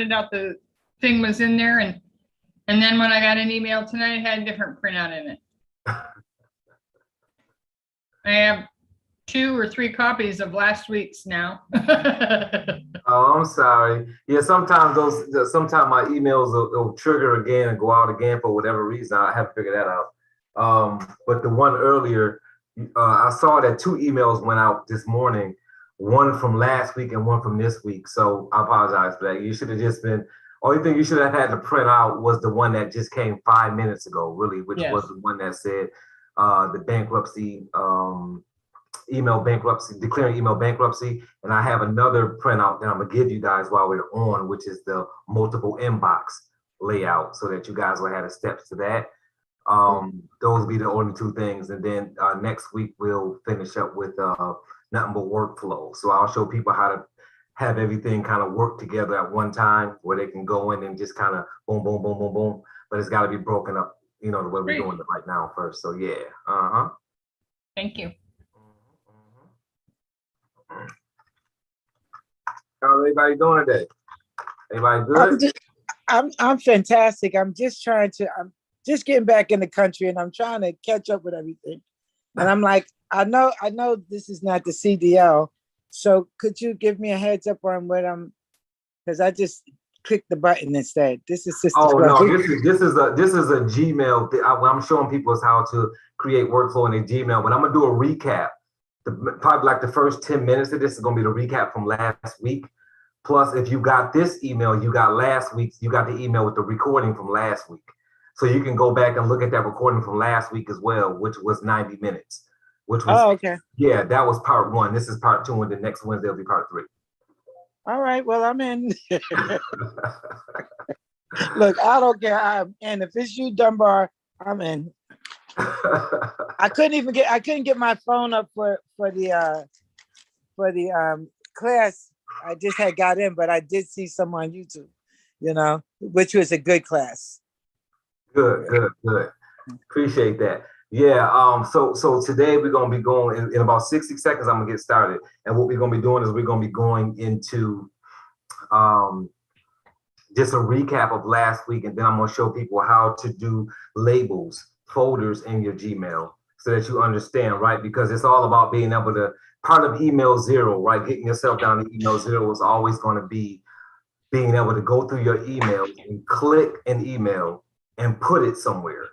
printed out the thing was in there, and then when I got an email tonight, it had a different printout in it. I have 2 or 3 copies of last week's now. Oh, I'm sorry. Yeah, sometimes my emails will trigger again and go out again for whatever reason. I have to figure that out. But the one earlier, I saw that 2 emails went out this morning, one from last week and one from this week. So I apologize for that. You should have just been, only thing you should have had to print out was the one that just came 5 minutes ago, really, which was the one that said the bankruptcy, declaring email bankruptcy. And I have another printout that I'm gonna give you guys while we're on, which is the multiple inbox layout, so that you guys will have the steps to that. Those will be the only 2 things. And then next week we'll finish up with nothing but workflow. So I'll show people how to have everything kind of work together at one time, where they can go in and just kind of boom, boom, boom, boom, boom. But it's got to be broken up, you know, the way we're doing it right now first. So yeah. Thank you. How's everybody doing today? Everybody good? I'm fantastic. I'm just getting back in the country, and I'm trying to catch up with everything. And I'm like, I know this is not the CDL. So could you give me a heads up on what because I just clicked the button instead. This is just no, this is a Gmail. What I'm showing people is how to create workflow in a Gmail, but I'm gonna do a recap. Probably like the first 10 minutes of this is gonna be the recap from last week. Plus, if you got this email, you got last week's, you got the email with the recording from last week. So you can go back and look at that recording from last week as well, which was 90 minutes. Which was, okay. Yeah, that was part 1. This is part 2, and the next Wednesday will be part 3. All right, well, I'm in. Look, I don't care. I'm in. If it's you, Dunbar, I'm in. I couldn't get my phone up for the class. I just had got in, but I did see some on YouTube, you know, which was a good class. Good. Appreciate that. Yeah. So today we're gonna be going in about 60 seconds. I'm gonna get started, and what we're gonna be doing is we're gonna be going into just a recap of last week, and then I'm gonna show people how to do labels, folders in your Gmail, so that you understand, right? Because it's all about being able to. Part of email 0, right? Getting yourself down to email 0 is always going to be being able to go through your emails and click an email and put it somewhere.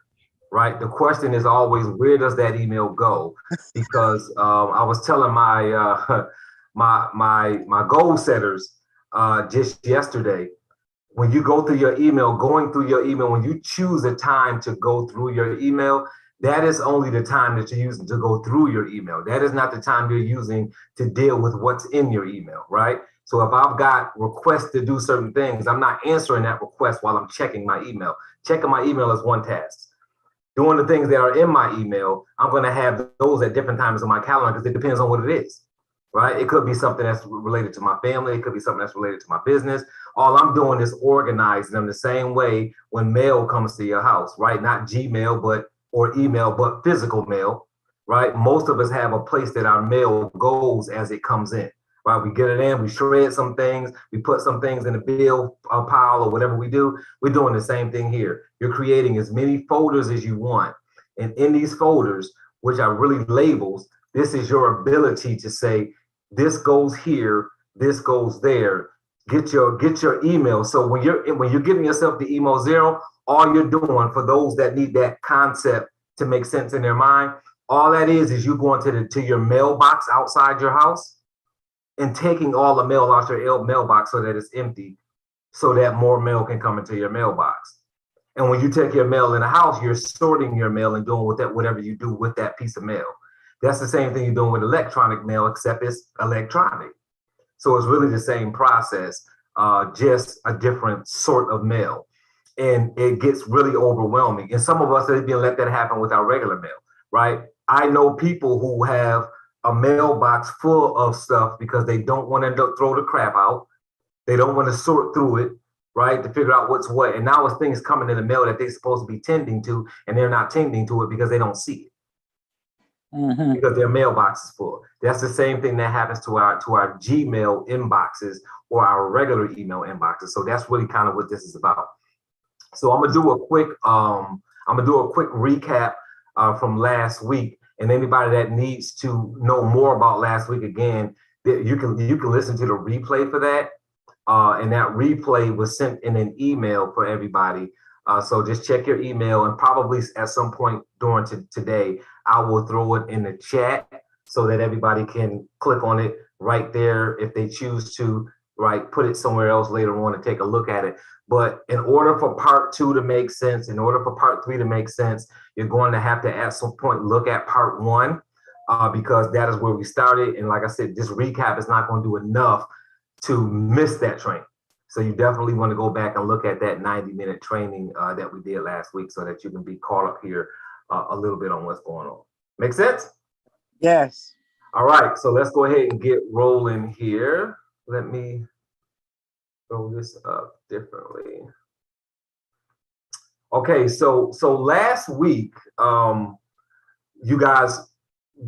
Right. The question is always, where does that email go? Because I was telling my my goal setters just yesterday, when you go through your email, when you choose a time to go through your email, that is only the time that you're using to go through your email. That is not the time you're using to deal with what's in your email, right? So if I've got requests to do certain things, I'm not answering that request while I'm checking my email. Checking my email is one task. Doing the things that are in my email, I'm going to have those at different times in my calendar because it depends on what it is, right? It could be something that's related to my family. It could be something that's related to my business. All I'm doing is organizing them the same way when mail comes to your house, right? Not Gmail, or email, but physical mail, right? Most of us have a place that our mail goes as it comes in, right? We get it in, we shred some things, we put some things in the bill pile or whatever we do. We're doing the same thing here. You're creating as many folders as you want. And in these folders, which are really labels, this is your ability to say, this goes here, this goes there. Get your email. So when you're giving yourself the email 0, all you're doing, for those that need that concept to make sense in their mind, all that is you going to your mailbox outside your house and taking all the mail out your mailbox so that it's empty, so that more mail can come into your mailbox. And when you take your mail in the house, you're sorting your mail and doing with that whatever you do with that piece of mail. That's the same thing you're doing with electronic mail, except it's electronic. So it's really the same process, just a different sort of mail. And it gets really overwhelming. And some of us have been let that happen with our regular mail, right? I know people who have a mailbox full of stuff because they don't want to throw the crap out. They don't want to sort through it, right? To figure out what's what. And now it's things coming in the mail that they're supposed to be tending to, and they're not tending to it because they don't see it. because their mailbox is full. That's the same thing that happens to our Gmail inboxes or our regular email inboxes. So that's really kind of what this is about. So I'm gonna do a quick recap from last week, and anybody that needs to know more about last week, again, you can listen to the replay for that. And that replay was sent in an email for everybody. So just check your email, and probably at some point during today, I will throw it in the chat so that everybody can click on it right there if they choose to, right? Put it somewhere else later on and take a look at it. But in order for part 2 to make sense, in order for part 3 to make sense, you're going to have to at some point look at part 1 because that is where we started. And like I said, this recap is not going to do enough to miss that train. So you definitely want to go back and look at that 90-minute training that we did last week so that you can be caught up here a little bit on what's going on. Make sense? Yes. All right, so let's go ahead and get rolling here. Let me throw this up differently. Okay, so last week, you guys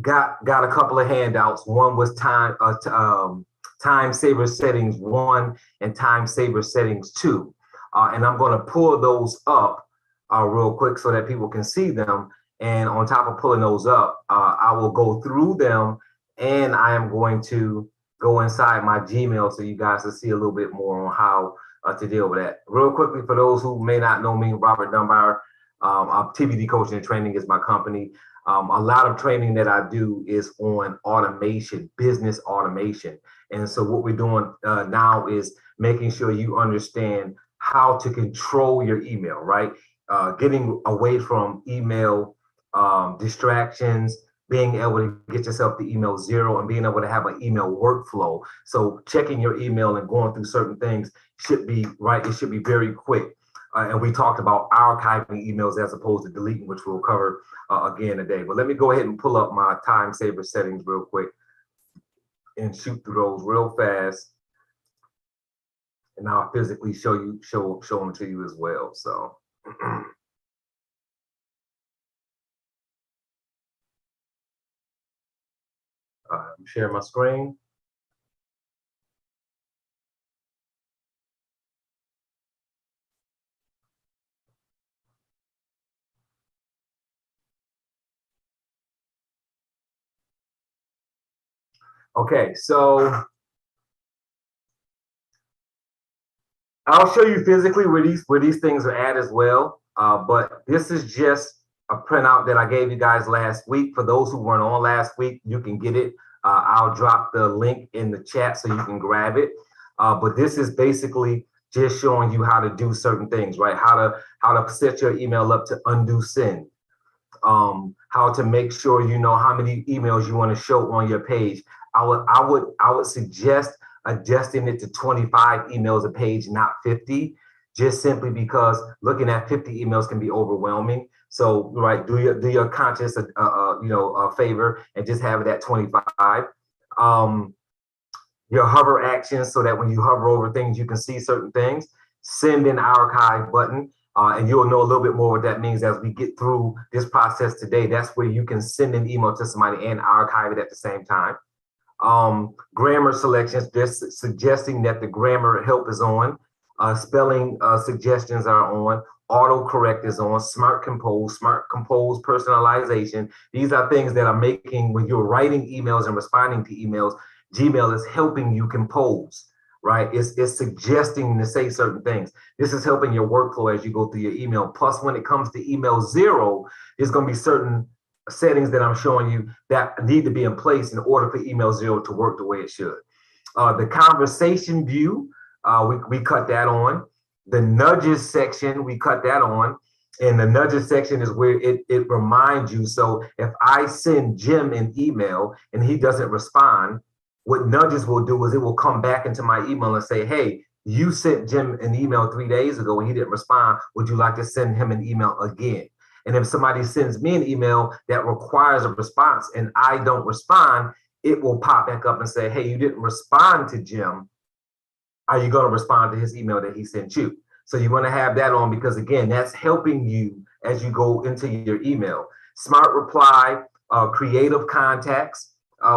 got a couple of handouts. One was time saver settings 1 and time saver settings 2. And I'm going to pull those up real quick so that people can see them. And on top of pulling those up, I will go through them, and I am going to go inside my Gmail so you guys can see a little bit more on how to deal with that. Real quickly, for those who may not know me, Robert Dunbar, TBD Coaching and Training is my company. A lot of training that I do is on automation, business automation. And so what we're doing now is making sure you understand how to control your email, right? Getting away from email distractions, being able to get yourself to email 0 and being able to have an email workflow. So checking your email and going through certain things should be, right, it should be very quick. And we talked about archiving emails as opposed to deleting, which we'll cover again today. But let me go ahead and pull up my time saver settings real quick and shoot through those real fast. And I'll physically show them to you as well. So share my screen. Okay, so I'll show you physically where these things are at as well. But this is just a printout that I gave you guys last week. For those who weren't on last week, you can get it. I'll drop the link in the chat so you can grab it. But this is basically just showing you how to do certain things, right? How to set your email up to undo send. How to make sure you know how many emails you want to show on your page. I would suggest adjusting it to 25 emails a page, not 50, just simply because looking at 50 emails can be overwhelming. So, right, do your conscious a favor and just have it at 25. Your hover actions, so that when you hover over things, you can see certain things. Send an archive button. And you'll know a little bit more what that means as we get through this process today. That's where you can send an email to somebody and archive it at the same time. Grammar selections, just suggesting that the grammar help is on. Spelling suggestions are on. Autocorrect is on. Smart compose personalization. These are things that are making, when you're writing emails and responding to emails, Gmail is helping you compose. Right, it's suggesting to say certain things. This is helping your workflow as you go through your email. Plus, when it comes to email 0, there's going to be certain settings that I'm showing you that need to be in place in order for email 0 to work the way it should. The conversation view, we cut that on. The nudges section, we cut that on. And the nudges section is where it reminds you. So if I send Jim an email and he doesn't respond, what nudges will do is it will come back into my email and say, hey, you sent Jim an email 3 days ago and he didn't respond. Would you like to send him an email again? And if somebody sends me an email that requires a response and I don't respond, it will pop back up and say, hey, you didn't respond to Jim. Are you going to respond to his email that he sent you? So you want to have that on because, again, that's helping you as you go into your email. Smart reply. creative contacts.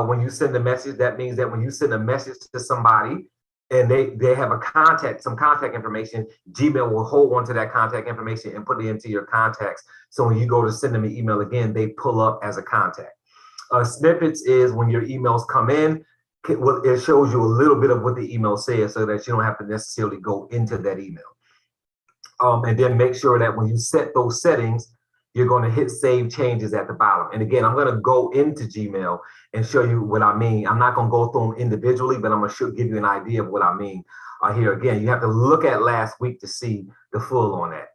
When you send a message, that means that when you send a message to somebody and they have some contact information, Gmail will hold on to that contact information and put it into your contacts. So when you go to send them an email again, they pull up as a contact. Snippets is when your emails come in, it shows you a little bit of what the email says so that you don't have to necessarily go into that email. And then make sure that when you set those settings, you're going to hit save changes at the bottom. And again, I'm going to go into Gmail and show you what I mean. I'm not going to go through them individually, but I'm going to give you an idea of what I mean. Here again, you have to look at last week to see the full on that.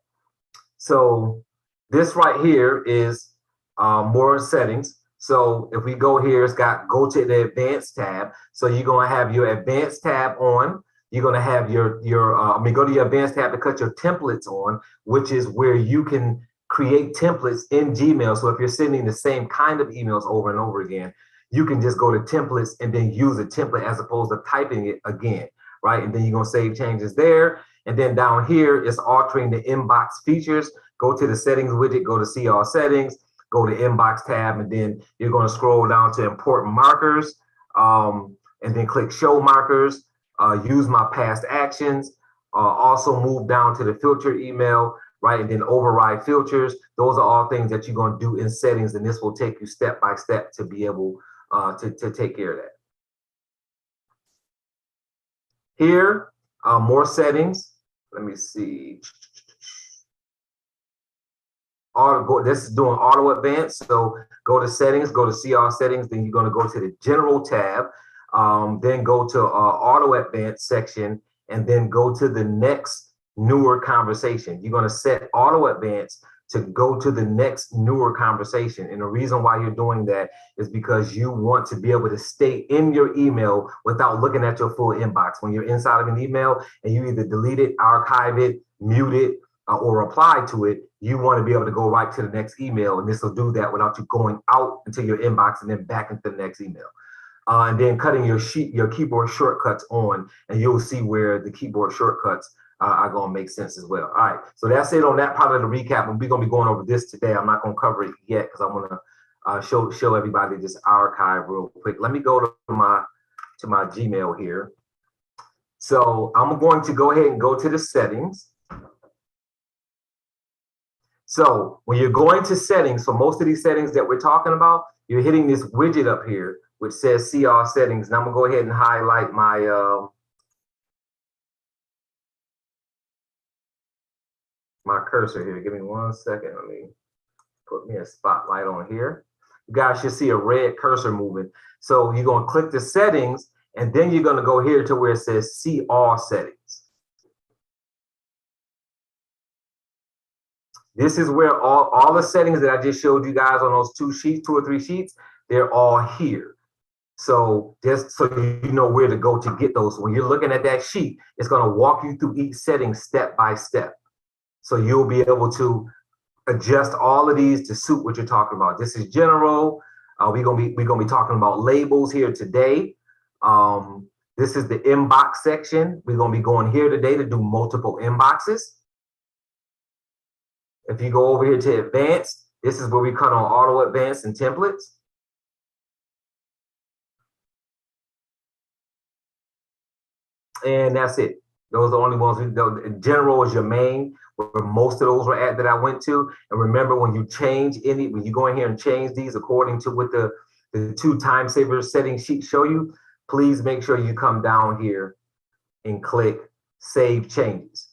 So this right here is more settings. So if we go here, it's got go to the advanced tab. So you're going to have your advanced tab on. You're going to have go to your advanced tab to cut your templates on, which is where you can create templates in Gmail. So if you're sending the same kind of emails over and over again, you can just go to templates and then use a template as opposed to typing it again, right? And then you're going to save changes there. And then down here is altering the inbox features. Go to the settings widget, go to see all settings, go to inbox tab, and then you're going to scroll down to important markers, and then click show markers, use my past actions, also move down to the filter email, right? And then override filters. Those are all things that you're going to do in settings, and this will take you step by step to be able to take care of that. Here, more settings. Let me see. This is doing auto advance. So go to settings, go to see all settings. Then you're going to go to the general tab. Then go to auto advance section, and then go to the next newer conversation. You're going to set auto advance to go to the next newer conversation. And the reason why you're doing that is because you want to be able to stay in your email without looking at your full inbox. When you're inside of an email and you either delete it, archive it, mute it, or reply to it, you want to be able to go right to the next email. And this will do that without you going out into your inbox and then back into the next email. And then cutting your keyboard shortcuts on, and you'll see where the keyboard shortcuts are going to make sense as well. All right, so that's it on that part of the recap. And we're going to be going over this today. I'm not going to cover it yet because I want to show everybody this archive real quick. Let me go to my Gmail here. So I'm going to go ahead and go to the settings. So when you're going to settings, for most of these settings that we're talking about, you're hitting this widget up here, which says see all settings. And I'm gonna go ahead and highlight my my cursor here. Give me 1 second. Let me put me a spotlight on here. You guys should see a red cursor moving. So you're gonna click the settings, and then you're gonna go here to where it says see all settings. This is where all the settings that I just showed you guys on those 2 or 3 sheets, they're all here. So just so you know where to go to get those. When you're looking at that sheet, it's going to walk you through each setting step by step. So you'll be able to adjust all of these to suit what you're talking about. This is general. We're gonna be talking about labels here today. This is the inbox section. We're gonna be going here today to do multiple inboxes. If you go over here to advanced, this is where we cut on auto advanced and templates. And that's it. Those are the only ones. General is your main, where most of those were at that I went to. And remember, when you change when you go in here and change these according to what the 2 time saver settings sheets show you, please make sure you come down here and click save changes.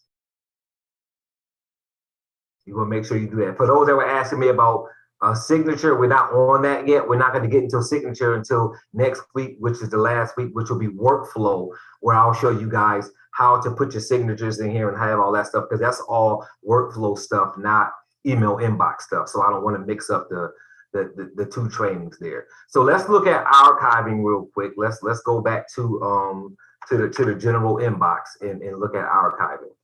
You want to make sure you do that. For those that were asking me about signature, we're not on that yet. We're not going to get into signature until next week, which is the last week, which will be workflow, where I'll show you guys how to put your signatures in here and have all that stuff, because that's all workflow stuff, not email inbox stuff. So I don't want to mix up the 2 trainings there. So let's look at archiving real quick. Let's go back to the general inbox and look at archiving.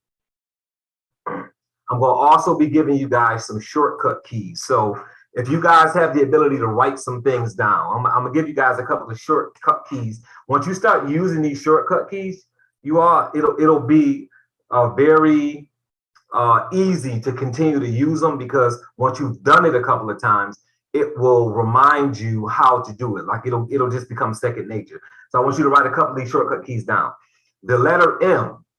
I'm going to also be giving you guys some shortcut keys. So if you guys have the ability to write some things down, I'm going to give you guys a couple of shortcut keys. Once you start using these shortcut keys, it'll be very easy to continue to use them, because once you've done it a couple of times, it will remind you how to do it. Like it'll just become second nature. So I want you to write a couple of these shortcut keys down. The letter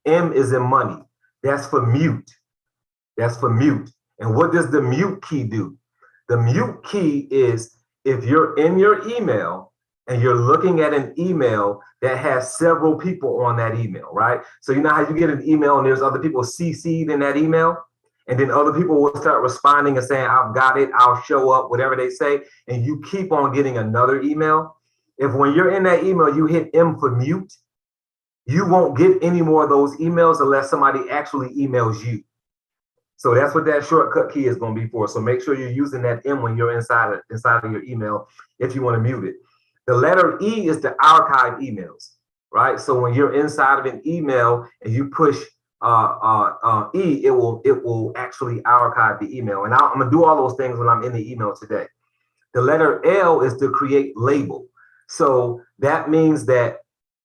M is in money. That's for mute. That's for mute. And what does the mute key do? The mute key is if you're in your email and you're looking at an email that has several people on that email, right? So you know how you get an email and there's other people CC'd in that email? And then other people will start responding and saying, I've got it, I'll show up, whatever they say. And you keep on getting another email. If when you're in that email, you hit M for mute, you won't get any more of those emails unless somebody actually emails you. So that's what that shortcut key is going to be for. So make sure you're using that M when you're inside of your email if you want to mute it. The letter E is to archive emails, right? So when you're inside of an email and you push E, it will actually archive the email. And I'm going to do all those things when I'm in the email today. The letter L is to create label. So that means that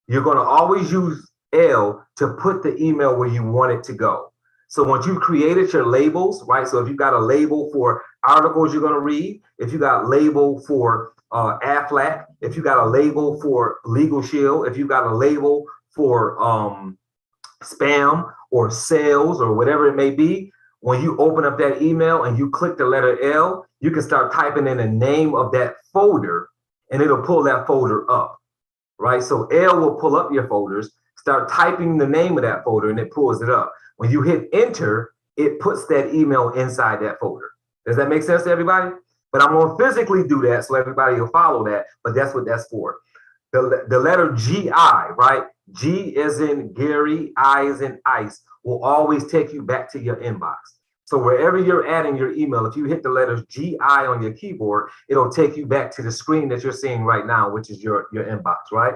you're going to always use L to put the email where you want it to go. So once you've created your labels, right? So if you've got a label for articles you're going to read, if you got a label for AFLAC, if you got a label for Legal Shield, if you got a label for spam or sales or whatever it may be, when you open up that email and you click the letter L, you can start typing in the name of that folder and it'll pull that folder up, right? So L will pull up your folders, start typing the name of that folder and it pulls it up. When you hit enter, it puts that email inside that folder. Does that make sense to everybody? But I'm going to physically do that so everybody will follow that, but that's what that's for. The letter GI, right? G as in Gary, I as in ice, will always take you back to your inbox. So wherever you're adding your email, if you hit the letters GI on your keyboard, it'll take you back to the screen that you're seeing right now, which is your inbox, right?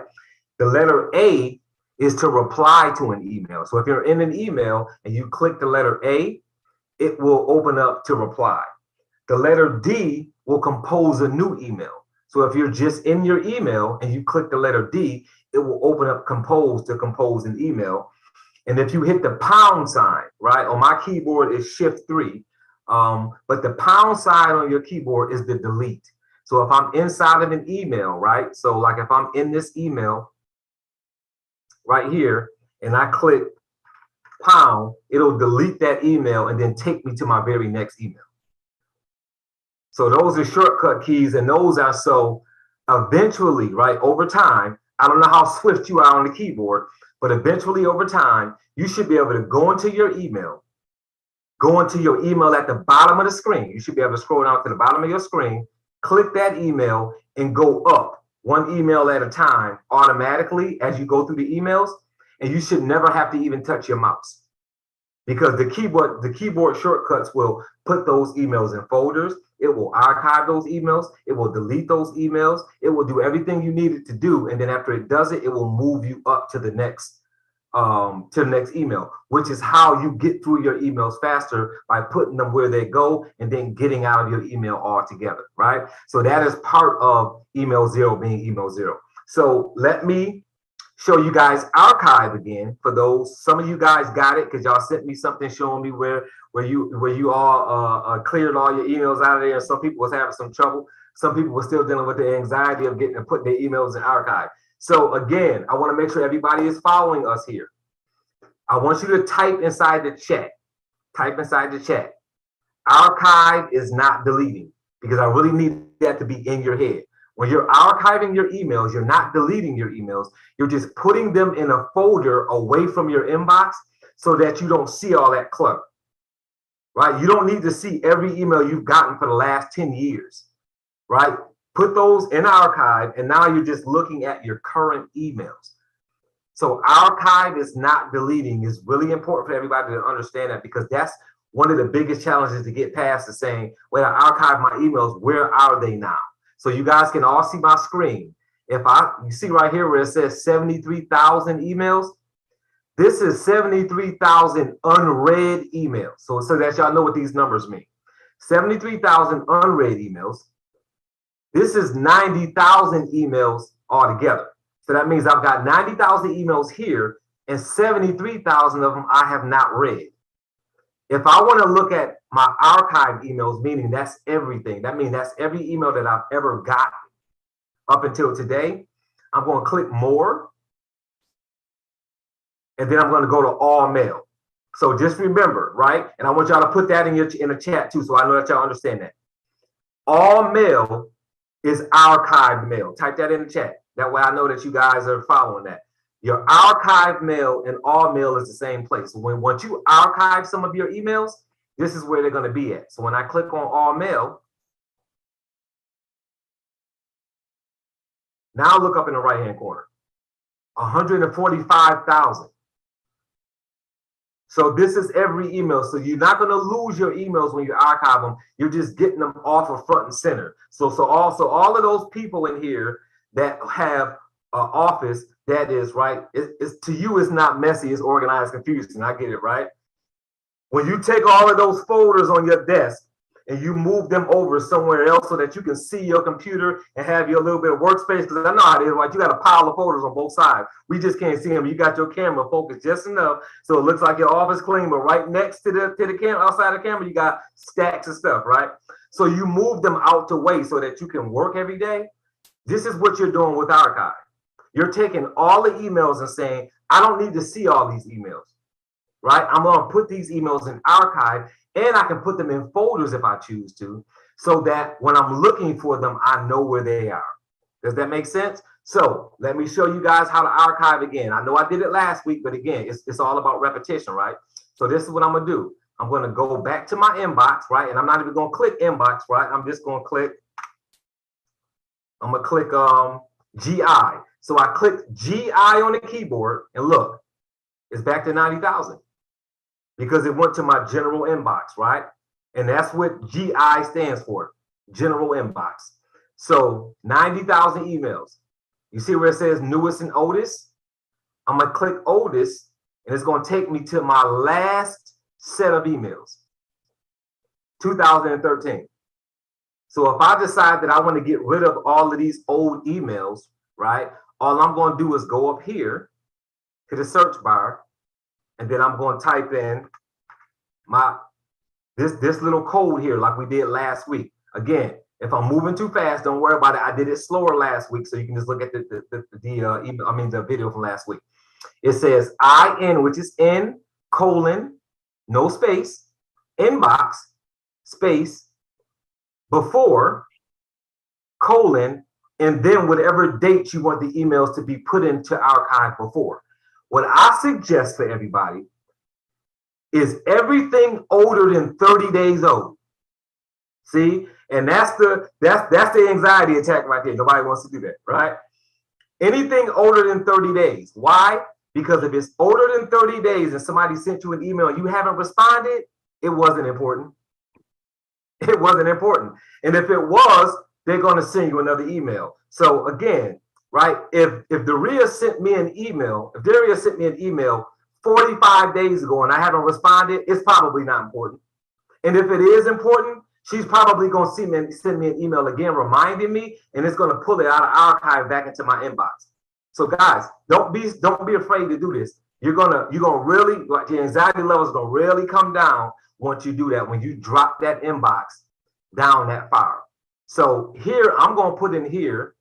The letter A is to reply to an email. So if you're in an email and you click the letter A, it will open up to reply. The letter D will compose a new email. So if you're just in your email and you click the letter D, it will open up compose to compose an email. And if you hit the pound sign, right, on my keyboard is Shift 3, but the pound sign on your keyboard is the delete. So if I'm inside of an email, right, so like if I'm in this email right here and I click pound, it'll delete that email and then take me to my very next email. So those are shortcut keys, and those are so eventually, right, over time, I don't know how swift you are on the keyboard, but eventually over time, you should be able to go into your email at the bottom of the screen. You should be able to scroll down to the bottom of your screen, click that email and go up one email at a time automatically as you go through the emails. And you should never have to even touch your mouse because the keyboard shortcuts will put those emails in folders. It will archive those emails. It will delete those emails. It will do everything you need it to do. And then after it does it, it will move you up to the next email, which is how you get through your emails faster by putting them where they go and then getting out of your email altogether, right? So that is part of email zero being email zero. So let me show you guys archive again for those. Some of you guys got it because y'all sent me something showing me where you all cleared all your emails out of there. Some people was having some trouble. Some people were still dealing with the anxiety of getting and putting their emails in archive. So again, I want to make sure everybody is following us here. I want you to type inside the chat. Type inside the chat. Archive is not deleting, because I really need that to be in your head. When you're archiving your emails, you're not deleting your emails. You're just putting them in a folder away from your inbox so that you don't see all that clutter, right? You don't need to see every email you've gotten for the last 10 years, right? Put those in archive, and now you're just looking at your current emails. So archive is not deleting. It's really important for everybody to understand that, because that's one of the biggest challenges to get past, is saying, well, I archive my emails, where are they now? So you guys can all see my screen. You see right here where it says 73,000 emails, this is 73,000 unread emails. So that y'all know what these numbers mean. 73,000 unread emails. This is 90,000 emails altogether. So that means I've got 90,000 emails here, and 73,000 of them I have not read. If I want to look at my archived emails, meaning that's everything, that means that's every email that I've ever gotten up until today, I'm going to click more, and then I'm going to go to all mail. So just remember, right? And I want y'all to put that in the chat too, so I know that y'all understand that. All mail is archived mail. Type that in the chat. That way I know that you guys are following that. Your archived mail and all mail is the same place. So once you archive some of your emails, this is where they're going to be at. So when I click on all mail, now look up in the right-hand corner, 145,000. So this is every email. So you're not going to lose your emails when you archive them. You're just getting them off of front and center. So also all of those people in here that have an office that is right, it's to you, it's not messy, it's organized, confusing. I get it, right? When you take all of those folders on your desk and you move them over somewhere else so that you can see your computer and have your little bit of workspace, because I know how it is, like you got a pile of folders on both sides. We just can't see them. You got your camera focused just enough so it looks like your office clean, but right next to the camera, outside the camera, you got stacks of stuff, right? So you move them out the way so that you can work every day. This is what you're doing with archive. You're taking all the emails and saying, I don't need to see all these emails, right? I'm going to put these emails in archive, and I can put them in folders if I choose to, so that when I'm looking for them, I know where they are. Does that make sense? So let me show you guys how to archive again. I know I did it last week, but again, it's all about repetition, right? So this is what I'm going to do. I'm going to go back to my inbox, right? And I'm not even going to click inbox, right? I'm just going to click, I'm going to click GI. So I clicked GI on the keyboard, and look, it's back to 90,000 because it went to my general inbox, right? And that's what GI stands for, general inbox. So 90,000 emails. You see where it says newest and oldest? I'm going to click oldest, and it's going to take me to my last set of emails, 2013. So if I decide that I want to get rid of all of these old emails, right, all I'm going to do is go up here to the search bar, and then I'm going to type in my this little code here like we did last week. Again, if I'm moving too fast, don't worry about it. I did it slower last week, so you can just look at the video from last week. It says IN, which is in, colon, no space, inbox, space, before, colon, and then whatever date you want the emails to be put into archive before. What I suggest for everybody is everything older than 30 days old. See, and that's the anxiety attack right there. Nobody wants to do that, right? Anything older than 30 days. Why? Because if it's older than 30 days and somebody sent you an email and you haven't responded, it wasn't important. It wasn't important. And if it was, they're going to send you another email. So again, right, if Daria sent me an email, 45 days ago and I haven't responded, it's probably not important. And if it is important, she's probably going to send me an email again reminding me, and it's going to pull it out of archive back into my inbox. So guys, don't be afraid to do this. You're gonna really, like, your anxiety level is gonna really come down once you do that, when you drop that inbox down that far. So here, I'm gonna put in here,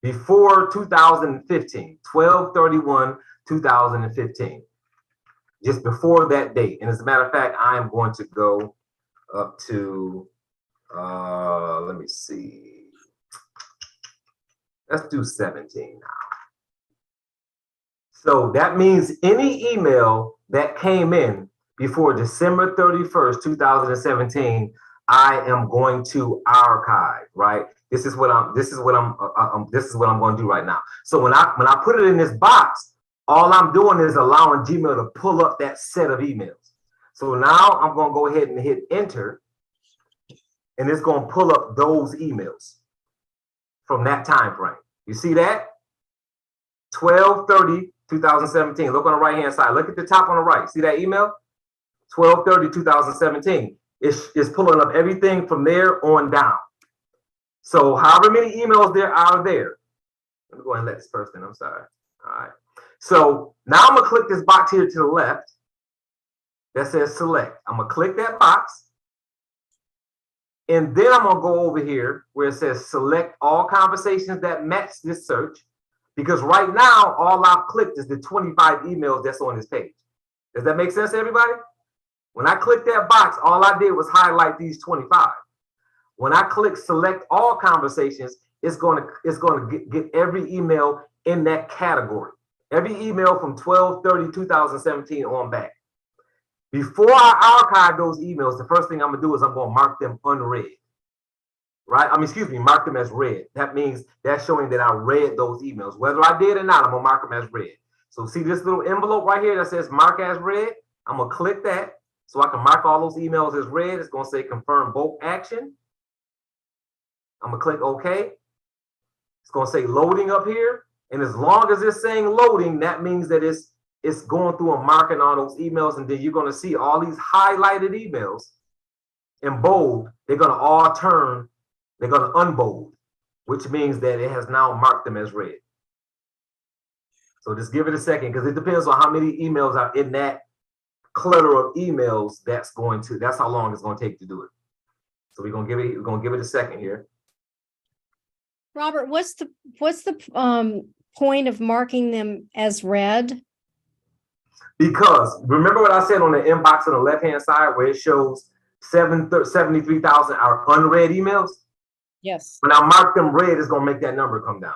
before 2015, 12/31/2015, just before that date. And as a matter of fact, I am going to go up to, let me see, let's do 17 now. So that means any email that came in before December 31st, 2017, I am going to archive, right? This is what I'm going to do right now. So when I put it in this box, all I'm doing is allowing Gmail to pull up that set of emails. So now I'm going to go ahead and hit enter, and it's going to pull up those emails from that time frame. You see that? 12/30/2017. Look on the right hand side. Look at the top on the right. See that email? 12/30/2017. It's pulling up everything from there on down. So however many emails there are there. Let me go ahead and let this person in. I'm sorry. All right. So now I'm gonna click this box here to the left that says select. I'm gonna click that box. And then I'm gonna go over here where it says select all conversations that match this search. Because right now, all I've clicked is the 25 emails that's on this page. Does that make sense to everybody? When I clicked that box, all I did was highlight these 25. When I click select all conversations, it's gonna get every email in that category. Every email from 12/30/2017 on back. Before I archive those emails, the first thing I'm gonna do is I'm gonna mark them unread. Right? Mark them as read. That means that's showing that I read those emails. Whether I did or not, I'm gonna mark them as read. So see this little envelope right here that says mark as read? I'm gonna click that so I can mark all those emails as read. It's gonna say confirm bulk action. I'm gonna click OK. It's gonna say loading up here. And as long as it's saying loading, that means that it's going through and marking all those emails, and then you're gonna see all these highlighted emails in bold. They're gonna unbold, which means that it has now marked them as read. So just give it a second, because it depends on how many emails are in that clutter of emails. That's how long it's going to take to do it. So we're going to give it a second here. Robert, what's the point of marking them as read? Because remember what I said on the inbox on the left-hand side where it shows 73,000 are unread emails? Yes. When I mark them red, it's going to make that number come down.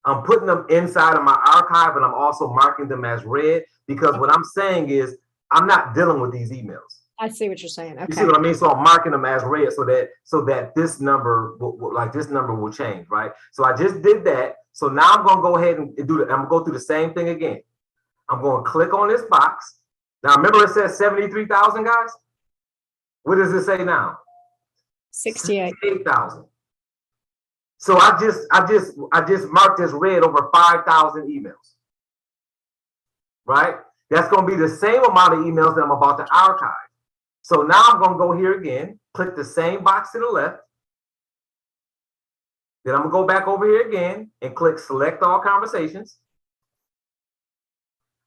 I'm putting them inside of my archive, and I'm also marking them as read, because what I'm saying is I'm not dealing with these emails. I see what you're saying. Okay. You see what I mean? So I'm marking them as read so that this number will change, right? So I just did that. So now I'm going to go ahead and do it. I'm going to go through the same thing again. I'm going to click on this box. Now remember it says 73,000, guys? What does it say now? 68,000. So I just marked as read over 5,000 emails, right? That's going to be the same amount of emails that I'm about to archive. So now I'm going to go here again, click the same box to the left. Then I'm going to go back over here again and click select all conversations.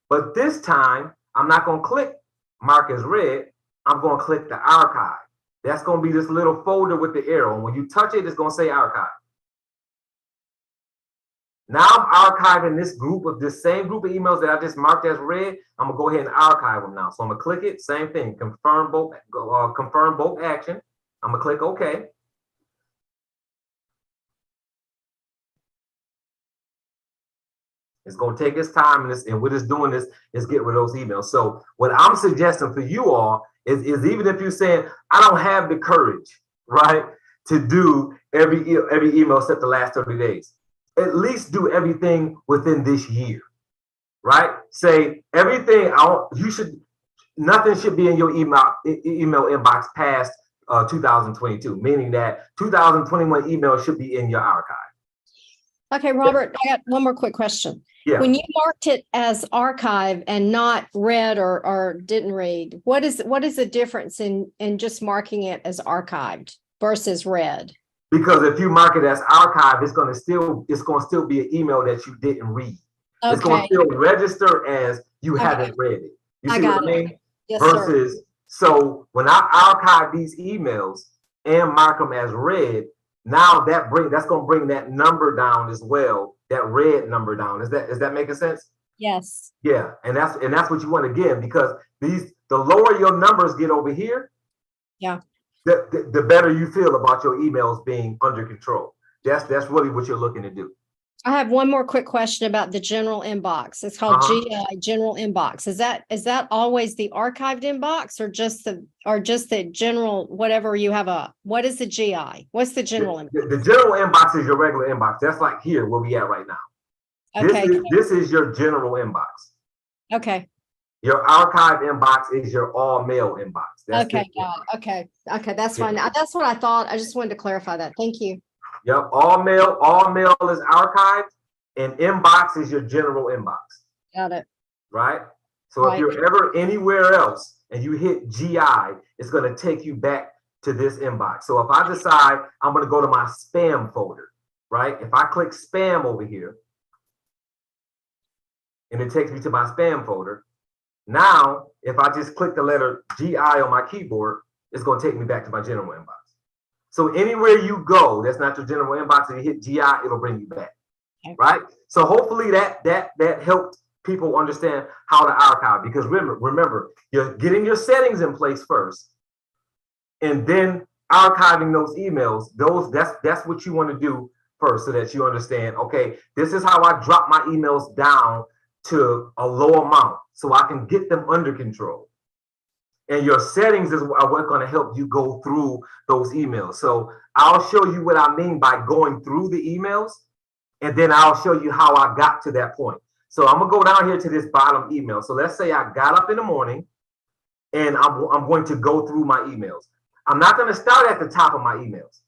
But this time, I'm not going to click mark as read. I'm going to click the archive. That's going to be this little folder with the arrow. And when you touch it, it's going to say archive. Now I'm archiving this same group of emails that I just marked as read. I'm gonna go ahead and archive them now. So I'm gonna click it, same thing, confirm bulk action. I'm gonna click OK. It's gonna take its time, and what it's doing is get rid of those emails. So what I'm suggesting for you all is even if you're saying I don't have the courage, right, to do every email except the last 30 days. At least do everything within this year, right? Say everything nothing should be in your email inbox past 2022, meaning that 2021 email should be in your archive. Okay, Robert, I got one more quick question. Yeah. When you marked it as archive and not read or didn't read, what is the difference in just marking it as archived versus read? Because if you mark it as archive, it's going to still be an email that you didn't read. Okay. It's going to still register as you haven't read it. You see what I mean? Yes, versus, sir. So when I archive these emails and mark them as read, now that's going to bring that number down as well, that red number down. Is that making sense? Yes. Yeah, and that's what you want to get, because the lower your numbers get over here, yeah, the better you feel about your emails being under control. That's really what you're looking to do. I have one more quick question about the general inbox. It's called GI, general inbox. Is that always the archived inbox, or just the general, whatever you have what is the GI? What's the general inbox? The general inbox is your regular inbox. That's like here where we at right now. Okay. This is your general inbox. Okay. Your archive inbox is your all mail inbox. That's okay. Okay. That's fine. That's what I thought. I just wanted to clarify that. Thank you. Yep. All mail is archived, and inbox is your general inbox. Got it. Right. So if you're ever anywhere else and you hit GI, it's going to take you back to this inbox. So if I decide I'm going to go to my spam folder, right? If I click spam over here, and it takes me to my spam folder. Now, if I just click the letter GI on my keyboard, it's going to take me back to my general inbox. So anywhere you go, that's not your general inbox, and you hit GI, it'll bring you back, right? So hopefully that helped people understand how to archive, because remember, you're getting your settings in place first, and then archiving those emails. That's what you want to do first, so that you understand, okay, this is how I drop my emails down to a low amount so I can get them under control. And your settings are what's going to help you go through those emails. So I'll show you what I mean by going through the emails, and then I'll show you how I got to that point. So I'm gonna go down here to this bottom email. So let's say I got up in the morning and I'm going to go through my emails. I'm not going to start at the top of my emails.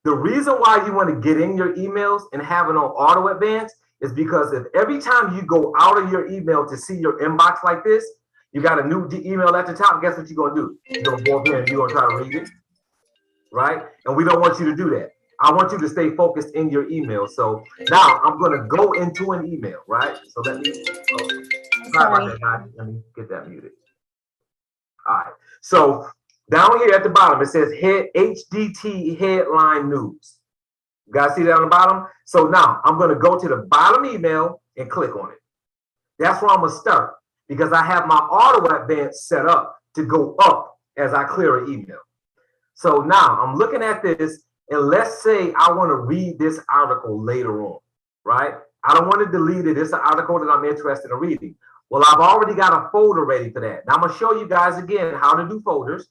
The reason why you want to get in your emails and have it on auto advance is because if every time you go out of your email to see your inbox like this, you got a new email at the top, guess what you're going to do? You're going to go up here and you're going to try to read it, right? And we don't want you to do that. I want you to stay focused in your email. So now I'm going to go into an email, right? So let me, sorry about that, guys. Let me get that muted. All right. So down here at the bottom, it says HDT headline news. You guys see that on the bottom? So now I'm going to go to the bottom email and click on it. That's where I'm going to start, because I have my auto advance set up to go up as I clear an email. So now I'm looking at this, and let's say I want to read this article later on, right? I don't want to delete it. It's an article that I'm interested in reading. Well, I've already got a folder ready for that. Now I'm going to show you guys again how to do folders.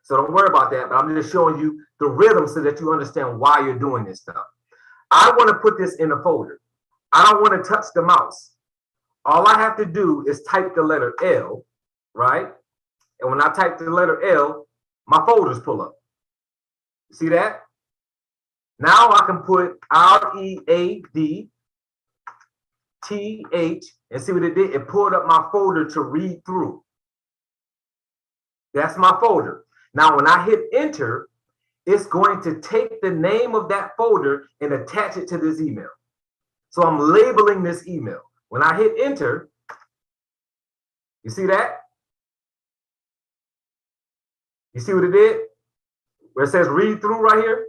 So don't worry about that, but I'm just showing you the rhythm so that you understand why you're doing this stuff. I want to put this in a folder. I don't want to touch the mouse. All I have to do is type the letter L, right? And when I type the letter L, my folders pull up. See that? Now I can put READTH, and see what it did? It pulled up my folder to read through. That's my folder. Now, when I hit enter, it's going to take the name of that folder and attach it to this email. So I'm labeling this email. When I hit enter, you see that? You see what it did? Where it says read through right here?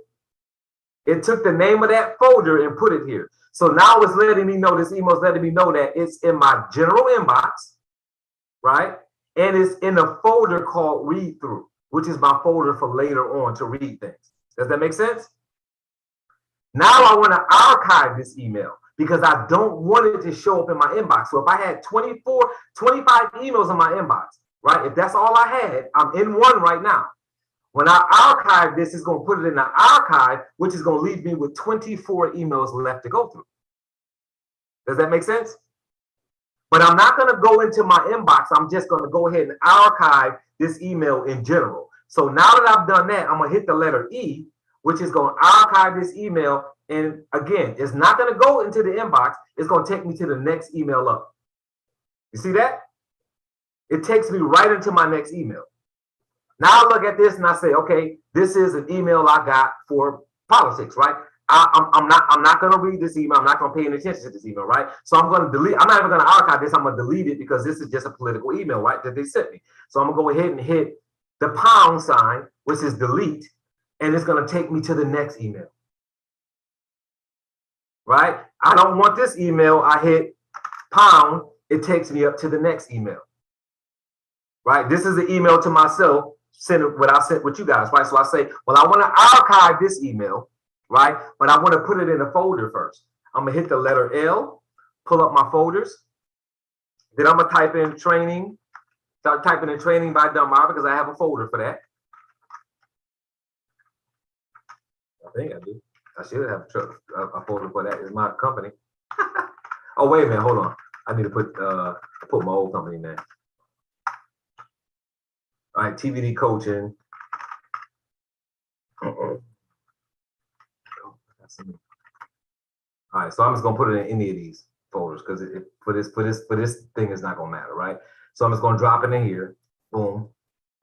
It took the name of that folder and put it here. So now it's letting me know, this email is letting me know that it's in my general inbox, right? And it's in a folder called read through, which is my folder for later on to read things. Does that make sense? Now I want to archive this email because I don't want it to show up in my inbox. So if I had 25 emails in my inbox, right? If that's all I had, I'm in one right now. When I archive this, it's going to put it in the archive, which is going to leave me with 24 emails left to go through. Does that make sense? But I'm not going to go into my inbox. I'm just going to go ahead and archive this email in general. So now that I've done that, I'm going to hit the letter E, which is going to archive this email. And again, it's not going to go into the inbox. It's going to take me to the next email up. You see that? It takes me right into my next email. Now I look at this and I say, okay, this is an email I got for politics, right? I'm not going to read this email. I'm not going to pay any attention to this email, right? So I'm going to delete. I'm not even going to archive this. I'm going to delete it because this is just a political email, right, that they sent me. So I'm going to go ahead and hit the pound sign, which is delete, and it's going to take me to the next email, right? I don't want this email. I hit pound. It takes me up to the next email, right? This is the email to myself, send what I sent with you guys, right? So I say, well, I want to archive this email, right? But I want to put it in a folder first. I'm going to hit the letter L, pull up my folders. Then I'm going to type in training, start typing in training by Dunbar because I have a folder for that. I think I do. I should have a folder for that. It's my company. Oh, wait a minute. Hold on. I need to put my old company name. All right, TVD coaching. All right, so I'm just gonna put it in any of these folders because for this thing is not gonna matter, right? So I'm just gonna drop it in here. Boom,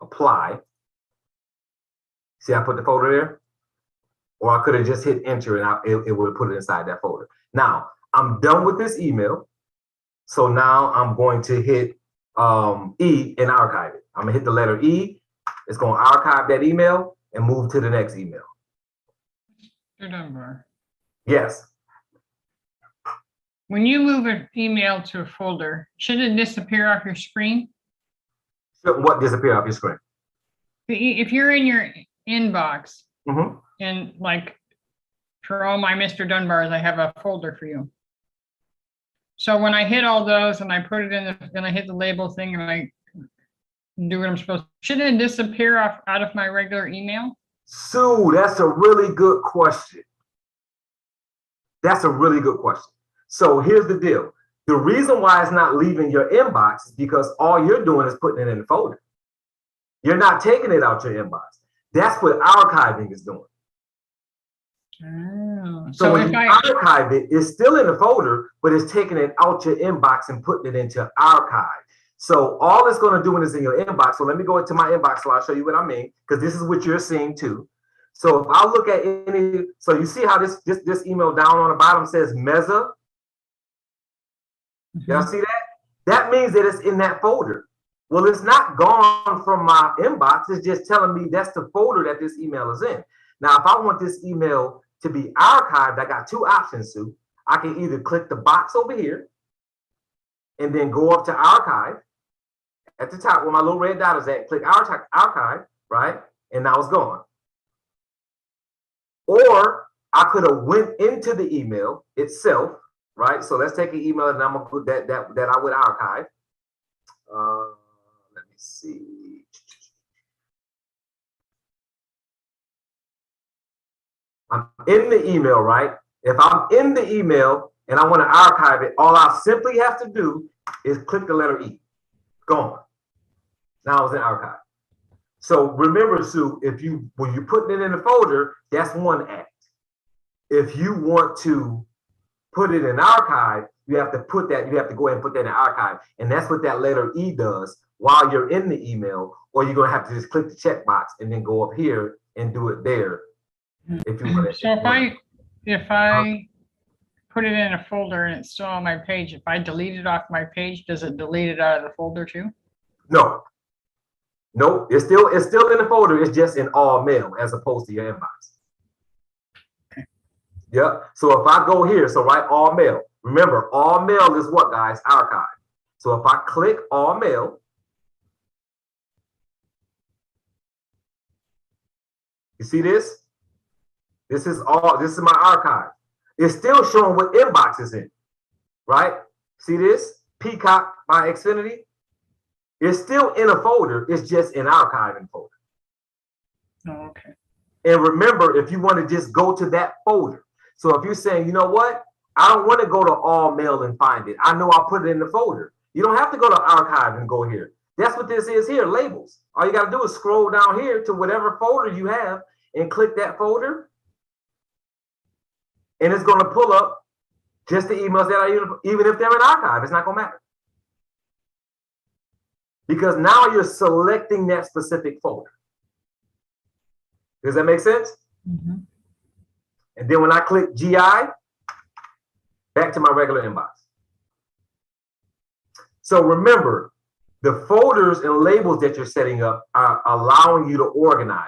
apply. See, I put the folder there, or I could have just hit enter and it would have put it inside that folder. Now I'm done with this email. So now I'm going to hit E and archive it. I'm gonna hit the letter E. It's gonna archive that email and move to the next email. Mr. Dunbar. Yes. When you move an email to a folder, should it disappear off your screen? Should what disappear off your screen? If you're in your inbox Mm-hmm. and like for all my Mr. Dunbars, I have a folder for you. So when I hit all those and I put it in, then I hit the label thing and I do what I'm supposed to, should it disappear out of my regular email? Sue, that's a really good question. That's a really good question. So here's the deal. The reason why it's not leaving your inbox is because all you're doing is putting it in the folder. You're not taking it out your inbox. That's what archiving is doing. Oh, So when you archive it, it's still in the folder, but it's taking it out your inbox and putting it into archive. So all it's going to do when it's in your inbox. So let me go into my inbox so I'll show you what I mean, because this is what you're seeing too. So if I look at any, so you see how this email down on the bottom says Meza? Y'all see that? That means that it's in that folder. Well, it's not gone from my inbox. It's just telling me that's the folder that this email is in. Now, if I want this email to be archived, I got two options, Sue. I can either click the box over here and then go up to archive at the top where my little red dot is at, click archive, right? And now it's gone. Or I could have went into the email itself, right? So let's take an email and I'm gonna put that I would archive. Let me see. I'm in the email, right? If I'm in the email and I want to archive it, all I simply have to do is click the letter E. Gone. Now it's in archive. So remember, Sue, when you're putting it in the folder, that's one act. If you want to put it in archive, you have to go ahead and put that in archive. And that's what that letter E does while you're in the email, or you're gonna have to just click the checkbox and then go up here and do it there. If you want to. So if I put it in a folder and it's still on my page, if I delete it off my page, does it delete it out of the folder too? No. Nope. It's still in the folder. It's just in all mail as opposed to your inbox. Okay. Yep. So if I go here, so write all mail. Remember, all mail is what, guys? Archive. So if I click all mail, you see this? This is my archive. It's still showing what inbox is in, right? See this? Peacock by Xfinity. It's still in a folder. It's just in archiving folder. Oh, okay. And remember, if you want to just go to that folder. So if you're saying, you know what? I don't want to go to all mail and find it. I know I'll put it in the folder. You don't have to go to archive and go here. That's what this is here, labels. All you got to do is scroll down here to whatever folder you have and click that folder. And it's going to pull up just the emails that are even if they're in archive, it's not going to matter. Because now you're selecting that specific folder. Does that make sense? Mm-hmm. And then when I click GI, back to my regular inbox. So remember, the folders and labels that you're setting up are allowing you to organize.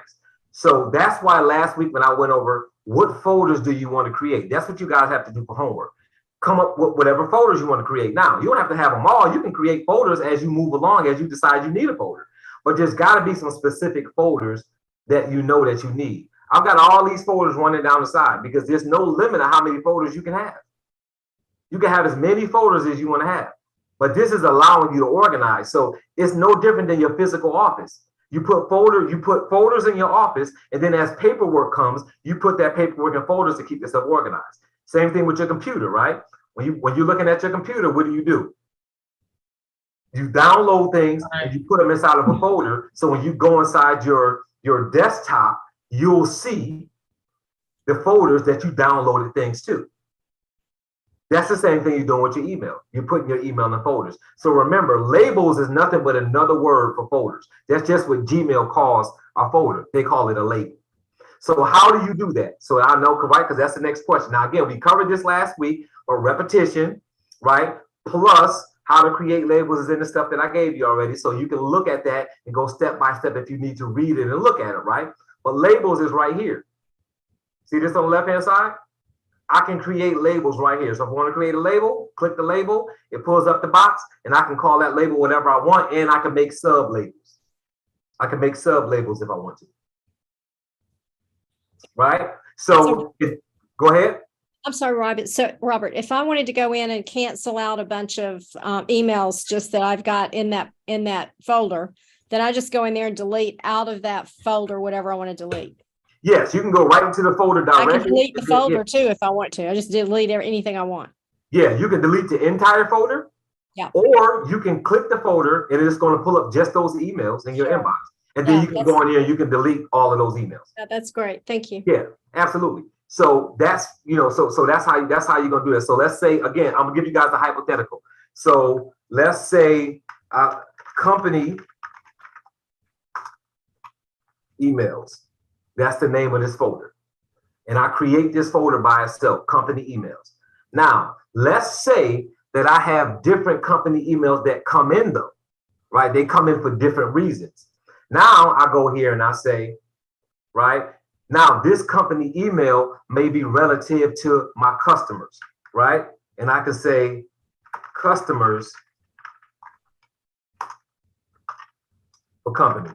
So that's why last week when I went over what folders do you want to create, that's what you guys have to do for homework. Come up with whatever folders you want to create. Now, you don't have to have them all. You can create folders as you move along, as you decide you need a folder. But there's got to be some specific folders that you know that you need. I've got all these folders running down the side because there's no limit on how many folders you can have. You can have as many folders as you want to have. But this is allowing you to organize. So it's no different than your physical office. You put folders in your office, and then as paperwork comes, you put that paperwork in folders to keep yourself organized. Same thing with your computer, right? When you're looking at your computer, what do? You download things and you put them inside of a folder. So when you go inside your desktop, you'll see the folders that you downloaded things to. That's the same thing you're doing with your email. You're putting your email in folders. So remember, labels is nothing but another word for folders. That's just what Gmail calls a folder. They call it a label. So how do you do that? So I know, right? Because that's the next question. Now, again, we covered this last week, or repetition, right? plus how to create labels is in the stuff that I gave you already. So you can look at that and go step by step if you need to read it and look at it, right? But labels is right here. See this on the left-hand side? I can create labels right here. So if I want to create a label, click the label, it pulls up the box, and I can call that label whatever I want, and I can make sub-labels. I can make sub-labels if I want to. Right? So go ahead. I'm sorry, Robert. So, Robert, if I wanted to go in and cancel out a bunch of emails just that I've got in that folder, then I just go in there and delete out of that folder whatever I want to delete. Yes, you can go right into the folder directly. I can delete the folder too if I want to. I just delete anything I want. Yeah, you can delete the entire folder. Yeah. Or you can click the folder and it's going to pull up just those emails in your inbox. And then you can go in here and you can delete all of those emails. That's great. Thank you. Yeah, absolutely. So that's, so that's how you're going to do it. So let's say, again, I'm gonna give you guys a hypothetical. So let's say company emails. That's the name of this folder. And I create this folder by itself, company emails. Now, let's say that I have different company emails that come in though, right? They come in for different reasons. Now I go here and I say, right? Now this company email may be relative to my customers, right? And I can say customers for company.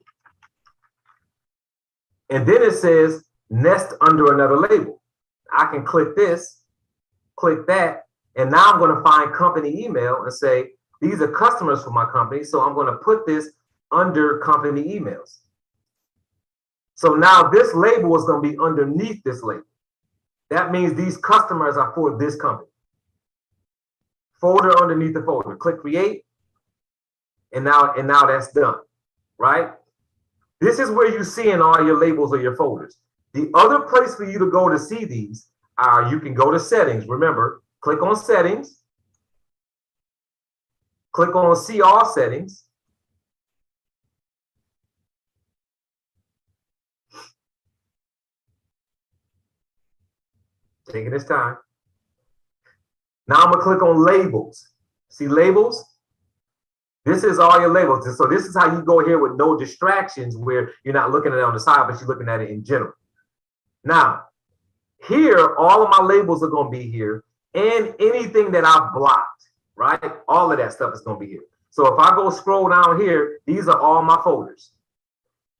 And then it says nest under another label. I can click this, click that, and now I'm going to find company email and say, these are customers for my company. So I'm going to put this under company emails. So now this label is going to be underneath this label. That means these customers are for this company. Folder underneath the folder. Click create. And now that's done, right? This is where you're seeing all your labels or your folders. The other place for you to go to see these are, you can go to settings. Remember, click on settings. Click on see all settings. Taking this time. Now I'm gonna click on labels. See labels? This is all your labels. So this is how you go here with no distractions, where you're not looking at it on the side, but you're looking at it in general. Now, here, all of my labels are gonna be here, and anything that I've blocked, right? All of that stuff is gonna be here. So if I go scroll down here, these are all my folders.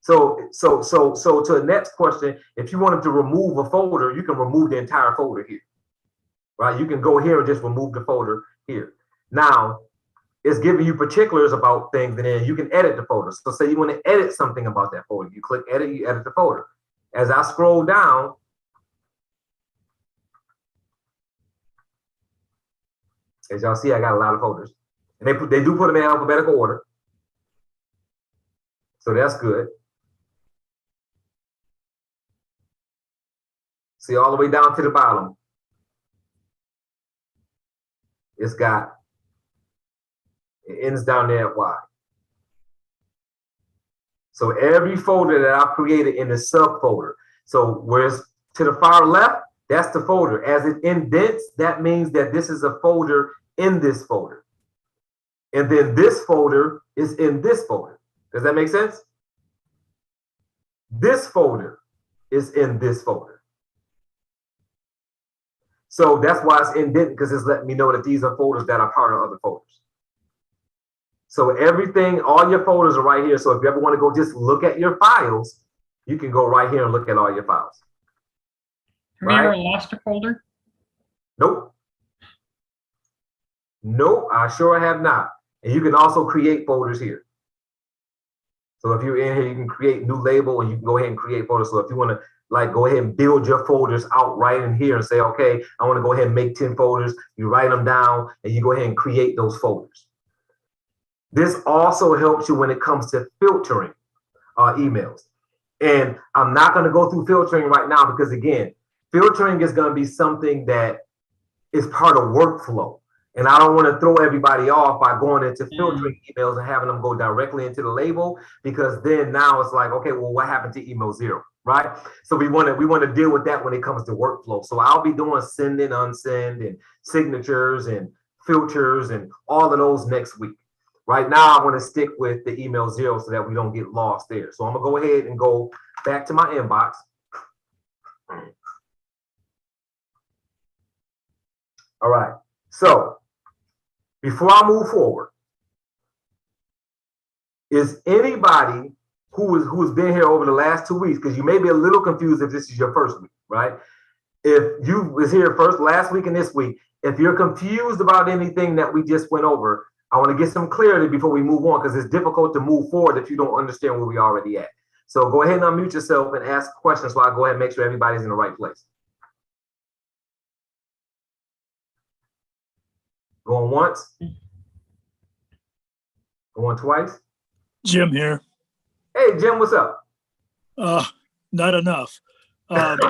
So to the next question, if you wanted to remove a folder, you can remove the entire folder here, right? You can go here and just remove the folder here. Now, it's giving you particulars about things, and then you can edit the folder. So say you want to edit something about that folder. You click edit, you edit the folder. As I scroll down, as y'all see, I got a lot of folders. And they do put them in alphabetical order. So that's good. See, all the way down to the bottom, it ends down there at Y. So every folder that I've created in the subfolder. So whereas to the far left, that's the folder. As it indents, that means that this is a folder in this folder. And then this folder is in this folder. Does that make sense? This folder is in this folder. So that's why it's indented, because it's letting me know that these are folders that are part of other folders. So everything, all your folders are right here. So if you ever want to go just look at your files, you can go right here and look at all your files. Have you ever lost a folder? Nope. Nope, I sure have not. And you can also create folders here. So if you're in here, you can create new label and you can go ahead and create folders. So if you want to go ahead and build your folders out right in here and say, okay, I want to go ahead and make 10 folders. You write them down and you go ahead and create those folders. This also helps you when it comes to filtering emails. And I'm not going to go through filtering right now because, again, filtering is going to be something that is part of workflow. And I don't want to throw everybody off by going into filtering emails and having them go directly into the label, because then now it's like, okay, well, what happened to email 0, right? So we want to deal with that when it comes to workflow. So I'll be doing send and unsend and signatures and filters and all of those next week. Right now, I want to stick with the email 0 so that we don't get lost there. So I'm gonna go ahead and go back to my inbox. All right, so before I move forward, is anybody who's been here over the last 2 weeks, because you may be a little confused if this is your first week, right? If you was here last week and this week, if you're confused about anything that we just went over, I want to get some clarity before we move on, because it's difficult to move forward if you don't understand where we already at. So go ahead and unmute yourself and ask questions while I go ahead and make sure everybody's in the right place. Going once? Going twice? Jim here. Hey, Jim, what's up? Not enough. That's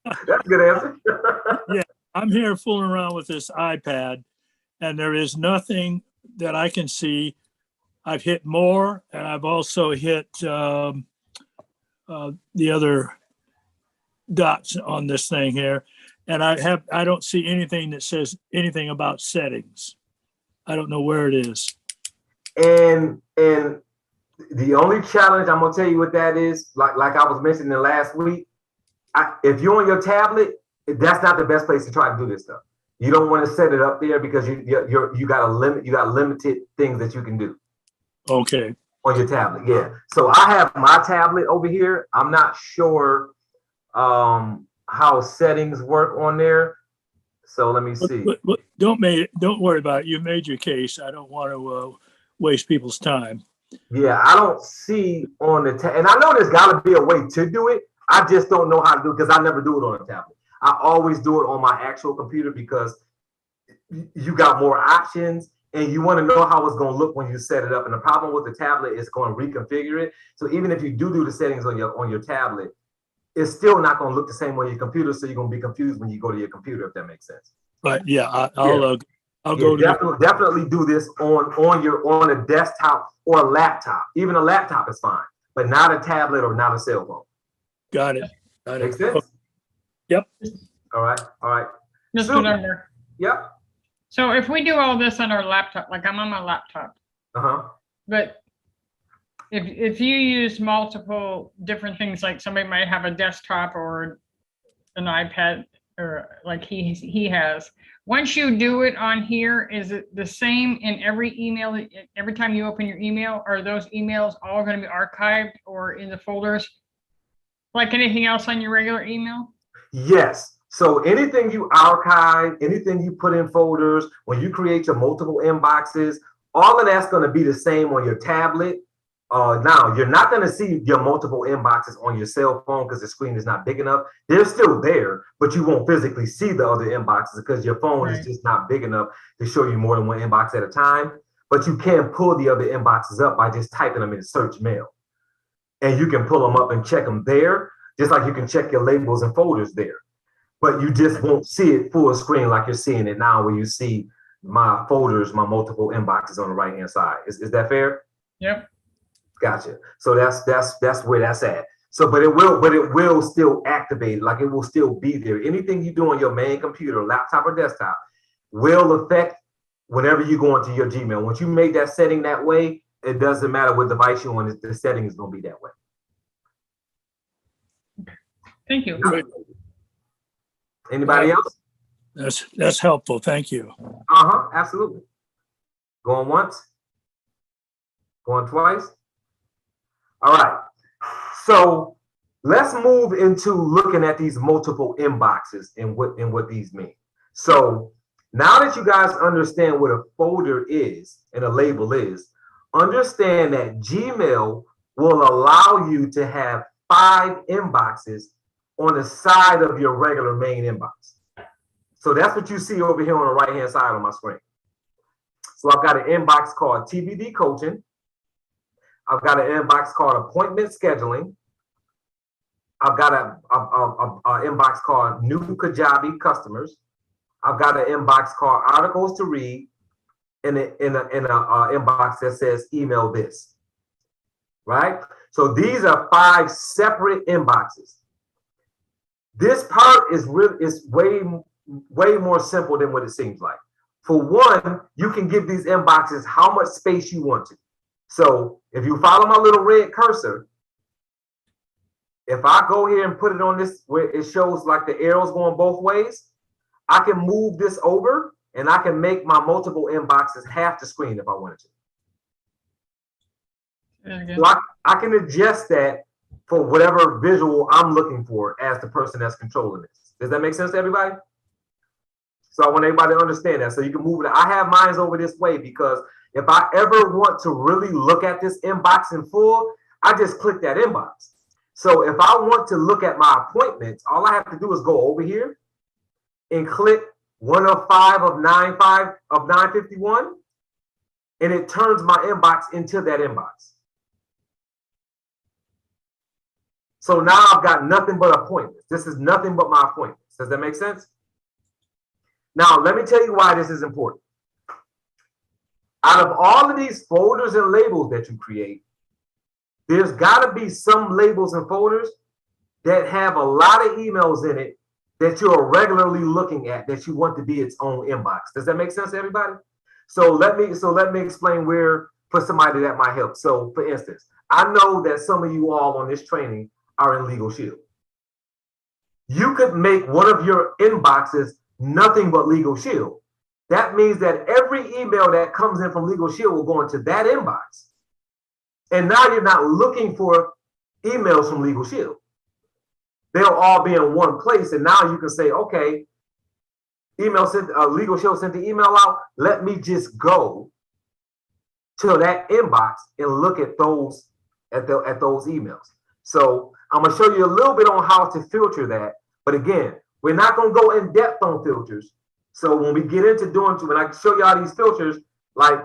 a good answer. I'm here fooling around with this iPad, and there is nothing that I can see. I've hit more, and I've also hit the other dots on this thing here, and I don't see anything that says anything about settings. I don't know where it is. And the only challenge I'm gonna tell you what that is, like I was mentioning last week, if you're on your tablet, that's not the best place to try to do this stuff. You don't want to set it up there because you got limited things that you can do. Okay. On your tablet, yeah. So I have my tablet over here. I'm not sure how settings work on there. So let me see. But don't worry about it. You made your case. I don't want to waste people's time. Yeah, I don't see on the tab, and I know there's got to be a way to do it. I just don't know how to do it because I never do it on a tablet. I always do it on my actual computer because you got more options and you want to know how it's going to look when you set it up. And the problem with the tablet is going to reconfigure it. So even if you do the settings on your tablet, it's still not going to look the same on your computer. So you're going to be confused when you go to your computer, if that makes sense. But yeah, I'll go to definitely do this on a desktop or a laptop. Even a laptop is fine, but not a tablet or not a cell phone. Got it. Makes sense? Yep. All right. Mr. Dunbar. Yep. So if we do all this on our laptop, like I'm on my laptop, but if you use multiple different things, like somebody might have a desktop or an iPad, or like he has, once you do it on here, is it the same in every email? Every time you open your email, are those emails all going to be archived or in the folders like anything else on your regular email? Yes. So anything you archive, anything you put in folders, when you create your multiple inboxes, all of that's going to be the same on your tablet. Now, you're not going to see your multiple inboxes on your cell phone because the screen is not big enough. They're still there, but you won't physically see the other inboxes because your phone is just not big enough to show you more than one inbox at a time. But you can pull the other inboxes up by just typing them in search mail. And you can pull them up and check them there, just like you can check your labels and folders there. But you just won't see it full screen like you're seeing it now, where you see my folders, my multiple inboxes on the right-hand side. Is that fair? Yep. Gotcha. So that's where that's at. So, but it will still activate, like it will still be there. Anything you do on your main computer, laptop or desktop, will affect whenever you go into your Gmail. Once you make that setting that way, it doesn't matter what device you're on, the setting is going to be that way. Thank you. Anybody else? That's helpful. Thank you. Absolutely. Going once? Going twice? All right. So let's move into looking at these multiple inboxes and what these mean. So now that you guys understand what a folder is and a label is, understand that Gmail will allow you to have 5 inboxes on the side of your regular main inbox. So that's what you see over here on the right-hand side on my screen. So I've got an inbox called TBD Coaching. I've got an inbox called Appointment Scheduling. I've got an inbox called New Kajabi Customers. I've got an inbox called Articles to Read, and an inbox that says Email This. Right? So these are 5 separate inboxes. This part is way more simple than what it seems like. For one, you can give these inboxes how much space you want to. So if you follow my little red cursor, if I go here and put it on this where it shows like the arrows going both ways, I can move this over and I can make my multiple inboxes half the screen if I wanted to. So I can adjust that for whatever visual I'm looking for as the person that's controlling this. Does that make sense to everybody? So I want everybody to understand that. So you can move it. I have mine over this way because if I ever want to really look at this inbox in full, I just click that inbox. So if I want to look at my appointments, all I have to do is go over here and click 1 of 5 of 951, and it turns my inbox into that inbox. So now I've got nothing but appointments. This is nothing but my appointments. Does that make sense? Now, let me tell you why this is important. Out of all of these folders and labels that you create, there's got to be some labels and folders that have a lot of emails in it that you're regularly looking at that you want to be its own inbox. Does that make sense to everybody? So let me explain where for somebody that might help. So for instance, I know that some of you all on this training are in Legal Shield. You could make one of your inboxes nothing but Legal Shield. That means that every email that comes in from Legal Shield will go into that inbox. And now you're not looking for emails from Legal Shield. They'll all be in one place. And now you can say, okay, email sent, Legal Shield sent the email out. Let me just go to that inbox and look at those at those emails. So I'm gonna show you a little bit on how to filter that. But again, we're not gonna go in depth on filters. So when we get into when I show you all these filters, like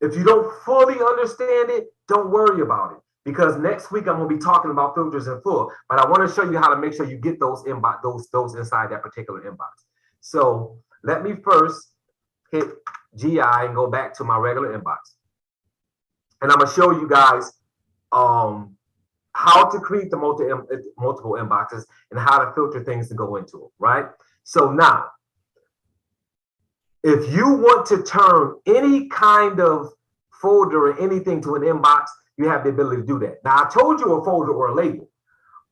if you don't fully understand it, don't worry about it. Because next week I'm gonna be talking about filters in full. But I want to show you how to make sure you get those inbox, those inside that particular inbox. So let me first hit GI and go back to my regular inbox. And I'm gonna show you guys how to create the multiple inboxes and how to filter things to go into them, right? So now, if you want to turn any kind of folder or anything to an inbox, you have the ability to do that. Now, I told you a folder or a label,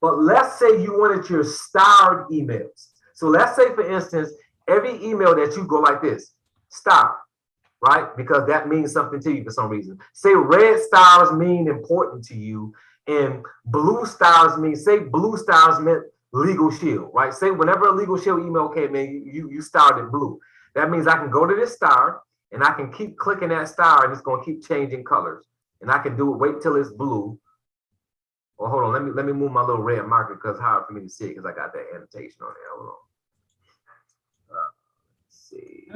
but let's say you wanted your starred emails. So let's say, for instance, every email that you go like this, star, right? Because that means something to you for some reason. Say red stars mean important to you, and blue stars mean, say blue stars meant Legal Shield, right? Say whenever a Legal Shield email came in, you starred in blue. That means I can go to this star and I can keep clicking that star and it's going to keep changing colors. And I can do it, wait till it's blue. Well, hold on, let me move my little red marker because it's hard for me to see because I got that annotation on there. Hold on. Let's see.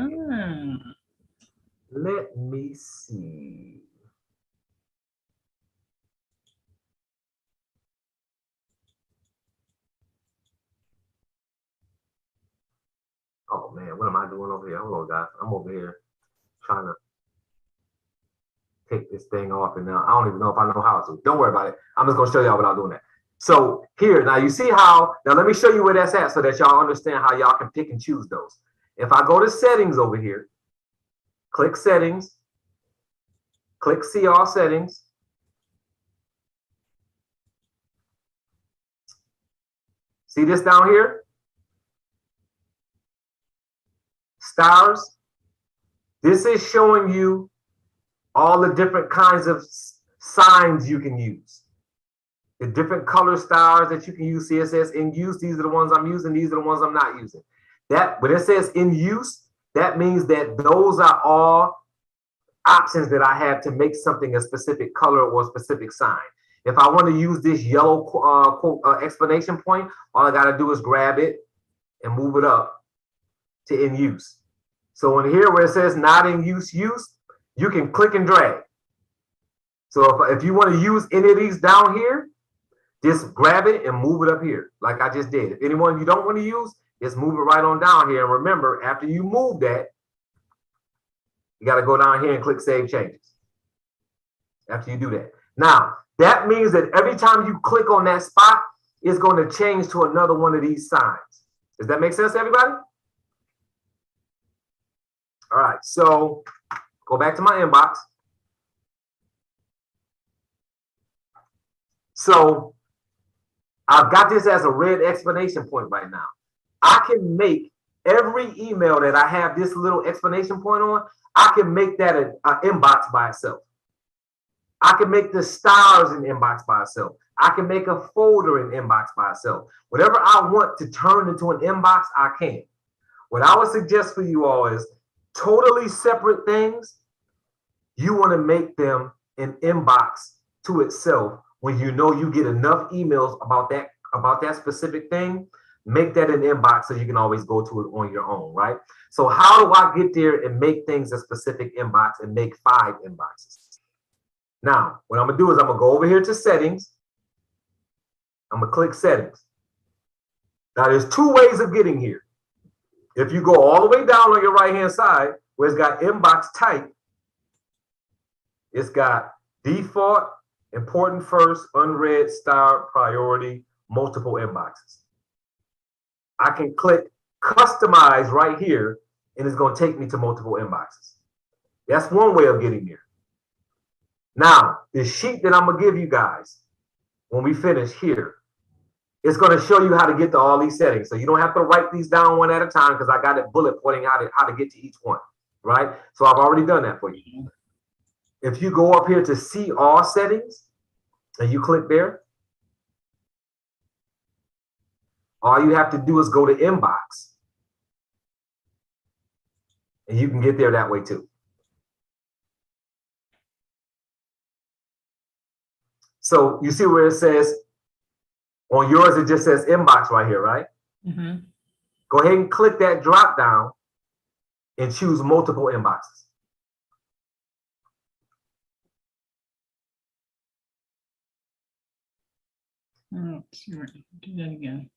Let me see. Oh man, what am I doing over here? Hold on, guys. I'm over here trying to take this thing off, and now I don't even know if I know how to. Don't worry about it. I'm just gonna show y'all without doing that. So here, now you see how, now let me show you where that's at so that y'all understand how y'all can pick and choose those. If I go to settings over here, click settings, click see all settings. See this down here? Stars. This is showing you all the different kinds of signs you can use. The different color stars that you can use. CSS in use, these are the ones I'm using, these are the ones I'm not using. That when it says in use, that means that those are all options that I have to make something a specific color or a specific sign. If I want to use this yellow explanation point, all I got to do is grab it and move it up to in use. So in here where it says not in use, you can click and drag. So if you want to use any of these down here, just grab it and move it up here like I just did. If anyone you don't want to use, just move it right on down here. And remember, after you move that, you got to go down here and click Save Changes. After you do that. Now, that means that every time you click on that spot, it's going to change to another one of these signs. Does that make sense to everybody? All right, so go back to my inbox. So I've got this as a red explanation point right now. I can make every email that I have this little explanation point on, I can make that an inbox by itself. I can make the stars an inbox by itself. I can make a folder an inbox by itself. Whatever I want to turn into an inbox, I can. What I would suggest for you all is totally separate things. You want to make them an inbox to itself when you know you get enough emails about that specific thing. Make that an inbox so you can always go to it on your own, right? So how do I get there and make things a specific inbox and make 5 inboxes? Now, what I'm gonna do is I'm gonna go over here to settings. I'm gonna click settings. Now there's 2 ways of getting here. If you go all the way down on your right-hand side, where it's got inbox type, it's got default, important first, unread, star, priority, multiple inboxes. I can click customize right here, and it's going to take me to multiple inboxes. That's one way of getting there. Now, the sheet that I'm going to give you guys when we finish here, it's going to show you how to get to all these settings. So you don't have to write these down one at a time because I got it bullet pointing how to get to each one, right? So I've already done that for you. If you go up here to see all settings and you click there, all you have to do is go to inbox. And you can get there that way too. So you see where it says, on yours, it just says inbox right here, right? Mm-hmm. Go ahead and click that drop down and choose multiple inboxes. Let's see, do that again.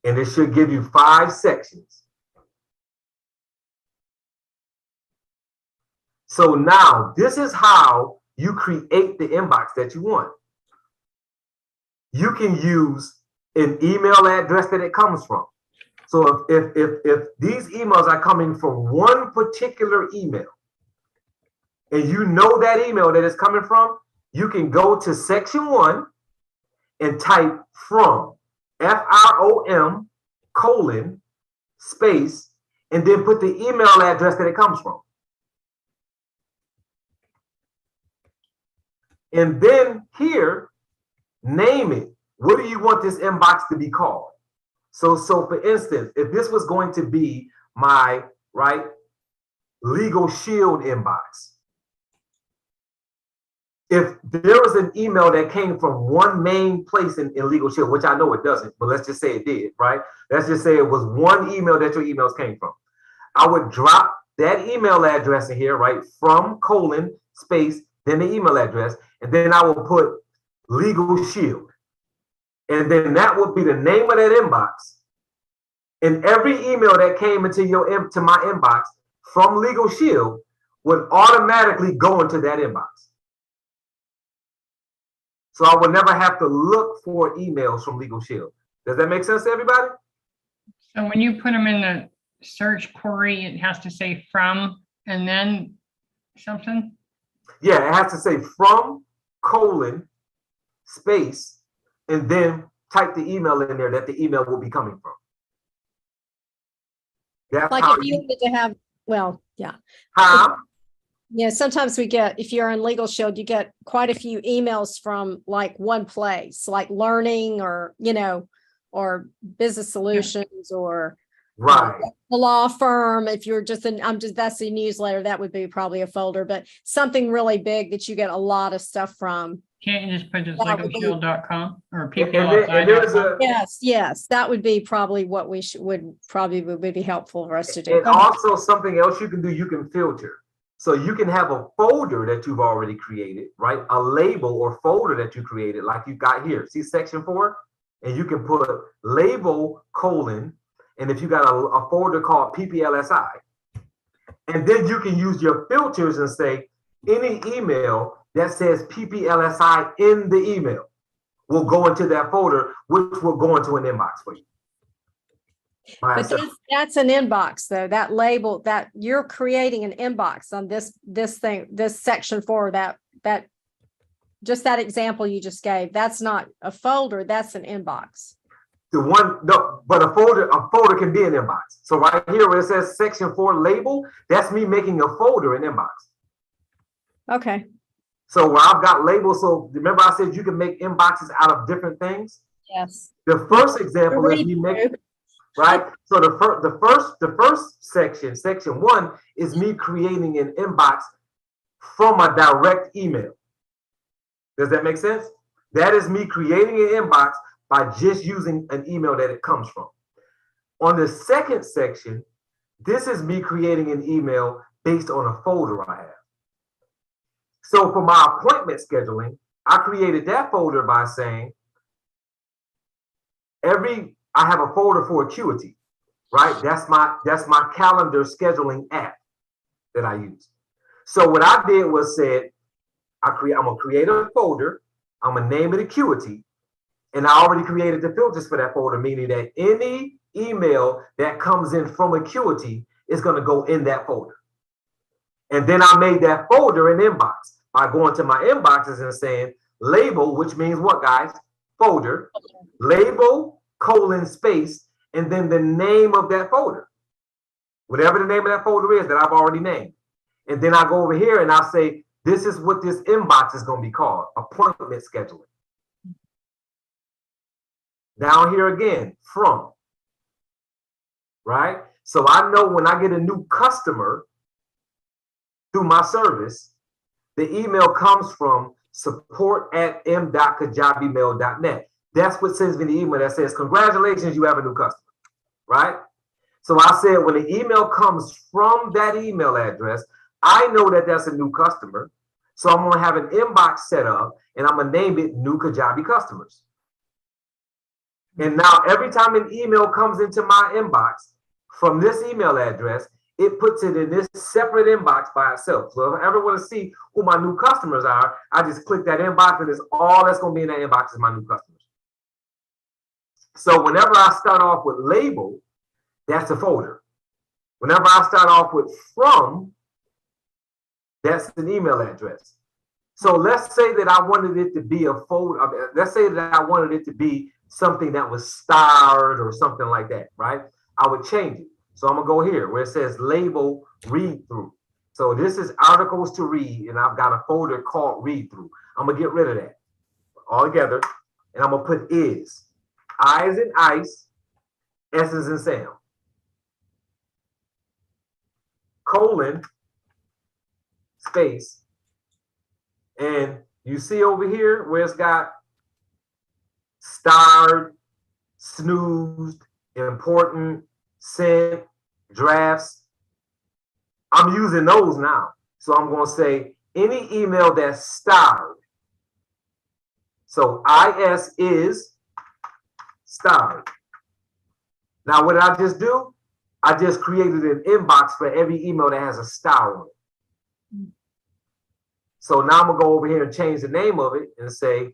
And it should give you 5 sections. So now this is how you create the inbox that you want. You can use an email address that it comes from. So if these emails are coming from one particular email, and you know that email that it's coming from, you can go to section 1 and type from, FROM, colon, space, and then put the email address that it comes from. And then here, name it. What do you want this inbox to be called? So for instance, if this was going to be my, right, Legal Shield inbox, if there was an email that came from one main place in Legal Shield, which I know it doesn't, but let's just say it did, right? Let's just say it was one email that your emails came from. I would drop that email address in here, right? From, colon, space, then the email address, and then I will put Legal Shield. And then that would be the name of that inbox. And every email that came into my inbox from Legal Shield would automatically go into that inbox. So I would never have to look for emails from Legal Shield. Does that make sense to everybody? So when you put them in the search query, it has to say from and then something? Yeah, it has to say from, colon, space, and then type the email in there that the email will be coming from. That's Like how if you wanted to have, well, yeah. Huh? Yeah, sometimes we get, if you're on Legal Shield, you get quite a few emails from like one place, like learning or, you know, or business solutions or Right. the law firm. If you're just that's the newsletter, that would be probably a folder, but something really big that you get a lot of stuff from. Can't you just put just That would be- legalshield.com or And there's PPLSI.com? Yes, that would be probably what we would be helpful for us to do. And also something else you can do, you can filter. So you can have a folder that you've already created, right? A label or folder that you created, like you got here. See section 4? And you can put label, colon, and if you got a folder called PPLSI, and then you can use your filters and say, any email that says PPLSI in the email will go into that folder, which will go into an inbox for you. by But itself. that's an inbox though, that label, that you're creating an inbox on this section 4, that just that example you just gave, that's not a folder, that's an inbox. The one, no, but a folder can be an inbox. So right here where it says section 4 label, that's me making a folder in inbox. Okay, So where I've got labels, so remember I said you can make inboxes out of different things? yes. The first example is me making, right? So the first section, section 1, is me creating an inbox from a direct email. Does that make sense? That is me creating an inbox by just using an email that it comes from. On the second section, this is me creating an email based on a folder I have. So for my appointment scheduling, I created that folder by saying, I have a folder for Acuity, right? That's my calendar scheduling app that I use. So what I did was said, I'm gonna create a folder, I'm gonna name it Acuity, and I already created the filters for that folder, meaning that any email that comes in from Acuity is gonna go in that folder. And then I made that folder an inbox by going to my inboxes and saying label, which means what, guys? Folder, label, :space, and then the name of that folder. Whatever the name of that folder is that I've already named. And then I go over here and I say, this is what this inbox is going to be called, appointment scheduling. Down here again, from, right? So I know when I get a new customer through my service, the email comes from support@m.kajabimail.net. That's what sends me the email that says, congratulations, you have a new customer, right? So I said, when the email comes from that email address, I know that that's a new customer. So I'm going to have an inbox set up and I'm going to name it New Kajabi Customers. And now every time an email comes into my inbox from this email address, it puts it in this separate inbox by itself. So if I ever want to see who my new customers are, I just click that inbox and it's all that's going to be in that inbox is my new customers. So whenever I start off with label, that's a folder. Whenever I start off with from, that's an email address. So let's say that I wanted it to be a folder. Let's say that I wanted it to be something that was starred or something like that, right? I would change it. So I'm gonna go here where it says label read through. So this is articles to read, and I've got a folder called read through. I'm gonna get rid of that altogether, and I'm gonna put is. I as in ice, S as in Sam. :space. And you see over here where it's got starred, snoozed, important, sent, drafts. I'm using those now. So I'm going to say any email that's starred. So IS is starred. Now, what did I just do? I just created an inbox for every email that has a star on it. So now I'm going to go over here and change the name of it and say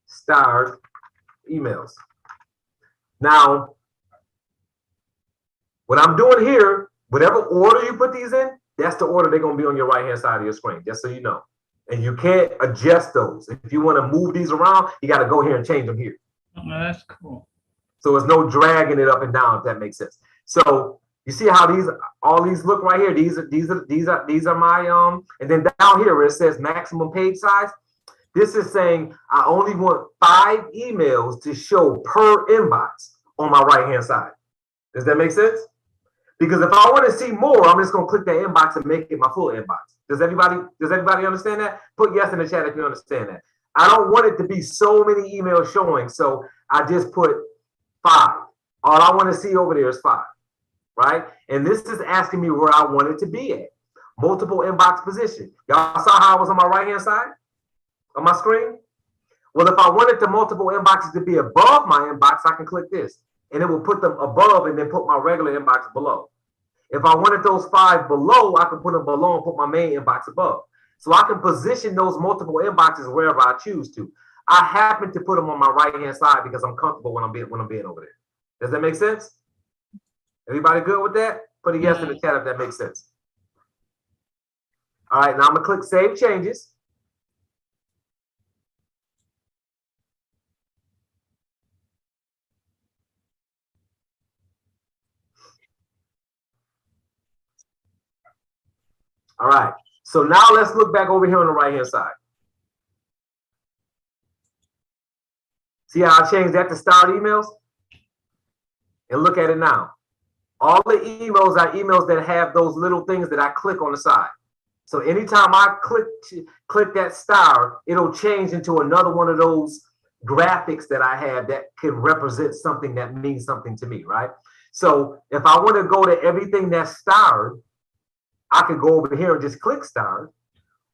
starred emails. Now, what I'm doing here, whatever order you put these in, that's the order they're going to be on your right-hand side of your screen, just so you know. And you can't adjust those. If you want to move these around, you got to go here and change them here. Oh, that's cool. So there's no dragging it up and down, if that makes sense. So you see how all these look right here? These are my and then down here where it says maximum page size, this is saying I only want 5 emails to show per inbox on my right-hand side. Does that make sense? Because if I want to see more, I'm just going to click that inbox and make it my full inbox. Does everybody understand that? Put yes in the chat if you understand that. I don't want it to be so many emails showing, so I just put 5. All I want to see over there is 5, right? And this is asking me where I want it to be at. Multiple inbox position. Y'all saw how I was on my right-hand side of my screen? Well, if I wanted the multiple inboxes to be above my inbox, I can click this, and it will put them above and then put my regular inbox below. If I wanted those 5 below, I can put them below and put my main inbox above. So I can position those multiple inboxes wherever I choose to. I happen to put them on my right-hand side because I'm comfortable when I'm being over there. Does that make sense? Everybody good with that? Put a yes in the chat if that makes sense. All right, now I'm gonna click Save Changes. All right, so now let's look back over here on the right-hand side. See how I changed that to starred emails? And look at it now. All the emails are emails that have those little things that I click on the side. So anytime I click that star, it'll change into another one of those graphics that I have that can represent something that means something to me, right? So if I want to go to everything that's starred, I can go over here and just click starred,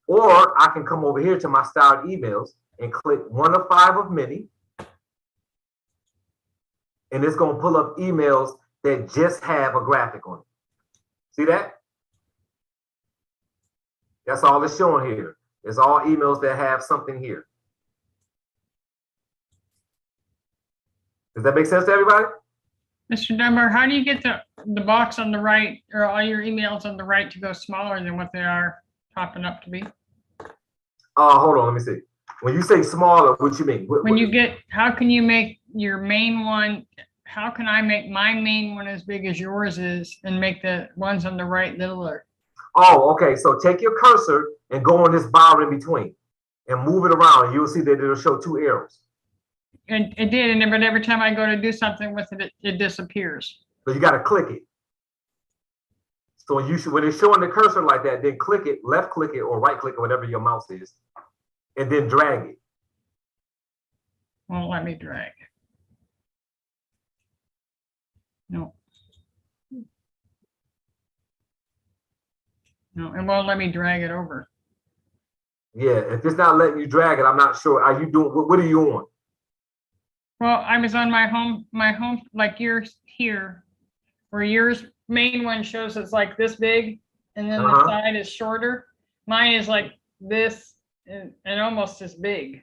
or I can come over here to my starred emails and click 1 of 5 of many. And it's going to pull up emails that just have a graphic on it. See that? That's all it's showing here. It's all emails that have something here. Does that make sense to everybody? Mr. Dunbar, how do you get the box on the right, or all your emails on the right, to go smaller than what they are popping up to be? Hold on, let me see. When you say smaller, what you mean? When you get, how can you make your main one, how can I make my main one as big as yours is and make the ones on the right littler? Oh, okay. So take your cursor and go on this bar in between and move it around, and you'll see that it'll show 2 arrows. And it did, and then, but every time I go to do something with it, it disappears. So you got to click it. So when it's showing the cursor like that, then click it, left click it, or right click it, whatever your mouse is, and then drag it. Won't let me drag. No. No, it won't let me drag it over. Yeah, if it's not letting you drag it, I'm not sure. Are you doing, what are you on? Well, I was on my home, like yours here, where yours main one shows it's like this big, and then the side is shorter. Mine is like this and almost as big.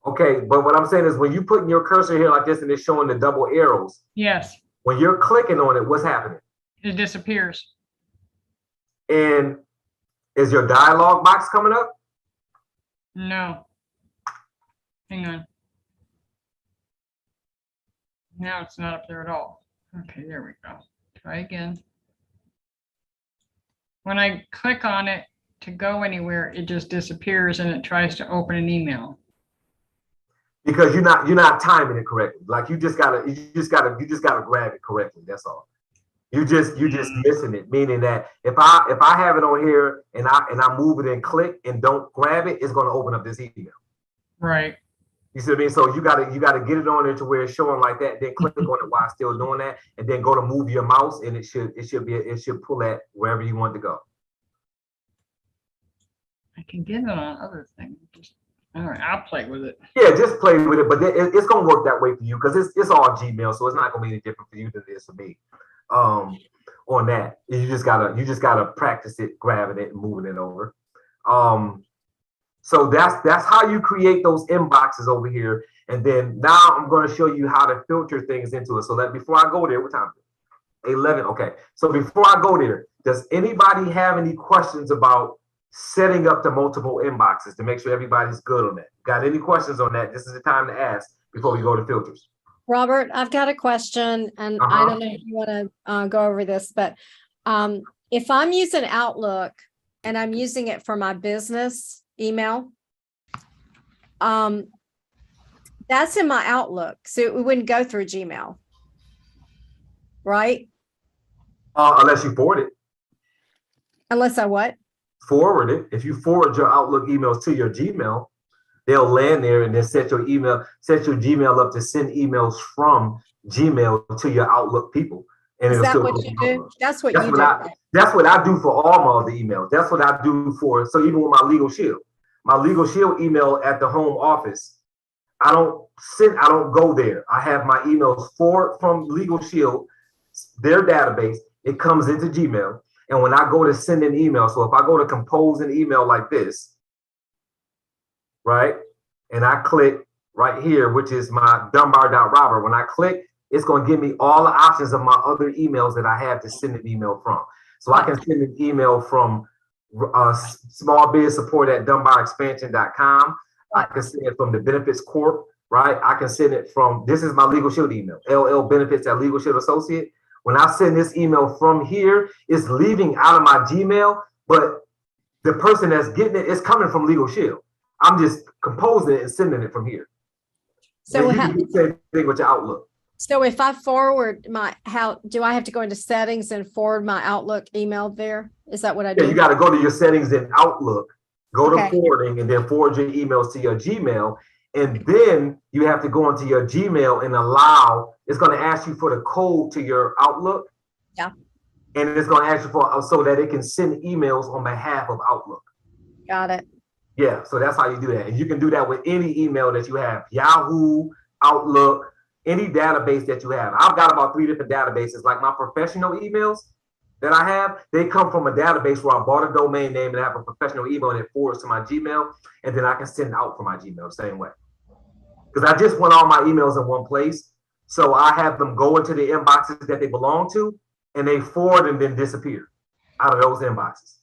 Okay, but what I'm saying is when you put your cursor here like this and it's showing the double arrows, Yes, when you're clicking on it, what's happening? it disappears. And is your dialog box coming up? No. Hang on. Now it's not up there at all. Okay, there we go. Try again. When I click on it to go anywhere, it just disappears and it tries to open an email. Because you're not timing it correctly. Like you just gotta grab it correctly. That's all. You're just missing it. Meaning that if I have it on here and I move it and click and don't grab it, it's gonna open up this email. Right. You see what I mean? So you gotta get it on there to where it's showing like that. Then click on it while still doing that, and then go to move your mouse, and it should pull at wherever you want to go. I can get it on other things. Just, all right, I'll play with it. Yeah, just play with it, but it's gonna work that way for you because it's all Gmail, so it's not gonna be any different for you than it is for me. On that, you just gotta practice it, grabbing it and moving it over. So that's how you create those inboxes over here. And then now I'm going to show you how to filter things into it. So that before I go there, what time is it? 11. Okay. So before I go there, does anybody have any questions about setting up the multiple inboxes to make sure everybody's good on that? Got any questions on that? This is the time to ask before we go to filters. Robert, I've got a question, and I don't know if you want to go over this, but if I'm using Outlook and I'm using it for my business email, that's in my Outlook, so it wouldn't go through Gmail, right? Unless you forward it. Unless I what? Forward it. If you forward your Outlook emails to your Gmail, they'll land there and then set your Gmail up to send emails from Gmail to your Outlook people. And is that what you do? That's what you do. That's what I do for all my other emails. That's what I do for. So even with my Legal Shield email at the home office, I don't go there. I have my emails from Legal Shield, their database. It comes into Gmail. And when I go to send an email, so if I go to compose an email like this, right? And I click right here, which is my Dunbar.Robert. When I click, it's going to give me all the options of my other emails that I have to send an email from. So I can send an email from small biz support at dunbarexpansion.com. I can send it from the Benefits Corp, right? I can send it from, this is my Legal Shield email, LL Benefits at Legal Shield Associate. When I send this email from here, it's leaving out of my Gmail, but the person that's getting it is coming from Legal Shield. I'm just composing it and sending it from here. So And you can do the same thing with your Outlook. So if I forward how do I have to go into settings and forward my Outlook email there? Is that what I do? Yeah, you got to go to your settings in Outlook, go Okay. to forwarding, and then forward your emails to your Gmail. And then you have to go into your Gmail and allow, it's going to ask you for the code to your Outlook. Yeah. And it's going to ask you for, so that it can send emails on behalf of Outlook. Got it. Yeah, so that's how you do that. And you can do that with any email that you have, Yahoo, Outlook, any database that you have. I've got about 3 different databases, like my professional emails that I have, they come from a database where I bought a domain name and I have a professional email and it forwards to my Gmail, and then I can send out from my Gmail the same way. Because I just want all my emails in one place. So I have them go into the inboxes that they belong to, and they forward and then disappear out of those inboxes.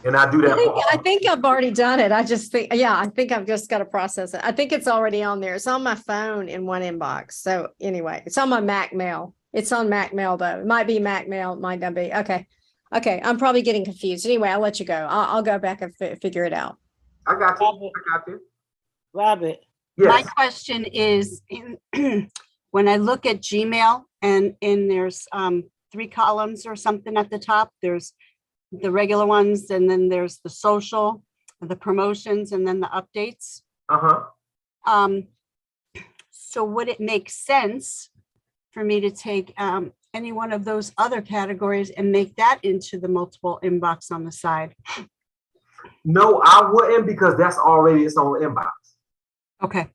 And I do that. I think I've already done it. I just think, yeah, I think I've just got to process it. I think it's already on there. It's on my phone in one inbox. So anyway, it's on my Mac mail. It's on Mac mail though. It might be Mac mail. It might not be. Okay. Okay. I'm probably getting confused. Anyway, I'll let you go. I'll go back and figure it out. I got you. I got you. Robert. Yes. My question is, when I look at Gmail and there's 3 columns or something at the top, there's the regular ones, and then there's the social, the promotions, and then the updates. So would it make sense for me to take any one of those other categories and make that into the multiple inbox on the side? No, I wouldn't, because that's already its own inbox. Okay.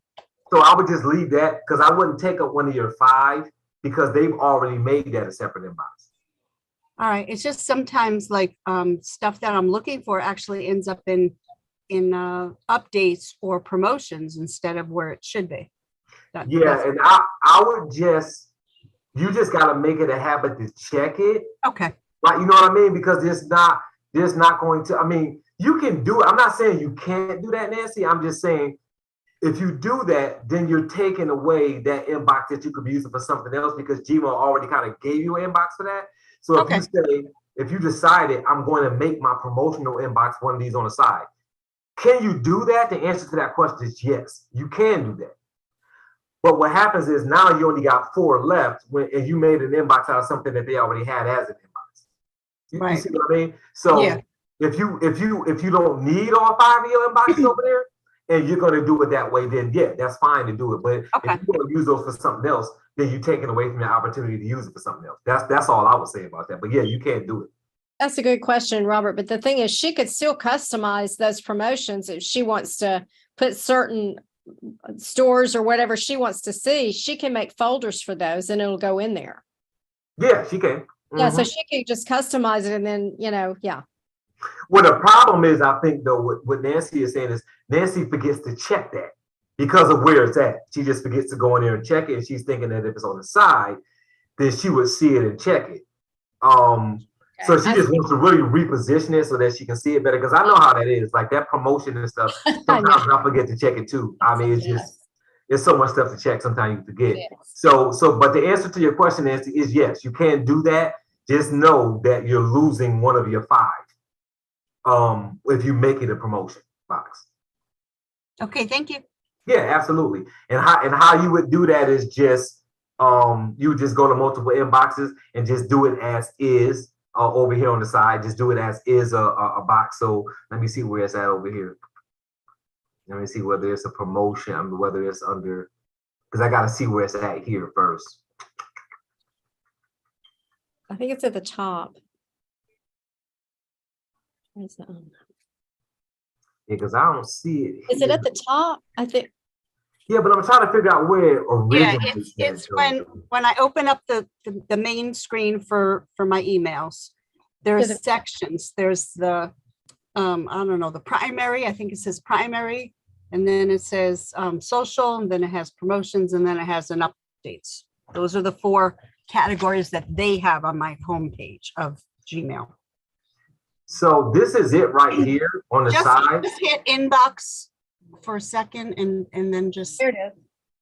So I would just leave that, because I wouldn't take up one of your 5, because they've already made that a separate inbox. All right. It's just sometimes like stuff that I'm looking for actually ends up in updates or promotions instead of where it should be. Yeah, and I would just, you just got to make it a habit to check it. Okay. Like, you know what I mean? Because there's not going to, I mean, you can do it. I'm not saying you can't do that, Nancy. I'm just saying, if you do that, then you're taking away that inbox that you could be using for something else, because Gmail already kind of gave you an inbox for that. So if you say, if you decided I'm going to make my promotional inbox one of these on the side, can you do that? The answer to that question is yes, you can do that. But what happens is now you only got 4 left, and you made an inbox out of something that they already had as an inbox. You see what I mean? So yeah. if you don't need all 5 of your inboxes over there, and you're going to do it that way, then yeah, that's fine to do it. But if you're going to use those for something else, then you're taking away from your opportunity to use it for something else. That's all I would say about that. But yeah, you can't do it. That's a good question, Robert. But the thing is, she could still customize those promotions if she wants to put certain stores or whatever she wants to see. She can make folders for those and it'll go in there. Yeah, she can. Yeah, so she can just customize it and then, yeah. Well, the problem is, I think, though, what Nancy is saying is Nancy forgets to check that because of where it's at. She just forgets to go in there and check it. And she's thinking that if it's on the side, then she would see it and check it. So she just wants to really reposition it so that she can see it better. Because I know how that is, like that promotion and stuff. Sometimes I forget to check it too. I mean, it's so much stuff to check. Sometimes you forget. Yes. So, but the answer to your question, Nancy, is yes, you can do that. Just know that you're losing one of your 5. If you make it a promotion box. Okay, thank you. Yeah, absolutely. And how you would do that is just you would just go to multiple inboxes and just do it as is over here on the side. Just do it as is a box. So let me see where it's at over here. Let me see whether it's a promotion, whether it's under, because I got to see where it's at here first. I think it's at the top. Yeah, because I don't see it. Is it at the top? I think. Yeah, but I'm trying to figure out where it originates. Yeah, it's when I open up the main screen for my emails, there's sections. There's the I don't know, the primary. I think it says primary. And then it says social, and then it has promotions, and then it has an updates. Those are the 4 categories that they have on my homepage of Gmail. So this is it right here on the side. Just hit inbox for a second and then just, There it is.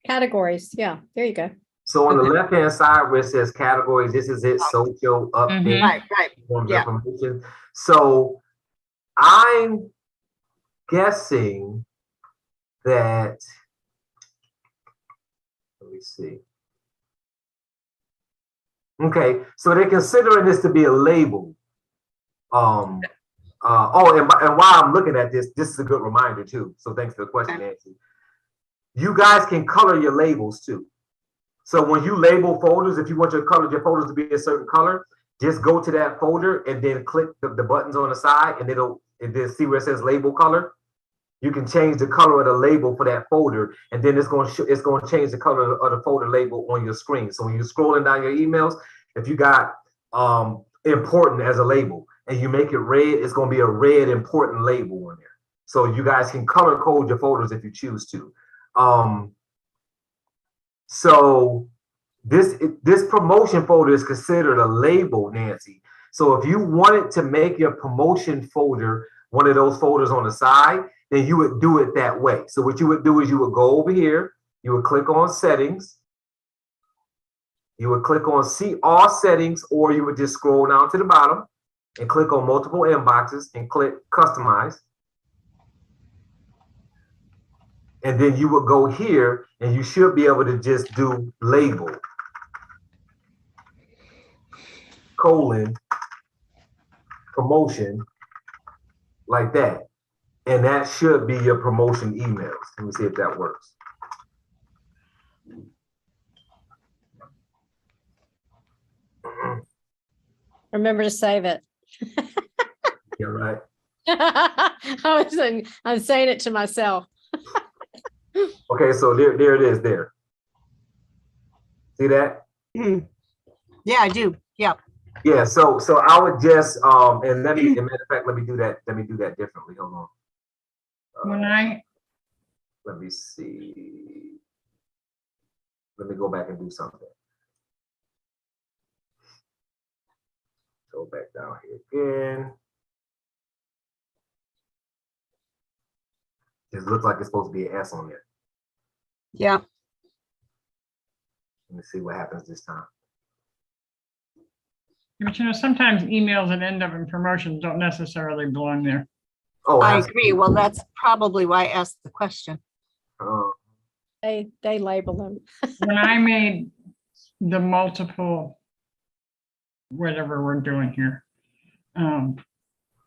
Categories. Yeah, there you go. So on the left-hand side where it says categories, this is it, social, update, right, forms yeah. information. So I'm guessing that, let me see. Okay, so they're considering this to be a label. And while I'm looking at this, this is a good reminder too. So thanks for the question, Nancy. You guys can color your labels too. So when you label folders, if you want your folders to be a certain color, just go to that folder and then click the buttons on the side, and then see where it says label color. You can change the color of the label for that folder, and then it's going to change the color of the folder label on your screen. So when you're scrolling down your emails, if you got important as a label and you make it red, it's going to be a red important label on there. So you guys can color code your folders if you choose to. So this promotion folder is considered a label, Nancy. So if you wanted to make your promotion folder one of those folders on the side, then you would do it that way. So what you would do is you would go over here, you would click on settings, you would click on see all settings, or you would just scroll down to the bottom and click on multiple inboxes and click customize. And then you would go here and you should be able to just do label, promotion, like that. And that should be your promotion emails. Let me see if that works. Remember to save it. Yeah, right. I'm saying it to myself. Okay, so there it is there. See that? yeah, I do. Yeah. Yeah, so I would just and let me, as a matter of fact, let me do that differently. Hold on. Let me see. Let me go back and do something. Go back down here again. It looks like it's supposed to be an S on there. Yeah. Let me see what happens this time. But sometimes emails that end up in promotions don't necessarily belong there. Oh, I agree. Well, that's probably why I asked the question. They label them. When I made the multiple, whatever we're doing here, Okay,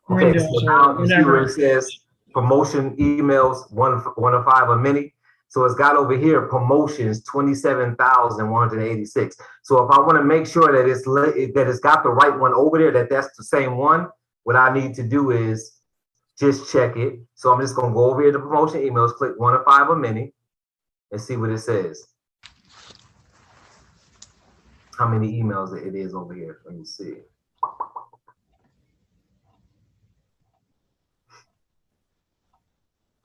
windows so or now you see where whatever. it says promotion emails 1 of 5 a minute. So it's got over here promotions 27,186. So if I want to make sure that it's got the right one over there, that's the same one, what I need to do is just check it. So I'm just going to go over here to promotion emails, click 1 of 5 a minute, and see what it says. How many emails it is over here? Let me see.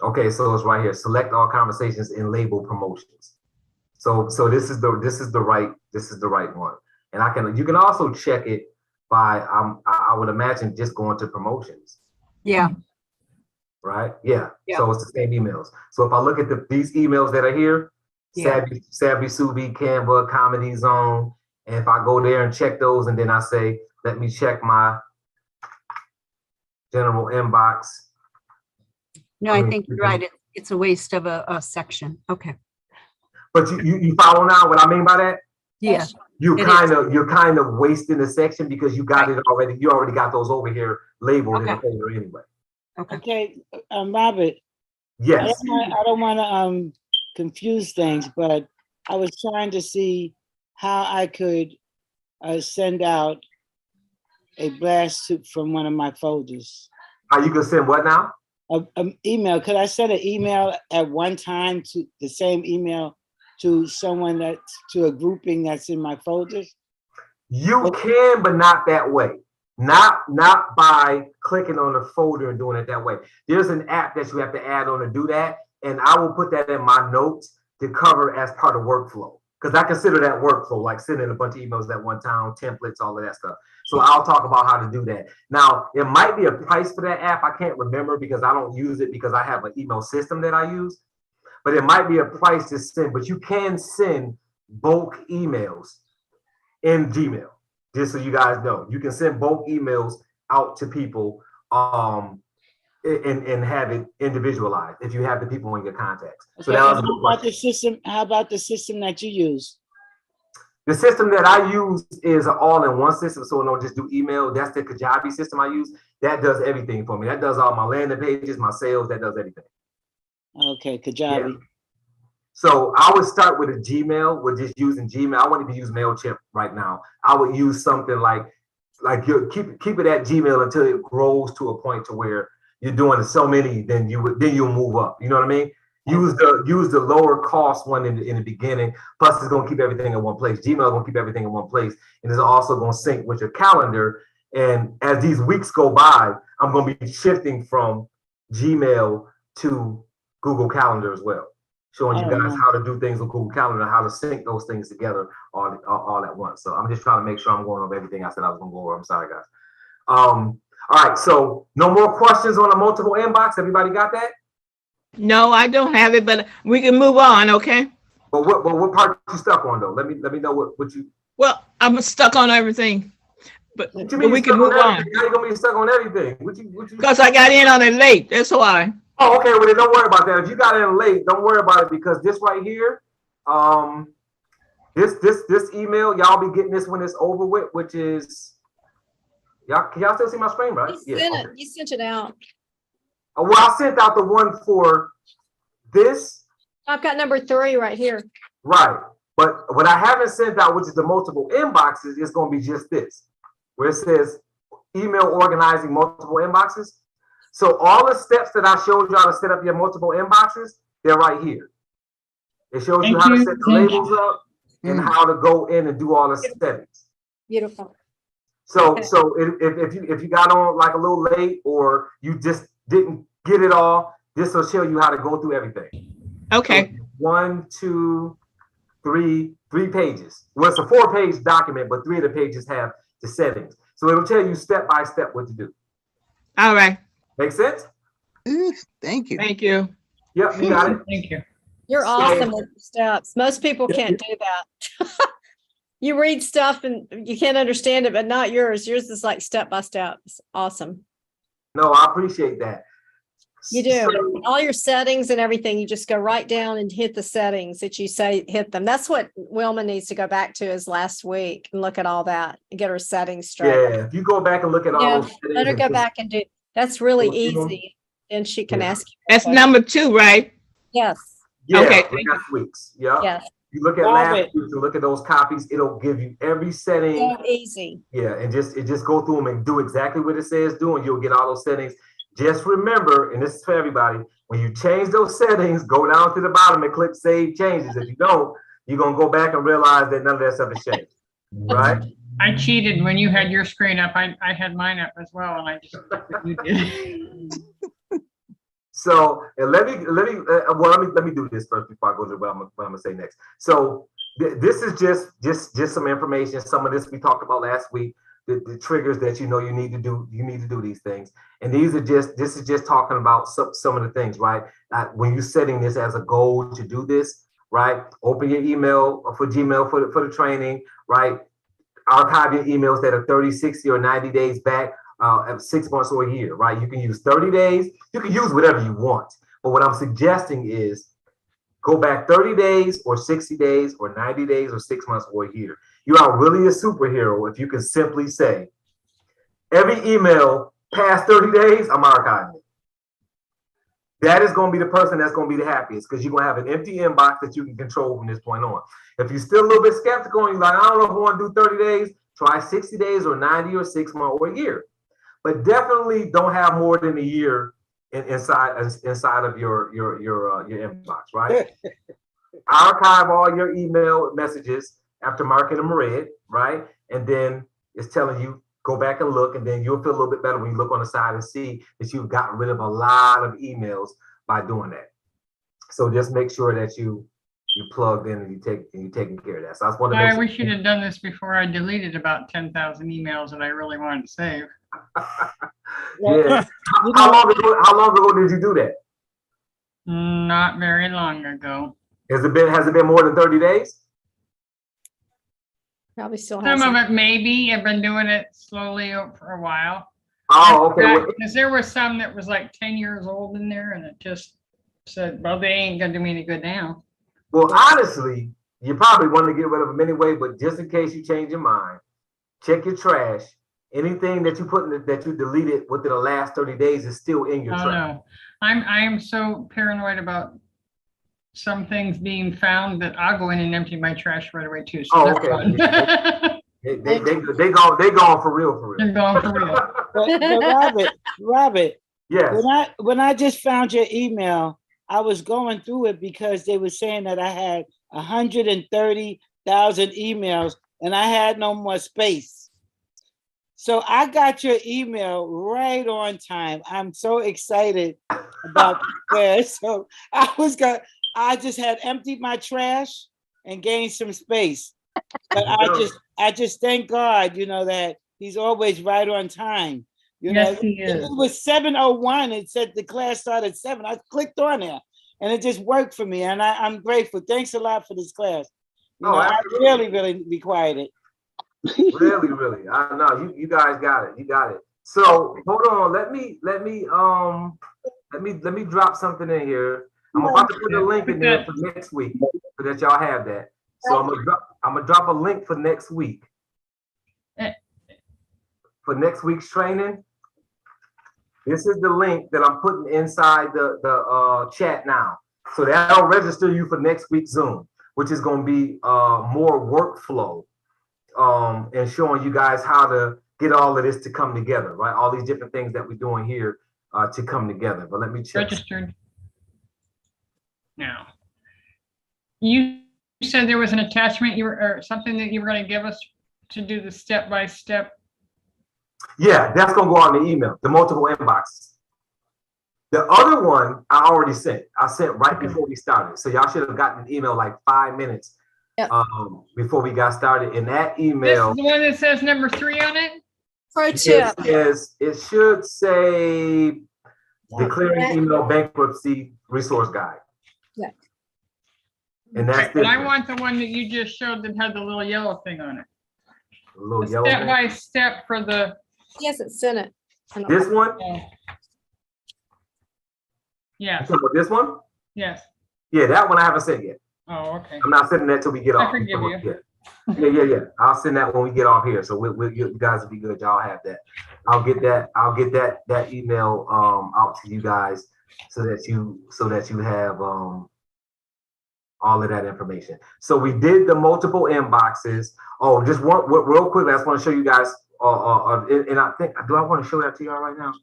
Okay, so it's right here. Select all conversations and label promotions. So this is the right one. And you can also check it by I would imagine just going to promotions. Yeah. Right? Yeah. Yeah. So it's the same emails. So if I look at these emails that are here, Yeah. Savvy Subi, Canva, Comedy Zone, and if I go there and check those, and then I say, let me check my general inbox. No, I think you're right. It's a waste of a section. Okay. But you follow now what I mean by that? Yeah. You're kind of wasting the section because you got it already. You already got those over here labeled in the folder anyway. Okay, Robert. Yes. I don't want to confuse things, but I was trying to see how I could send out a blast from one of my folders. How you can send what now? An email. Could I send an email at one time to the same email to someone to a grouping that's in my folders? You can, but not that way. Not by clicking on the folder and doing it that way. There's an app that you have to add on to do that. and I will put that in my notes to cover as part of workflow. Because I consider that workflow, like sending a bunch of emails at one time, templates, all of that stuff. So I'll talk about how to do that. Now, it might be a price for that app. I can't remember because I don't use it because I have an email system that I use. But it might be a price to send. But you can send bulk emails in Gmail, just so you guys know. You can send bulk emails out to people and have it individualized if you have the people in your contacts. So Okay, that was and a good how about question. the system? How about the system that you use? The system that I use is an all-in-one system, so I don't just do email. That's the Kajabi system I use. That does everything for me. That does all my landing pages, my sales. That does everything. Okay, Kajabi. Yeah. So I would start with a Gmail, with just using Gmail. I wouldn't even use MailChimp right now. I would use something like you keep it at Gmail until it grows to a point to where you're doing so many, then you'll move up. You know what I mean? Use the lower cost one in the beginning. Plus, it's gonna keep everything in one place. Gmail is gonna keep everything in one place, and it's also gonna sync with your calendar. And as these weeks go by, I'm gonna be shifting from Gmail to Google Calendar as well, showing you guys how to do things with Google Calendar, how to sync those things together all at once. So I'm just trying to make sure I'm going over everything I said I was gonna go over. I'm sorry, guys. All right, so no more questions on the multiple inbox. Everybody got that? No, I don't have it, but we can move on, okay? But what part you stuck on though? Let me know what you. Well, I'm stuck on everything, but What you mean we you can stuck move on. everything? How you gonna be stuck on everything? What you? Because I got in on it late, that's why. Oh, okay. Well, then don't worry about that. If you got in late, don't worry about it because this right here, this email, y'all be getting this when it's over with, which is. Can y'all still see my screen, right? You sent it, you sent it out. Well, I sent out the one for this. I've got number 3 right here. Right. But what I haven't sent out, which is the multiple inboxes, is going to be just this, where it says email organizing multiple inboxes. So all the steps that I showed y'all to set up your multiple inboxes, they're right here. It shows you how to set the labels up and how to go in and do all the settings. Beautiful. So if you got on like a little late or you just didn't get it all, this will show you how to go through everything. Okay. So 1, 2, 3 pages. Well, it's a 4-page document, but 3 of the pages have the settings. So it'll tell you step by step what to do. All right. Make sense? Thank you. Thank you. Yep, you got it. Thank you. You're awesome with the steps. Most people can't do that. You read stuff and you can't understand it, but not yours. Yours is like step by step. It's awesome. No, I appreciate that. You do. All your settings and everything, you just go right down and hit the settings that you say hit them. That's what Wilma needs to go back to is last week and look at all that and get her settings straight. Yeah, if you go back and look at all Yeah, those settings let her and go just- back and do, that's really Go through them. easy. And she can Yeah. ask you. That's questions. number 2, right? Yes, Yeah, Okay. last week's. Yeah. yes. You look at Love last it. week's and look at those copies, it'll give you every setting. So easy. Yeah, and just go through them and do exactly what it says do, and you'll get all those settings. Just remember, and this is for everybody, when you change those settings, go down to the bottom and click Save Changes. If you don't, you're gonna go back and realize that none of that stuff is changed. Right? I cheated when you had your screen up. I had mine up as well, and I just you did. So and let me do this first before I go to what I'm gonna say next. So this is just some information. Some of this we talked about last week. The triggers that you need to do. You need to do these things, and this is just talking about some of the things, right? When you're setting this as a goal to do this, right? Open your email for Gmail for the training, right? Archive your emails that are 30, 60, or 90 days back. 6 months or a year, right? You can use 30 days. You can use whatever you want. But what I'm suggesting is go back 30 days or 60 days or 90 days or 6 months or a year. You are really a superhero if you can simply say, every email past 30 days, I'm archiving it. That is going to be the person that's going to be the happiest because you're going to have an empty inbox that you can control from this point on. If you're still a little bit skeptical and you're like, I don't know if I want to do 30 days, try 60 days or 90 or 6 months or a year. But definitely don't have more than a year inside of your inbox, right? Archive all your email messages after marking them red, right? And then it's telling you go back and look, and then you'll feel a little bit better when you look on the side and see that you've gotten rid of a lot of emails by doing that. So just make sure that you plugged in and you're taking care of that. So I just want to make I sure. wish you'd have done this before I deleted about 10,000 emails that I really wanted to save. Yeah. You How know, long ago did you do that? Not very long ago. Has it been more than 30 days? Probably still has Some of some. it maybe. I've been doing it slowly for a while. Oh, okay. Well, Because there was some that was like 10 years old in there, and it just said, well, they ain't gonna do me any good now. well, honestly, you probably want to get rid of them anyway, but just in case you change your mind, check your trash. Anything that you put in that you deleted within the last 30 days is still in your Oh, trash. no. I am so paranoid about some things being found that I'll go in and empty my trash right away too. So Oh, they're okay. fun. They gone for real. They're going for real. but Robert, Yes. when I just found your email, I was going through it because they were saying that I had 130,000 emails and I had no more space. So I got your email right on time. I'm so excited about this. So I just had emptied my trash and gained some space. But I just thank God, that he's always right on time. Yes, he If is. it was 7:01, it said the class started at 7. I clicked on there and it just worked for me. And I'm grateful. Thanks a lot for this class. I absolutely. really required it. Really. I know you guys got it. You got it. So hold on. Let me drop something in here. I'm about to put a link in there for next week so that y'all have that. So I'm gonna drop a link for next week. For next week's training. This is the link that I'm putting inside the chat now. So that'll register you for next week's Zoom, which is going to be more workflow and showing you guys how to get all of this to come together, right? All these different things that we're doing here to come together. But let me check. Registered. Now, you said there was an attachment or something that you were going to give us to do the step-by-step. Yeah, that's going to go on the email, the multiple inboxes. The other one I already sent. I sent right before we started. So y'all should have gotten an email like 5 minutes before we got started. In that email, This is the one that says number 3 on it? Pro tip. it should say declaring email bankruptcy resource guide. Yeah. And that's But I different. want the one that you just showed that had the little yellow thing on it. A little The yellow. step-by-step for the. Yes, it's in it. I don't This know. one? Yes, This one? yes. Yeah, that one I haven't sent yet. Oh, okay. I'm not sending that till we get I off. forgive you. Yeah. I'll send that when we get off here. So you guys will be good. Y'all have that. I'll get that email out to you guys so that you have all of that information. So we did the multiple inboxes. Oh, just one real quick. I just want to show you guys. And I think, do I want to show that to y'all right now?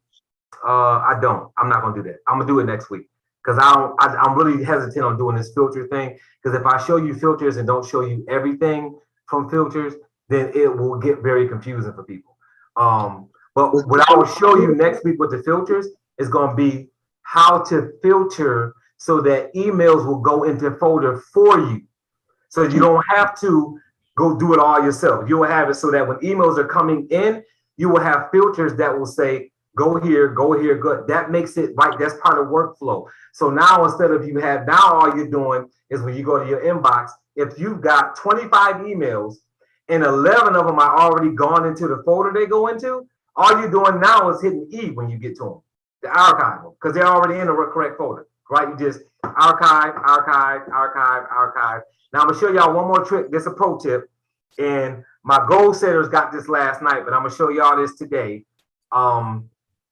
I don't. I'm not gonna do that. I'm gonna do it next week because I'm really hesitant on doing this filter thing. Because if I show you filters and don't show you everything from filters, then it will get very confusing for people. But what I will show you next week with the filters is gonna be how to filter so that emails will go into a folder for you. So you don't have to go do it all yourself. You will have it so that when emails are coming in, you will have filters that will say, go here, good. That makes it right. That's part of workflow. So now instead of all you're doing is when you go to your inbox, if you've got 25 emails and 11 of them are already gone into the folder they go into, all you're doing now is hitting E when you get to them, the archive them, because they're already in the correct folder, right? You just archive. Now I'm gonna show y'all one more trick. This is a pro tip. And my goal setters got this last night, but I'm gonna show y'all this today.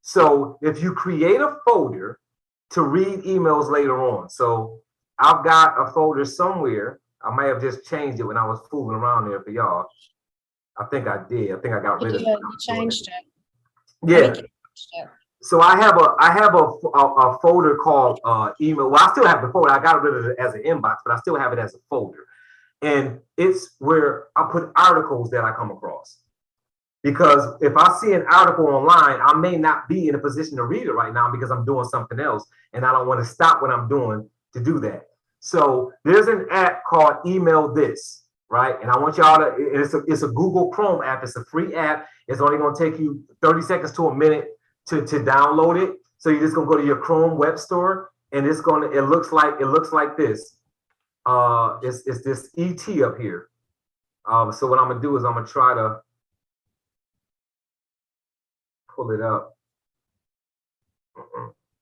So if you create a folder to read emails later on, so I've got a folder somewhere. I may have just changed it when I was fooling around there for y'all. I think I did. I think I got rid of it. You changed it. Yeah. So I have a folder called email. Well, I still have the folder. I got rid of it as an inbox, but I still have it as a folder. And it's where I put articles that I come across. Because if I see an article online, I may not be in a position to read it right now because I'm doing something else. And I don't want to stop what I'm doing to do that. So there's an app called Email This, right? And I want y'all to, it's a Google Chrome app. It's a free app. It's only going to take you 30 seconds to a minute to download it. So you're just going to go to your Chrome web store, and it's going to, it looks like this. It's this ET up here. So what I'm going to do is I'm going to try to pull it up.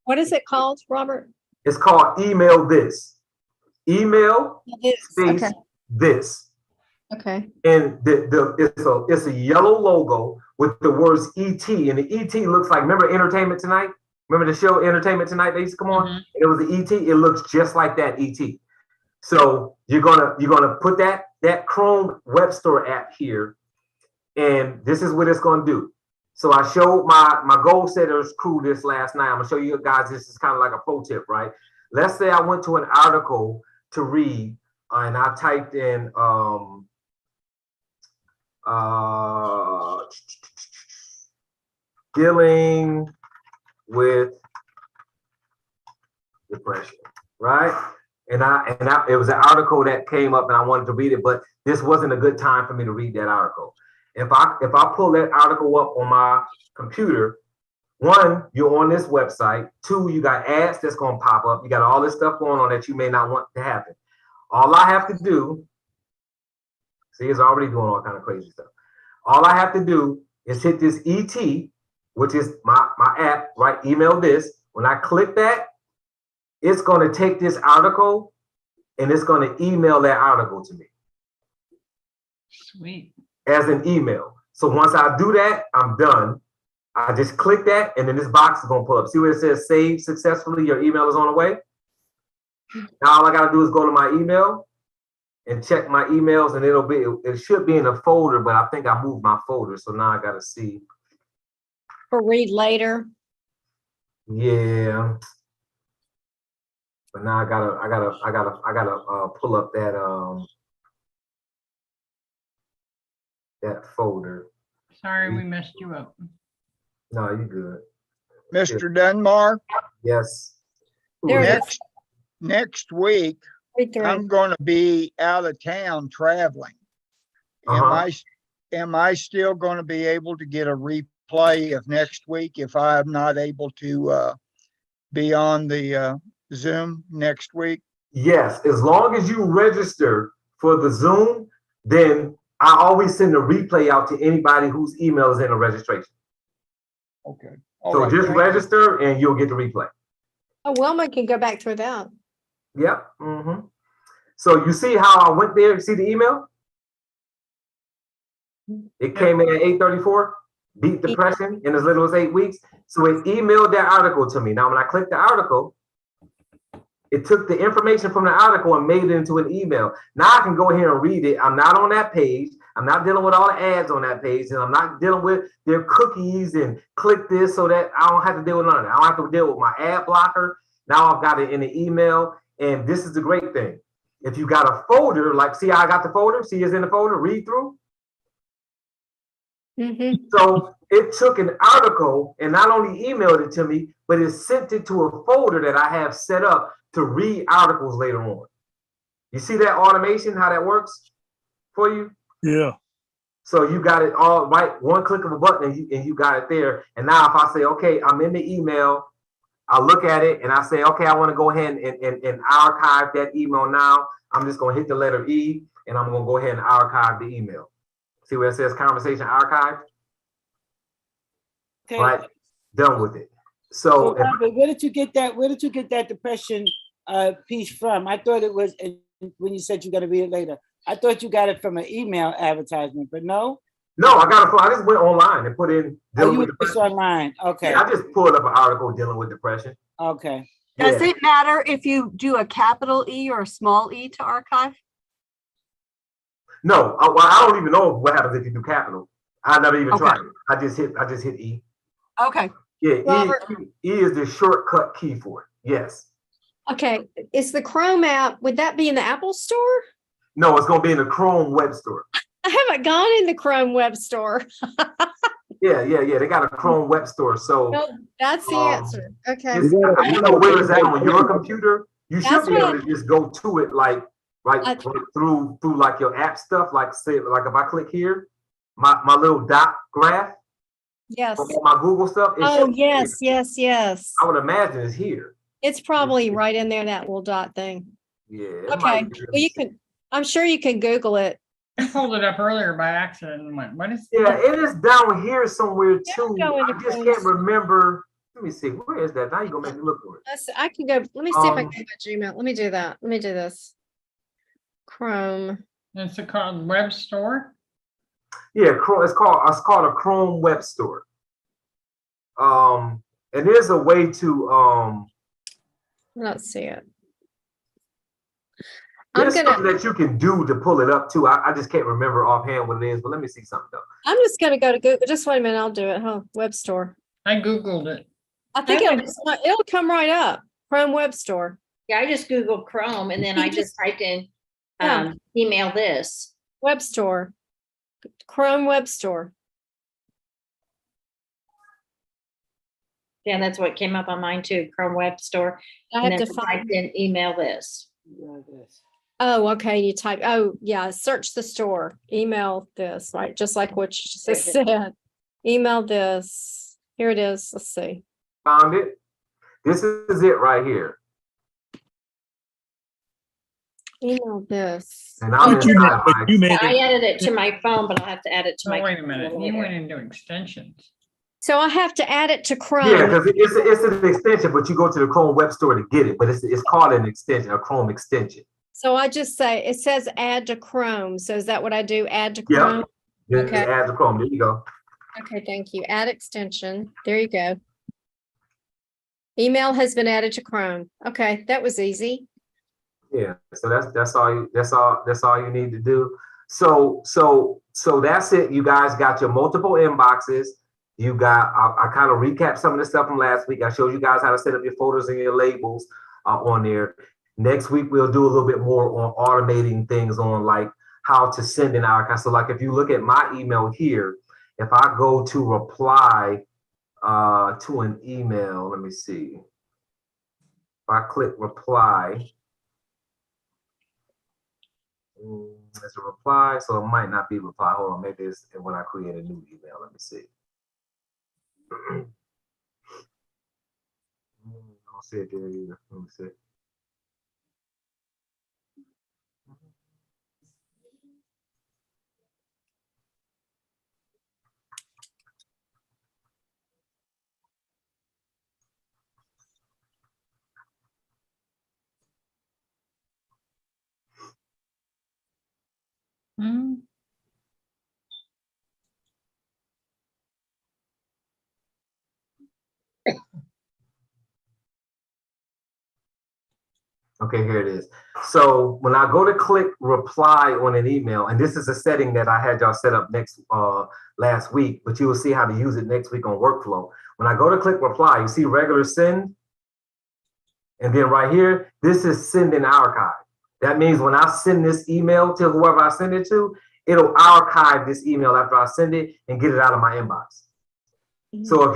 What is it called, Robert? It's called Email This. Email space Okay. this. Okay. And it's a yellow logo with the words ET, and the ET looks like, remember Entertainment Tonight? Remember the show Entertainment Tonight that used to come on? Mhm. It was the ET. It looks just like that ET. So you're gonna put that Chrome web store app here, and this is what it's gonna do. So I showed my goal setters crew this last night. I'm gonna show you guys, this is kind of like a pro tip, right? Let's say I went to an article to read, and I typed in dealing with depression, right? And it was an article that came up, and I wanted to read it, but this wasn't a good time for me to read that article. If I pull that article up on my computer, one, you're on this website. Two, you got ads that's going to pop up. You got all this stuff going on that you may not want to happen. All I have to do, see, it's already doing all kind of crazy stuff. All I have to do is hit this ET, which is my app, right? Email This. When I click that, it's going to take this article and it's going to email that article to me. Sweet. As an email. So once I do that, I'm done. I just click that, and then this box is going to pull up. See where it says save successfully, your email is on the way? Now all I got to do is go to my email and check my emails, and it should be in a folder, but I think I moved my folder, so now I got to see. For read later. Yeah. But now I gotta pull up that folder. Sorry, we messed you up. No, you good. Mr. Dunbar, Yes. There it is. next week, Read through. I'm going to be out of town traveling. Am I still going to be able to get a replay of next week if I'm not able to be on the Zoom next week? Yes, as long as you register for the Zoom, then I always send a replay out to anybody whose email is in the registration. Okay. So just register and you'll get the replay. Oh, Wilma can go back through that. Yep. So you see how I went there? You see the email? It came in at 8:34. Beat depression in as little as 8 weeks. So it emailed that article to me. Now, when I clicked the article, it took the information from the article and made it into an email. Now I can go here and read it. I'm not on that page. I'm not dealing with all the ads on that page, and I'm not dealing with their cookies and click this so that I don't have to deal with none of that. I don't have to deal with my ad blocker. Now I've got it in the email, and this is the great thing. If you got a folder, like, see how I got the folder? See it's in the folder, read through? So it took an article and not only emailed it to me, but it sent it to a folder that I have set up to read articles later on. You see that automation, how that works for you? Yeah. So you got it all right, one click of a button and you got it there. And now if I say, okay, I'm in the email, I look at it and I say, okay, I want to go ahead and archive that email now. I'm just going to hit the letter E and I'm going to go ahead and archive the email. See where it says conversation archived? Okay. Right, done with it. So if, Robert, where did you get that depression piece from? I thought it was when you said you're gonna read it later. I thought you got it from an email advertisement, but no? no, I just went online and put in Oh, dealing you with were just depression. online. Okay, Yeah, I just pulled up an article dealing with depression. okay. Does Yeah. it matter if you do a capital E or a small e to archive? No, well, I don't even know what happens if you do capital. I never even Okay. tried it. I just hit E. Okay. Yeah, Robert. E is the shortcut key for it. Yes. Okay, is the Chrome app, would that be in the Apple Store? No, it's gonna be in the Chrome web store. I haven't gone in the Chrome web store. Yeah. They got a Chrome web store. So No, that's the answer. Okay. I don't know where it's at on your computer, You should That's be what able to just go to it like right through like your app stuff. Like say like if I click here, my little dot graph Yes. from all my Google stuff. It Oh, should be here. yes. I would imagine it's here. It's probably right in there, that little dot thing. Yeah. it Okay, might be. well, you can, I'm sure you can Google it. I pulled it up earlier by accident and went, what is? Yeah, it is down here somewhere too. go into I just Chrome. can't remember. Let me see. Where is that? Now you're gonna make me look for it. I can go, let me see if I Um, can go to Gmail. Let me do that. Let me do this. Chrome. It's called web store. Yeah, Chrome. It's called a Chrome web store. And there's a way to Let's see it. I'm there's something gonna, that you can do to pull it up too. I just can't remember offhand what it is, but let me see something though. I'm just gonna go to Google. Just wait a minute, I'll do it. Huh? Web store. I Googled it. I think Okay. it'll come right up. Chrome web store. Yeah, I just Googled Chrome and then You I just typed in, Yeah. email this. Web store. Chrome web store. Yeah, that's what came up on mine too, Chrome Web Store. I And have then to I find. typed in email this. Oh, okay. You type, oh, yeah, search the store, email this, right? Just like what you just said. Email this. Here it is. Let's see. Found it. This is it right here. Email this. And I'm But you inside made, my but you made I it. added it to my phone, but I'll have to add it to Oh, my. wait a minute. You later. went into extensions. So I have to add it to Yeah, Chrome. because it's an extension, but you go to the Chrome web store to get it. But it's called an extension, a Chrome extension. So I just say, it says add to Chrome. So is that what I do? Add to Yep. Chrome? Just Okay. add the Chrome. There you go. Okay, thank you. Add extension. There you go. Email has been added to Chrome. Okay, that was easy. Yeah. So that's all you need to do. So that's it. You guys got your multiple inboxes. You got, I kind of recapped some of the stuff from last week. I showed you guys how to set up your folders and your labels on there. Next week, we'll do a little bit more on automating things on like how to send an archive. So like if you look at my email here, if I go to reply to an email, let me see. If I click reply, there's a reply, so it might not be reply. Hold on, maybe it's when I create a new email. Let me see. I don't see it there either. Let me see. Hmm. Okay, here it is. So when I go to click reply on an email, and this is a setting that I had y'all set up last week, but you will see how to use it next week on workflow. When I go to click reply, you see regular send. And then right here, this is send in archive. That means when I send this email to whoever I send it to, it'll archive this email after I send it and get it out of my inbox. So if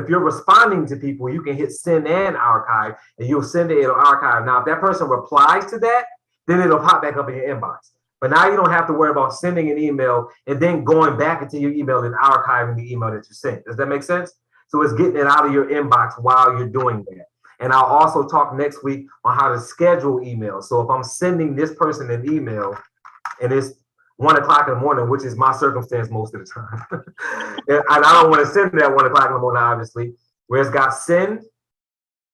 you're responding to people, you can hit send and archive, and you'll send it, it'll archive. Now, if that person replies to that, then it'll pop back up in your inbox. But now you don't have to worry about sending an email and then going back into your email and archiving the email that you sent. Does that make sense? So it's getting it out of your inbox while you're doing that. And I'll also talk next week on how to schedule emails. So if I'm sending this person an email and it's 1 o'clock in the morning, which is my circumstance most of the time. And I don't want to send it at 1 o'clock in the morning, obviously. Where it's got send,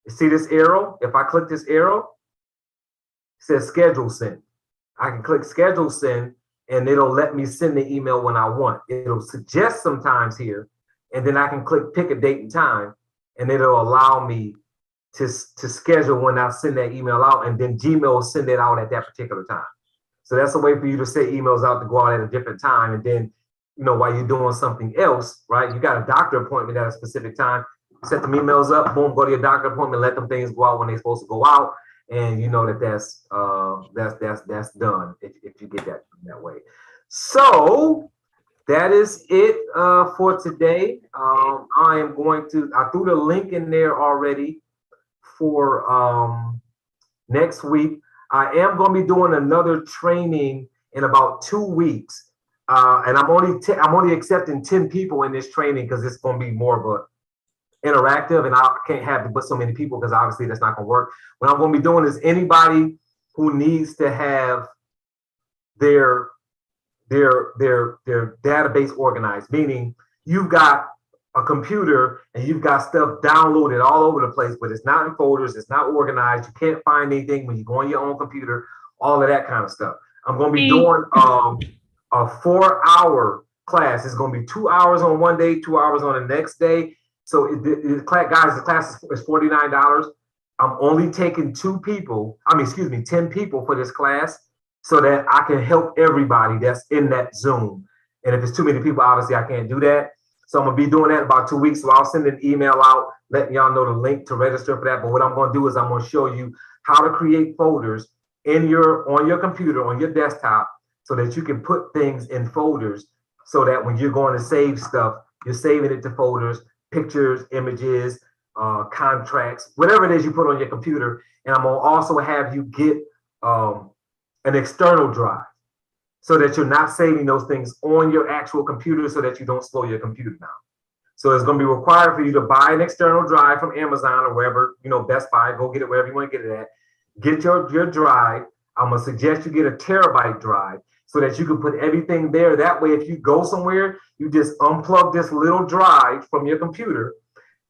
you see this arrow? If I click this arrow, it says schedule send. I can click schedule send and it'll let me send the email when I want. It'll suggest sometimes here, and then I can click pick a date and time, and it'll allow me to schedule when I send that email out, and then Gmail will send it out at that particular time. So that's a way for you to send emails out to go out at a different time. And then, you know, while you're doing something else, right? You got a doctor appointment at a specific time, set them emails up, boom, go to your doctor appointment, let them things go out when they're supposed to go out. And you know that's done if you get that way. So that is it for today. I threw the link in there already for next week. I am going to be doing another training in about 2 weeks. And I'm only accepting 10 people in this training because it's going to be more of a interactive, and I can't have but so many people because obviously that's not going to work. What I'm going to be doing is anybody who needs to have their database organized, meaning you've got a computer and you've got stuff downloaded all over the place, but it's not in folders, it's not organized, you can't find anything when you go on your own computer, all of that kind of stuff. I'm going to be doing a 4-hour class. It's going to be 2 hours on one day, 2 hours on the next day. So the class is $49. I'm only taking 10 people for this class so that I can help everybody that's in that Zoom. And if it's too many people, obviously I can't do that. So I'm gonna be doing that in about 2 weeks. So I'll send an email out letting y'all know the link to register for that. But what I'm gonna do is I'm gonna show you how to create folders on your computer, on your desktop, so that you can put things in folders so that when you're going to save stuff, you're saving it to folders, pictures, images, contracts, whatever it is you put on your computer. And I'm gonna also have you get an external drive so that you're not saving those things on your actual computer so that you don't slow your computer down. So it's gonna be required for you to buy an external drive from Amazon or wherever, Best Buy, go get it wherever you wanna get it at. Get your drive. I'm gonna suggest you get a terabyte drive so that you can put everything there. That way, if you go somewhere, you just unplug this little drive from your computer,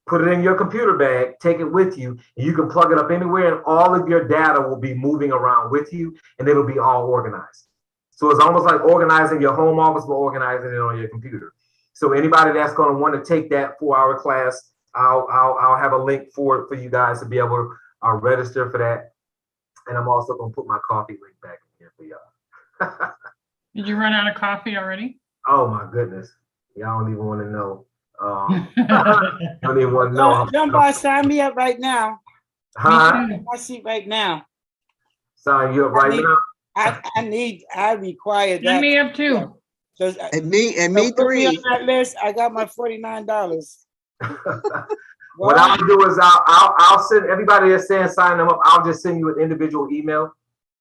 put it in your computer bag, take it with you, and you can plug it up anywhere, and all of your data will be moving around with you, and it'll be all organized. So it's almost like organizing your home office, but organizing it on your computer. So anybody that's going to want to take that 4-hour class, I'll have a link for you guys to be able to register for that. And I'm also going to put my coffee link back in here for y'all. Did you run out of coffee already? Oh my goodness. Y'all don't even want to know. Don't even want to know. Dunbar, sign me up right now. Huh? My seat right now. Sign you up right now? I require that. Sign me up too. And me Put me on three. that list. I got my $49. What I'll do is I'll send everybody that's saying sign them up. I'll just send you an individual email,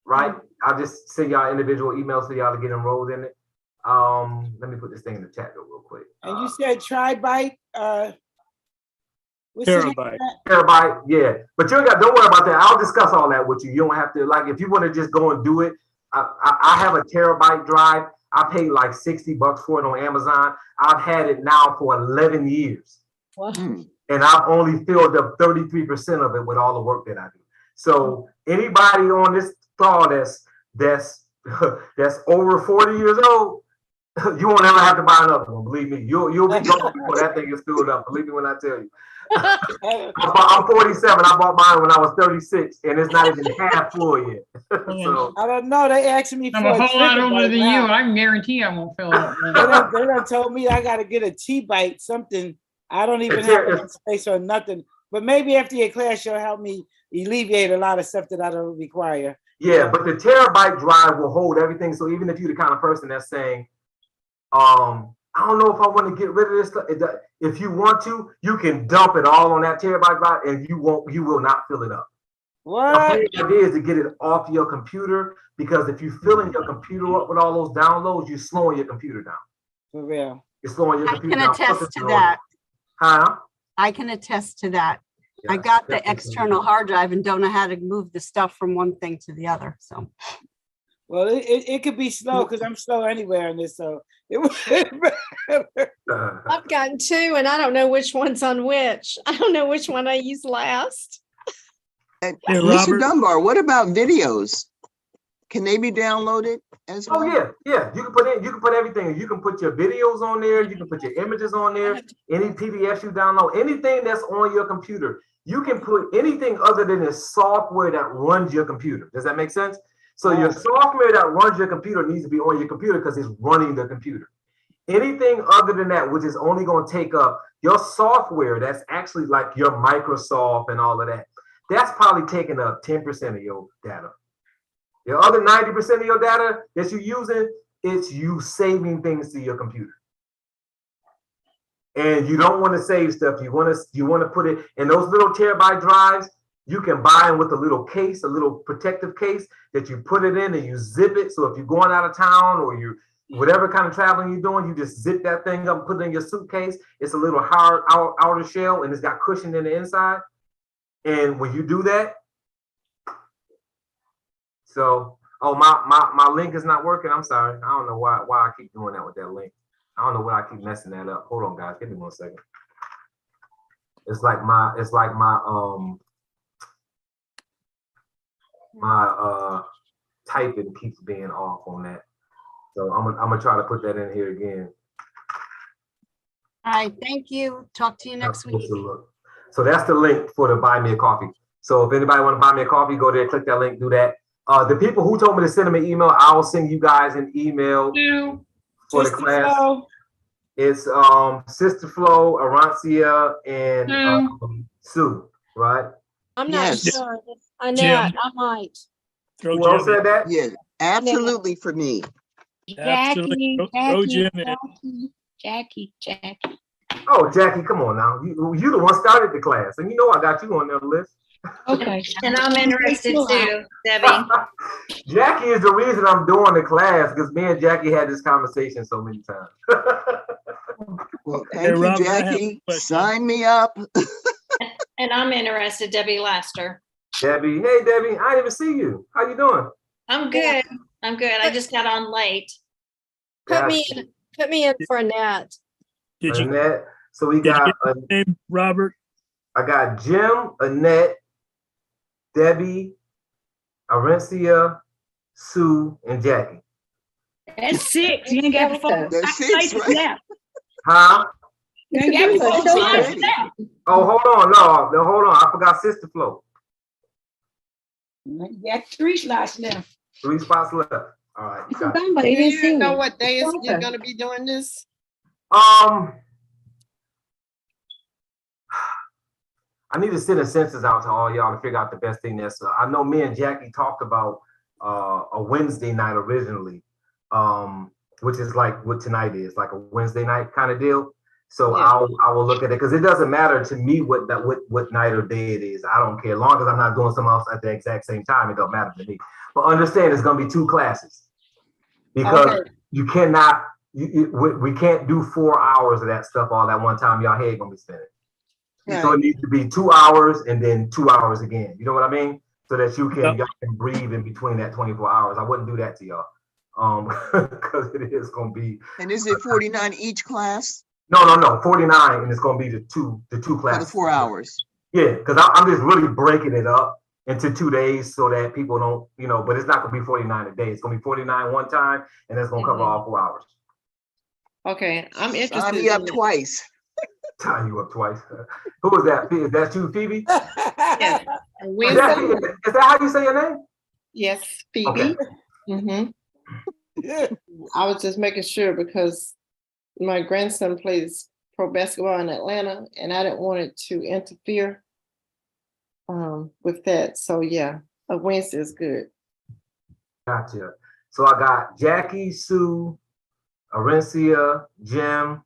right? I'll just send y'all individual emails for y'all to get enrolled in it. Let me put this thing in the chat real quick. And you said Tri-Byte, Terabyte, yeah. But don't worry about that. I'll discuss all that with you. You don't have to, like, if you want to just go and do it, I have a terabyte drive. I paid like $60 for it on Amazon. I've had it now for 11 years. Wow. And I've only filled up 33% of it with all the work that I do. So anybody on this call that's over 40 years old, you won't ever have to buy another one. Believe me, you'll be gone before that thing is filled up. Believe me when I tell you. I'm 47. I bought mine when I was 36, and it's not even half full yet. So I don't know. They asking me for I'm a whole lot older than you. now. I can guarantee I won't fill it up. They done told me I got to get a T-Byte, something. I don't even have enough space or nothing. But maybe after your class, you'll help me alleviate a lot of stuff that I don't require. Yeah, but the terabyte drive will hold everything. So even if you're the kind of person that's saying, I don't know if I want to get rid of this stuff. If you want to, you can dump it all on that terabyte drive, and you will not fill it up. What? The idea is to get it off your computer, because if you're filling your computer up with all those downloads, you're slowing your computer down. For real. You're slowing your I computer can down. attest to that. Huh? I can attest to that. I Yes, got the definitely. external hard drive and don't know how to move the stuff from one thing to the other, so. Well, it could be slow because I'm slow anywhere in this. So I've gotten two and I don't know which one's on which. I don't know which one I used last. And Hey, Mr. Robert. Dunbar, what about videos? Can they be downloaded as well? Oh yeah. You can put everything. You can put your videos on there. You can put your images on there. Any PDFs you download, anything that's on your computer. You can put anything other than the software that runs your computer. Does that make sense? So your software that runs your computer needs to be on your computer because it's running the computer. Anything other than that, which is only going to take up your software, that's actually like your Microsoft and all of that, that's probably taking up 10% of your data. The other 90% of your data that you're using, it's you saving things to your computer. And you don't want to save stuff. You want to put it in those little terabyte drives. You can buy them with a little case, a little protective case that you put it in and you zip it. So if you're going out of town or you whatever kind of traveling you're doing, you just zip that thing up, put it in your suitcase. It's a little hard outer shell and it's got cushion in the inside. And when you do that, so my link is not working. I'm sorry. I don't know why I keep doing that with that link. I don't know why I keep messing that up. Hold on, guys. Give me 1 second. It's like my typing keeps being off on that. So I'm gonna try to put that in here again. All right, thank you. Talk to you next week. So that's the link for the buy me a coffee. So if anybody want to buy me a coffee, go there, click that link, do that. The people who told me to send them an email, I will send you guys an email for the class. It's Sister Flo, Arancia, and Sue, right? I'm not Yes. sure. Annette, I might. Throw Who else Jim said in. that? Yeah, absolutely for me. Absolutely. Throw Jim in. Jackie. Oh, Jackie, come on now. You the one started the class, and you know I got you on their list. Okay. And I'm interested too, Debbie. Jackie is the reason I'm doing the class because me and Jackie had this conversation so many times. Well, Hey, thank you, Robert, I have a Jackie. question. Sign me up. And I'm interested, Debbie Laster. Debbie, hey Debbie, I didn't even see you. How you doing? I'm good. I'm good. I just got on late. Put me in for Annette. Did you Annette. So we did you got get the name, Robert? I got Jim, Annette, Debbie, Arancia, Sue, and Jackie. That's 6. You ain't got the phone. That's 6, right? Huh? You ain't got the That's phone. six Now. already. Oh, hold on. No, hold on. I forgot Sister Flo. You got 3 slots left. 3 spots left. All right. got it. Somebody didn't see know me. what days you're gonna be doing this? I need to send a census out to all y'all to figure out the best thing that's. I know me and Jackie talked about a Wednesday night originally, which is like what tonight is, like a Wednesday night kind of deal. So Yeah. I will look at it because it doesn't matter to me what night or day it is. I don't care, as long as I'm not doing something else at the exact same time. It don't matter to me. But understand, it's gonna be 2 classes because Okay. you cannot. We can't do 4 hours of that stuff all at one time. Y'all head gonna be spinning. So it needs to be 2 hours and then 2 hours again. You know what I mean? So that y'all can breathe in between that 24 hours. I wouldn't do that to y'all. Because it is gonna be. And is it 49 each class? No, 49, and it's gonna be the two For classes. the 4 hours? Yeah, because I'm just really breaking it up into 2 days so that people don't, but it's not gonna be 49 a day. It's gonna be 49 one time, and it's gonna cover all 4 hours. Okay, I'm Sign interested. me up in it. twice. Tie you up twice. Who is that? Is that you, Phoebe? Yes. And Is Wednesday, that how you say your name? yes, Phoebe. Okay. I was just making sure because my grandson plays pro basketball in Atlanta, and I didn't want it to interfere with that. So yeah, a Wednesday is good. Gotcha. So I got Jackie, Sue, Arancia, Jim,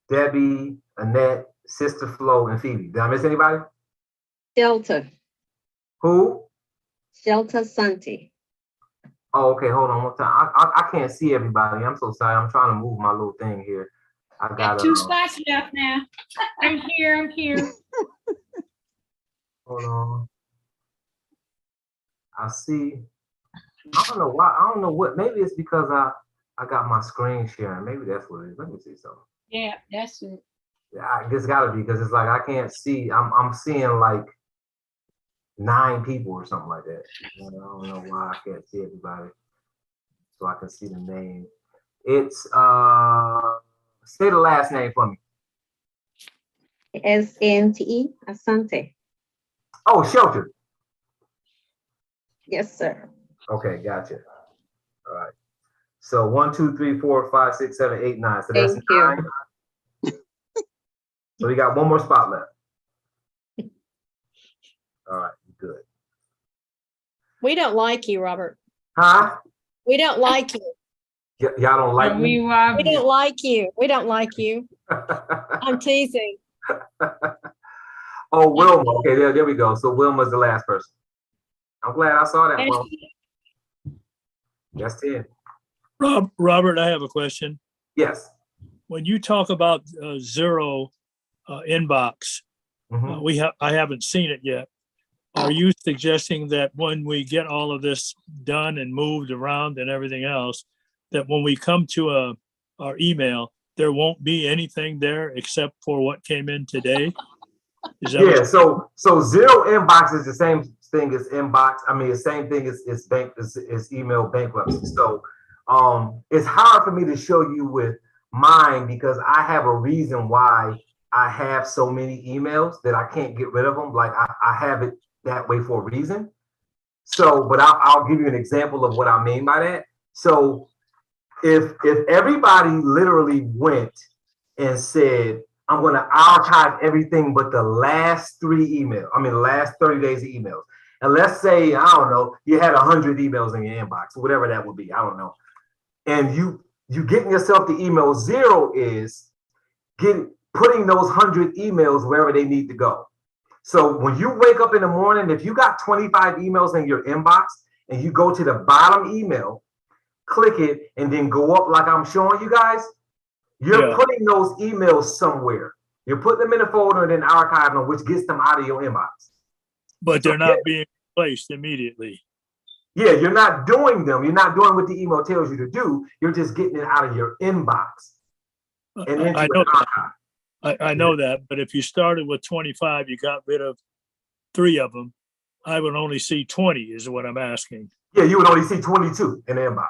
Debbie, Annette, Sister Flo, and Phoebe. Did I miss anybody? Delta Who? Santi. Oh, okay. Hold on one time. I can't see everybody. I'm so sorry. I'm trying to move my little thing here. I got 2 spots left now. I'm here. Hold on. I see. I don't know why. I don't know what. Maybe it's because I got my screen sharing. Maybe that's what it is. Let me see something. Yeah, that's it. Yeah, it's gotta be because it's like I can't see. I'm seeing like 9 people or something like that. I don't know why I can't see everybody. So I can see the name. It's say the last name for me. SNTE Asante. Oh, Shelter. Yes, sir. Okay, gotcha. All right. So 1, 2, 3, 4, 5, 6, 7, 8, 9. So that's Thank you. 9. So we got 1 more spot left. All right, good. We don't like you, Robert. Huh? We don't like you. Y'all don't like me? We don't like you. We don't like you. I'm teasing. Oh, Wilma. Okay, there we go. So Wilma's the last person. I'm glad I saw that. And Wilma. she- That's 10. Robert, I have a question. Yes. When you talk about zero inbox, Mhm. I haven't seen it yet. Are you suggesting that when we get all of this done and moved around and everything else, that when we come to our email, there won't be anything there except for what came in today? Is that Yeah, so zero inbox is the same thing as inbox. I mean, the same thing as email bankruptcy. So it's hard for me to show you with mine because I have a reason why I have so many emails that I can't get rid of them. Like I have it that way for a reason. So, but I'll give you an example of what I mean by that. So if everybody literally went and said, I'm going to archive everything but the last 3 emails. I mean, the last 30 days of emails. And let's say, I don't know, you had 100 emails in your inbox, whatever that would be. I don't know. And you getting yourself the email. Zero is putting those 100 emails wherever they need to go. So when you wake up in the morning, if you got 25 emails in your inbox and you go to the bottom email, click it, and then go up like I'm showing you guys, you're putting those emails somewhere. You're putting them in a folder and then archiving them, which gets them out of your inbox. but they're not being replaced immediately? Yeah, you're not doing them. You're not doing what the email tells you to do. You're just getting it out of your inbox and into I know an archive. I know that, but if you started with 25, you got rid of 3 of them, I would only see 20 is what I'm asking. Yeah, you would only see 22 in the inbox.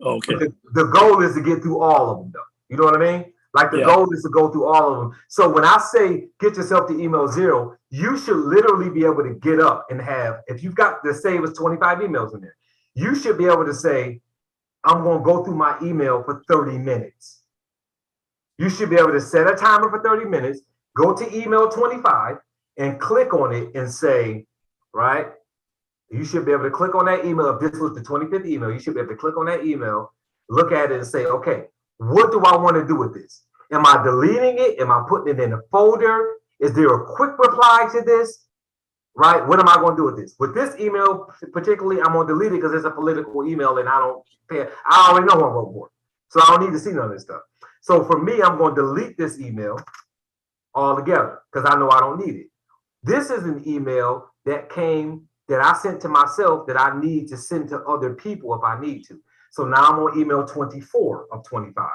Okay. But the goal is to get through all of them, though. You know what I mean? Like the goal is to go through all of them. So when I say get yourself to email zero, you should literally be able to get up and have, if you've got, let's say it was 25 emails in there, you should be able to say, I'm going to go through my email for 30 minutes. You should be able to set a timer for 30 minutes, go to email 25 and click on it and say, right? You should be able to click on that email. If this was the 25th email, you should be able to click on that email, look at it and say, okay, what do I want to do with this? Am I deleting it? Am I putting it in a folder? Is there a quick reply to this? Right? What am I going to do with this? With this email, particularly, I'm going to delete it because it's a political email and I don't pay. I already know who I'm voting for. So I don't need to see none of this stuff. So for me, I'm going to delete this email altogether because I know I don't need it. This is an email that I sent to myself that I need to send to other people if I need to. So now I'm on email 24 of 25.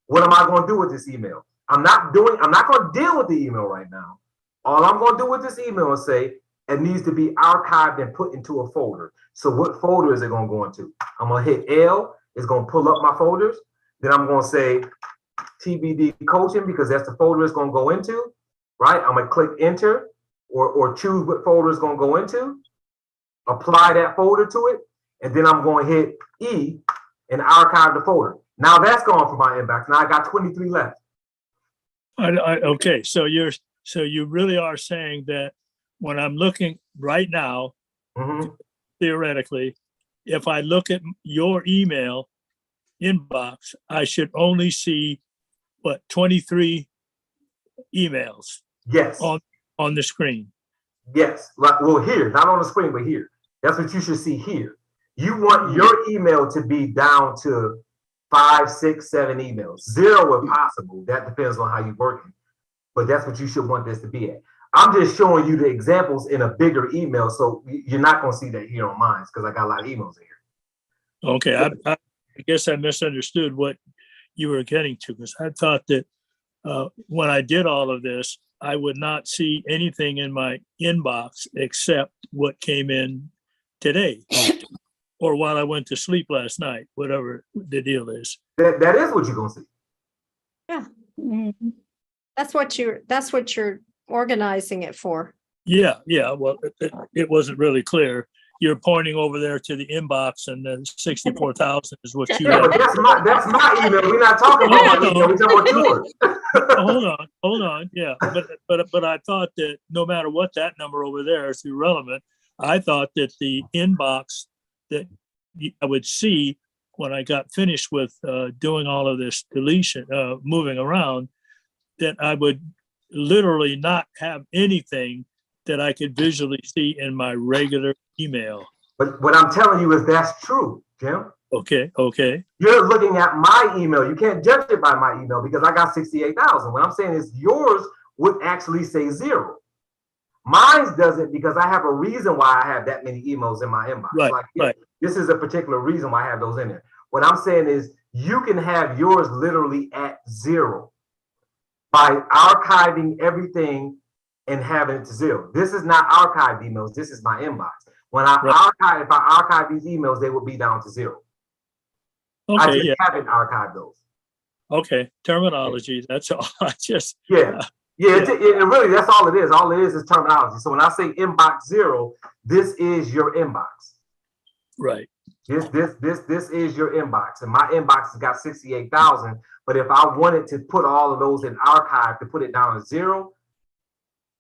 What am I going to do with this email? I'm not going to deal with the email right now. All I'm going to do with this email is say it needs to be archived and put into a folder. So what folder is it going to go into? I'm going to hit L. It's going to pull up my folders. Then I'm going to say TBD coaching because that's the folder it's going to go into, right? I'm going to click enter or choose what folder it's going to go into, apply that folder to it, and then I'm going to hit E and archive the folder. Now that's gone from my inbox. Now I got 23 left. Okay, so you really are saying that when I'm looking right now, theoretically, if I look at your email inbox, I should only see what 23 emails. Yes. On the screen. Yes. Well, here, not on the screen, but here. That's what you should see here. You want your email to be down to 5, 6, 7 emails. 0 if possible. That depends on how you're working. But that's what you should want this to be at. I'm just showing you the examples in a bigger email, so you're not going to see that here on mine because I got a lot of emails in here. Okay, I guess I misunderstood what you were getting to because I thought that when I did all of this, I would not see anything in my inbox except what came in today or while I went to sleep last night, whatever the deal is. That is what you're going to see. Yeah. That's what you're organizing it for. Yeah. Well, it wasn't really clear. You're pointing over there to the inbox and then 64,000 is what you Yeah, but that's my email. We're not talking about my email. We're talking about yours. Hold on. Yeah. But I thought that no matter what that number over there is irrelevant. I thought that the inbox that I would see when I got finished with doing all of this deletion, moving around, that I would literally not have anything that I could visually see in my regular email. But what I'm telling you is that's true, Jim. Okay, okay. You're looking at my email. You can't judge it by my email because I got 68,000. What I'm saying is yours would actually say 0. Mine doesn't because I have a reason why I have that many emails in my inbox. Right, like right. This is a particular reason why I have those in there. What I'm saying is you can have yours literally at 0 by archiving everything and having it to 0. This is not archived emails. This is my inbox. When I archive, if I archive these emails, they will be down to 0. I Okay, just yeah. haven't archived those. Okay, terminology. That's all. I just Yeah. It really, that's all it is. All it is terminology. So when I say inbox 0, this is your inbox. right. This is your inbox. And my inbox has got 68,000. But if I wanted to put all of those in archive to put it down to 0,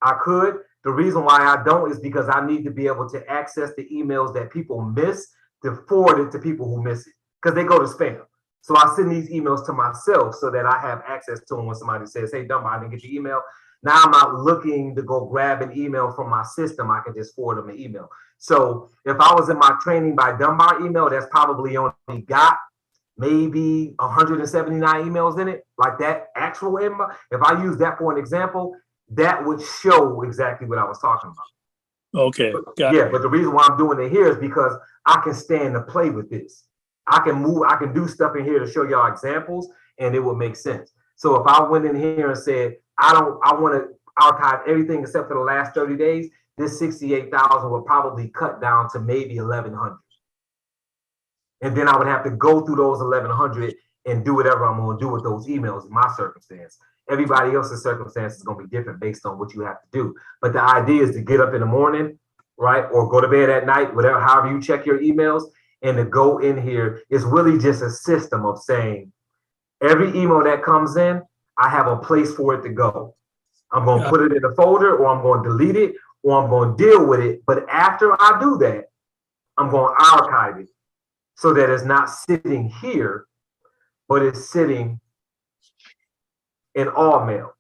I could. The reason why I don't is because I need to be able to access the emails that people miss to forward it to people who miss it because they go to spam. So I send these emails to myself so that I have access to them when somebody says, hey, Dunbar, I didn't get your email. Now I'm not looking to go grab an email from my system. I can just forward them an email. So if I was in my training by Dunbar email, that's probably only got maybe 179 emails in it, like that actual inbox. If I use that for an example, that would show exactly what I was talking about. Okay. But the reason why I'm doing it here is because I can stand to play with this. I can move, I can do stuff in here to show y'all examples and it will make sense. So if I went in here and said, I want to archive everything except for the last 30 days, this 68,000 would probably cut down to maybe 1,100. And then I would have to go through those 1,100 and do whatever I'm going to do with those emails in my circumstance. Everybody else's circumstance is going to be different based on what you have to do. But the idea is to get up in the morning, right? Or go to bed at night, whatever, however you check your emails, and to go in here is really just a system of saying, every email that comes in, I have a place for it to go. I'm going to put it in a folder, or I'm going to delete it, or I'm going to deal with it. But after I do that, I'm going to archive it so that it's not sitting here, but it's sitting in all mail.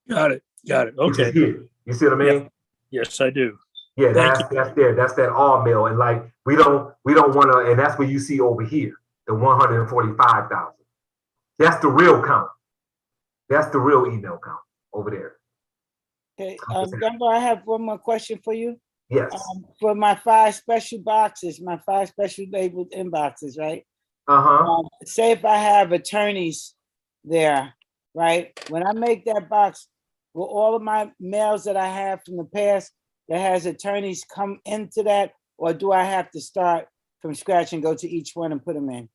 Got it. Okay. You see what I mean? Yes, I do. Yeah, that's there. That's that all mail. And like we don't want to, and that's what you see over here, the 145,000. That's the real count. That's the real email count over there. Okay, Dunbar, I have one more question for you. Yes. For my 5 special boxes, my 5 special labeled inboxes, right? Say if I have attorneys there, right? When I make that box, will all of my mails that I have from the past that has attorneys come into that, or do I have to start from scratch and go to each one and put them in?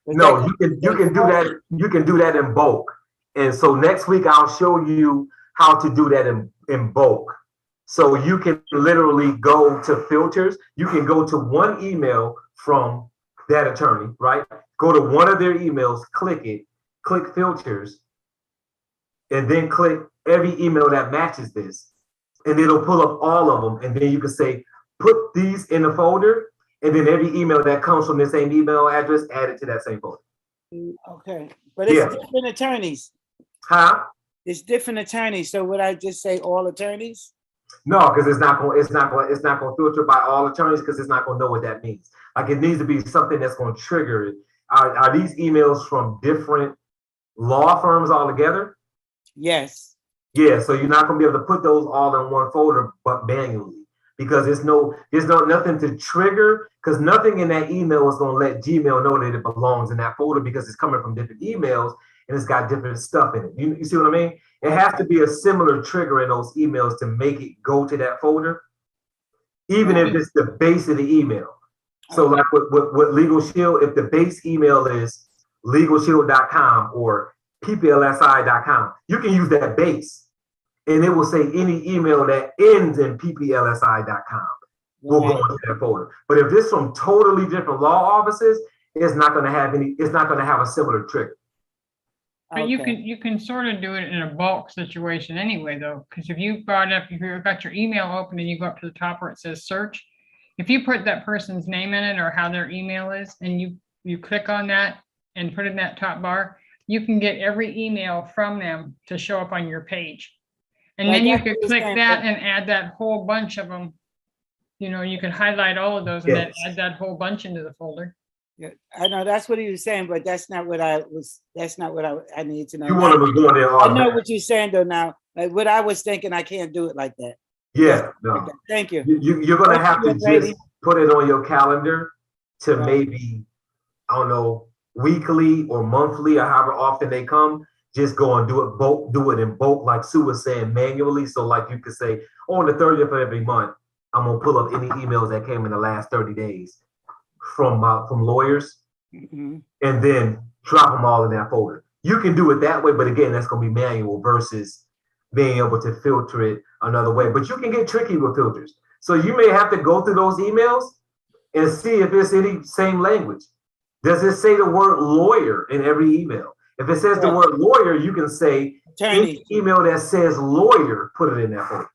No, you can do that. You can do that in bulk. And so next week I'll show you how to do that in bulk. So you can literally go to filters. You can go to one email from that attorney, right? Go to one of their emails, click it, click filters, and then click every email that matches this. And it'll pull up all of them. And then you can say, put these in a folder. And then every email that comes from the same email address, add it to that same folder. Okay, but it's different attorneys. Huh? It's different attorneys. So would I just say all attorneys? No, because it's not going to filter by all attorneys because it's not going to know what that means. Like it needs to be something that's going to trigger it. Are these emails from different law firms altogether? Yes. Yeah, so you're not going to be able to put those all in one folder, but manually. Because there's nothing to trigger, because nothing in that email is going to let Gmail know that it belongs in that folder because it's coming from different emails and it's got different stuff in it. You see what I mean? It has to be a similar trigger in those emails to make it go to that folder, even if it's the base of the email. So like with Legal Shield, if the base email is legalshield.com or pplsi.com, you can use that base. And it will say any email that ends in pplsi.com will go into that folder. But if this from totally different law offices, it's not going to have a similar trigger. But you can sort of do it in a bulk situation anyway, though, because if you've got your email open and you go up to the top where it says search, if you put that person's name in it or how their email is, and you click on that and put it in that top bar, you can get every email from them to show up on your page. And Like then you that's could what you're click saying, that but- and add that whole bunch of them. You know, you could highlight all of those and then Yes. add that whole bunch into the folder. Yeah, I know that's what he was saying, but that's not what that's not what I need to know. You want them to go in there I know automatically. what you're saying though now. Like what I was thinking, I can't do it like that. Yeah, no. Thank you. You're gonna Thank have you, to young lady. just put it on your calendar to Right. maybe, I don't know, weekly or monthly or however often they come. Just go and do it in bulk, like Sue was saying, manually. So like you could say, on the 30th of every month, I'm gonna pull up any emails that came in the last 30 days from lawyers, Mhm. and then drop them all in that folder. You can do it that way, but again, that's gonna be manual versus being able to filter it another way. But you can get tricky with filters. So you may have to go through those emails and see if it's any same language. Does it say the word lawyer in every email? If it says the Right. word lawyer, you can say any Attorney. email that says lawyer, put it in that folder.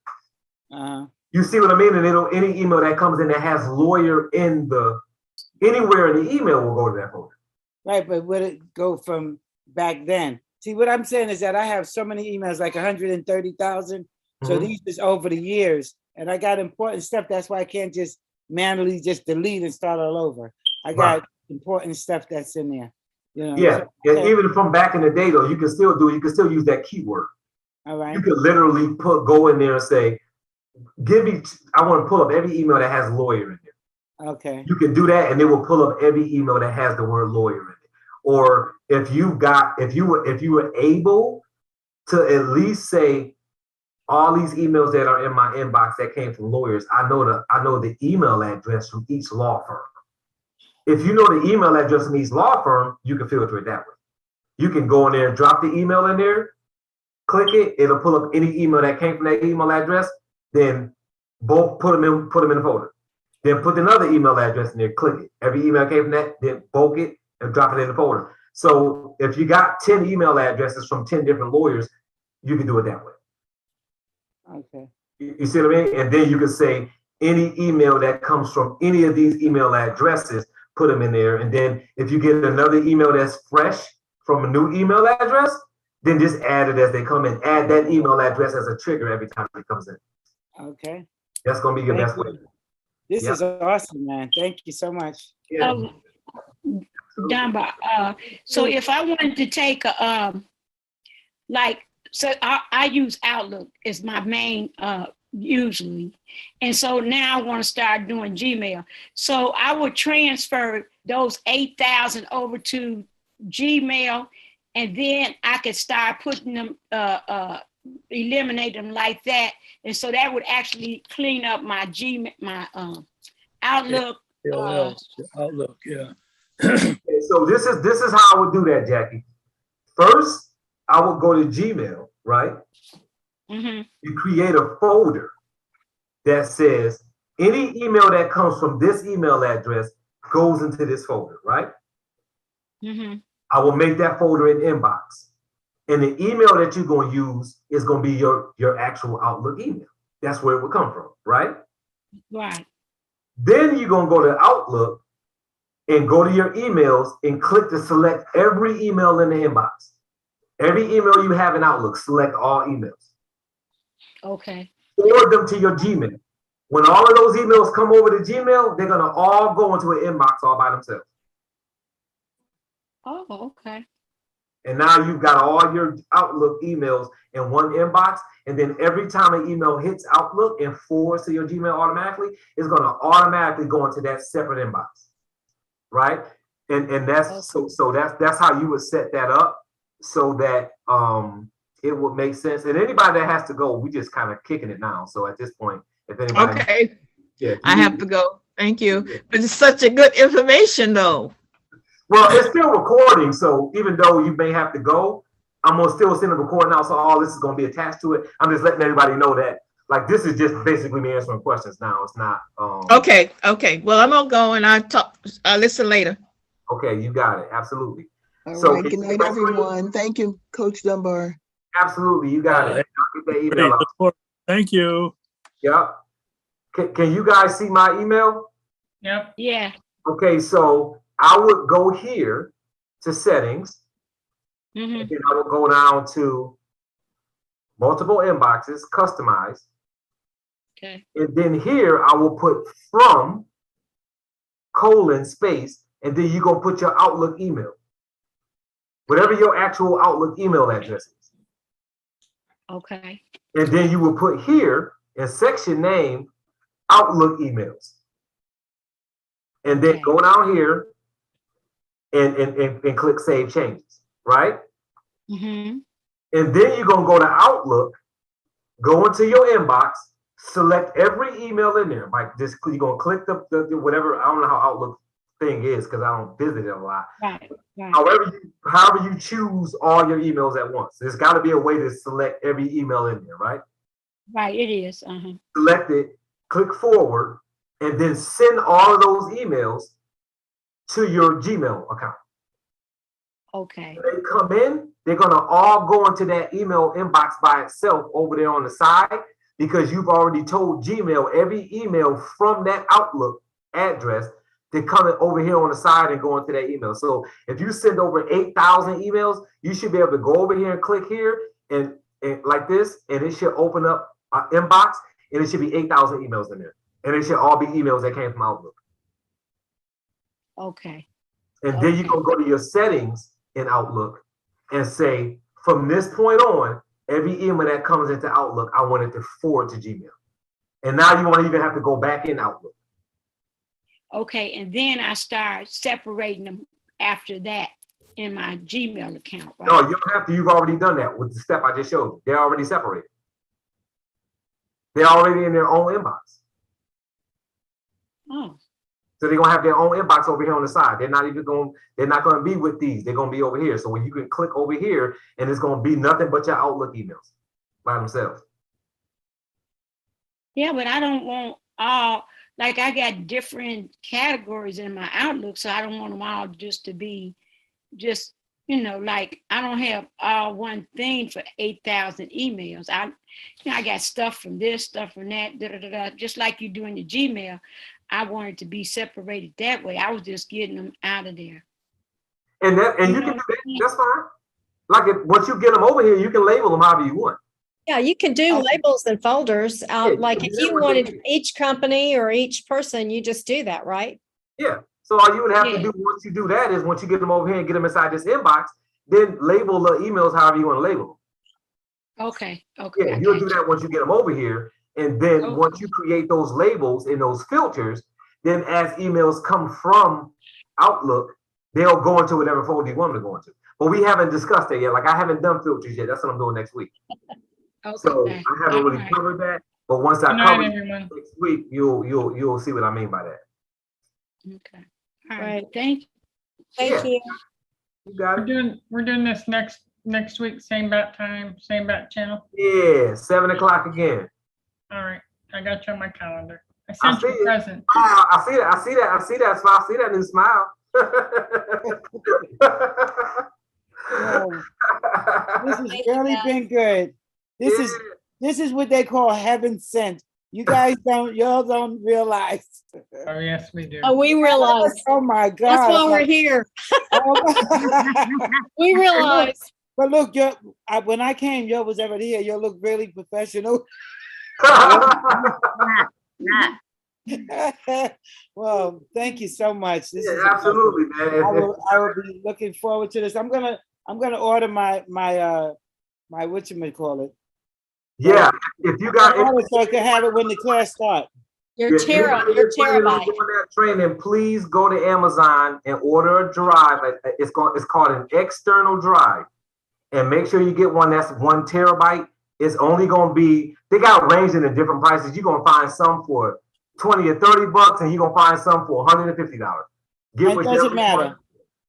Uh-huh. You see what I mean? And any email that comes in that has lawyer anywhere in the email will go to that folder. Right, but would it go from back then? See, what I'm saying is that I have so many emails, like 130,000. So Mhm. these is over the years, and I got important stuff. That's why I can't just manually just delete and start all over. I got Right. important stuff that's in there. You know. Yeah, so- and even from back in the day though, you can still use that keyword. all right. You could literally go in there and say, I want to pull up every email that has lawyer in there. Okay. You can do that and it will pull up every email that has the word lawyer in it. Or if you were able to at least say all these emails that are in my inbox that came from lawyers, I know the email address from each law firm. If you know the email address from each law firm, you can filter it that way. You can go in there and drop the email in there, click it, it'll pull up any email that came from that email address, then both put them in the folder. Then put another email address in there, click it. Every email came from that, then bulk it and drop it in the folder. So if you got 10 email addresses from 10 different lawyers, you can do it that way. Okay. You see what I mean? And then you can say any email that comes from any of these email addresses, put them in there. And then if you get another email that's fresh from a new email address, then just add it as they come in. Add that email address as a trigger every time it comes in. Okay. That's gonna be your Thank best way. you. This Yeah. is awesome, man. Thank you so much. Yeah. Dunbar, so if I wanted to take so I use Outlook as my main usually, and so now I want to start doing Gmail. So I would transfer those 8,000 over to Gmail, and then I could start putting them eliminate them like that, and so that would actually clean up my Outlook. Outlook, yeah. Okay, so this is how I would do that, Jackie. First, I would go to Gmail, right? Mm-hmm. You create a folder that says any email that comes from this email address goes into this folder, right? Mm-hmm. I will make that folder an inbox. And the email that you're going to use is going to be your actual Outlook email. That's where it would come from, right? Right. Then you're going to go to Outlook and go to your emails and click to select every email in the inbox. Every email you have in Outlook, select all emails. Okay. Forward them to your Gmail. When all of those emails come over to Gmail, they're going to all go into an inbox all by themselves. Oh, okay. And now you've got all your Outlook emails in one inbox. And then every time an email hits Outlook and forwards to your Gmail automatically, it's going to automatically go into that separate inbox. Right? And that's so that's how you would set that up so that it would make sense. And anybody that has to go, we just kind of kicking it now. So at this point, if anybody Okay, yeah, I have to go. Thank you. But it's such a good information though. Well, it's still recording, so even though you may have to go, I'm gonna still send a recording out, so all this is gonna be attached to it. I'm just letting everybody know that, like, this is just basically me answering questions now. It's not. Okay. Well, I'm gonna go and I'll listen later. Okay, you got it. Absolutely. All So right, good night, everyone. Thank you, Coach Dunbar. Absolutely, you got it. I'll get that email out. Great. Thank you. Yep. Can you guys see my email? Yep. Yeah. Okay, so I would go here to settings, Mhm. And then I will go down to multiple inboxes, customize. Okay. And then here I will put from colon space, and then you're gonna put your Outlook email. Whatever your actual Outlook email address is. Okay. And then you will put here in section name Outlook emails. And then Okay. go down here and click save changes, right? Mhm. And then you're gonna go to Outlook, go into your inbox, select every email in there. Like just you're gonna click the whatever. I don't know how Outlook thing is because I don't visit it a lot. Right. Right. However you choose all your emails at once. There's got to be a way to select every email in there, right? Right. It is. Select it, click forward, and then send all of those emails to your Gmail account. Okay. When they come in, they're gonna all go into that email inbox by itself over there on the side because you've already told Gmail every email from that Outlook address to come over here on the side and go into that email. So if you send over 8,000 emails, you should be able to go over here and click here and like this, and it should open up an inbox, and it should be 8,000 emails in there, and it should all be emails that came from Outlook. Okay. And then you Okay. can go to your settings in Outlook and say, from this point on, every email that comes into Outlook, I want it to forward to Gmail. And now you won't even have to go back in Outlook. Okay. And then I start separating them after that in my Gmail account. Right? No, you don't have to. You've already done that with the step I just showed you. They're already separated. They're already in their own inbox. Oh. So they're gonna have their own inbox over here on the side. They're not gonna be with these. They're gonna be over here. So when you can click over here, and it's gonna be nothing but your Outlook emails by themselves. Yeah, but I don't want all, like I got different categories in my Outlook, so I don't want them all just to be just, like I don't have all one thing for 8,000 emails. I got stuff from this, stuff from that, just like you do in your Gmail. I wanted to be separated that way. I was just getting them out of there. And you can do that. That's fine. Like once you get them over here, you can label them however you want. Yeah, you can do labels and folders out. Like if you wanted each company or each person, you just do that, right? Yeah. So all you would have to do once you do that is once you get them over here and get them inside this inbox, then label the emails however you want to label them. Okay. Okay. Yeah, you'll do that once you get them over here. And then once you create those labels and those filters, then as emails come from Outlook, they'll go into whatever folder you want them to go into. But we haven't discussed that yet. Like I haven't done filters yet. That's what I'm doing next week. Okay. So I haven't really covered that. But once I cover it next week, you'll see what I mean by that. Okay. All right. Thank you. Thank you. You got it. We're doing this next week, same bat time, same bat channel. Yeah, 7 o'clock again. All right, I got you on my calendar. I sent you a present. I see that smile. I see that new smile. This has really been good. This is what they call heaven sent. Y'all don't realize. Oh yes, we do. Oh, we realize. Oh my God. That's why we're here. We realize. But look, when I came, you was already here. You look really professional. Well, thank you so much. This is absolutely, man. I will be looking forward to this. I'm gonna order my whatchamacallit. Yeah, if you got it, so I can have it when the class starts. Your terabyte. Training, please go to Amazon and order a drive. It's called an external drive, and make sure you get one that's 1 terabyte. It's only going to be, they got ranging in different prices. You're going to find some for $20 or $30, and you're going to find some for $150. It doesn't matter.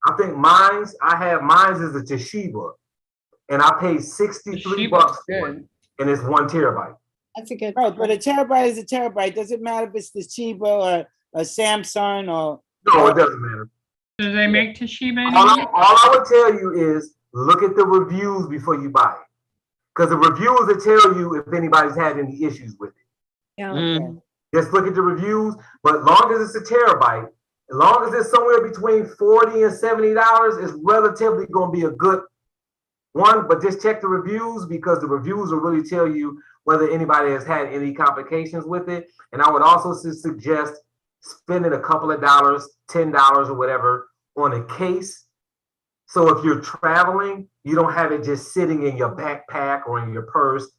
I think mine's is a Toshiba, and I paid $63 for it, and it's 1 terabyte. That's a good. No, but a terabyte is a terabyte. Doesn't matter if it's Toshiba or a Samsung or. No, it doesn't matter. Do they make Toshiba All anymore? I would tell you is look at the reviews before you buy it. Because the reviews will tell you if anybody's had any issues with it. Yeah. Okay. Just look at the reviews. But long as it's a terabyte, as long as it's somewhere between $40 and $70, it's relatively going to be a good But just check the reviews, because the reviews will really tell you whether anybody has had any complications with it. And I would also suggest spending a couple of dollars, $10 or whatever, on a case. So if you're traveling, you don't have it just sitting in your backpack or in your purse,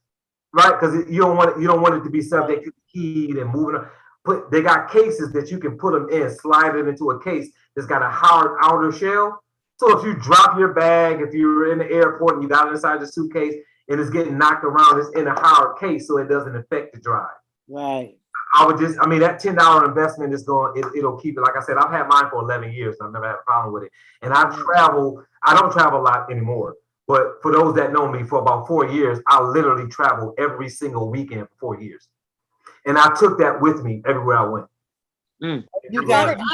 right? Because you don't want it to be subject to heat and moving. But they got cases that you can put them in, slide it into a case that's got a hard outer shell. So if you drop your bag, if you're in the airport and you got it inside the suitcase and it's getting knocked around, it's in a hard case so it doesn't affect the drive. Right. That $10 investment is it'll keep it. Like I said, I've had mine for 11 years and I've never had a problem with it. And I don't travel a lot anymore. But for those that know me, for about 4 years, I literally traveled every single weekend for 4 years. And I took that with me everywhere I went. You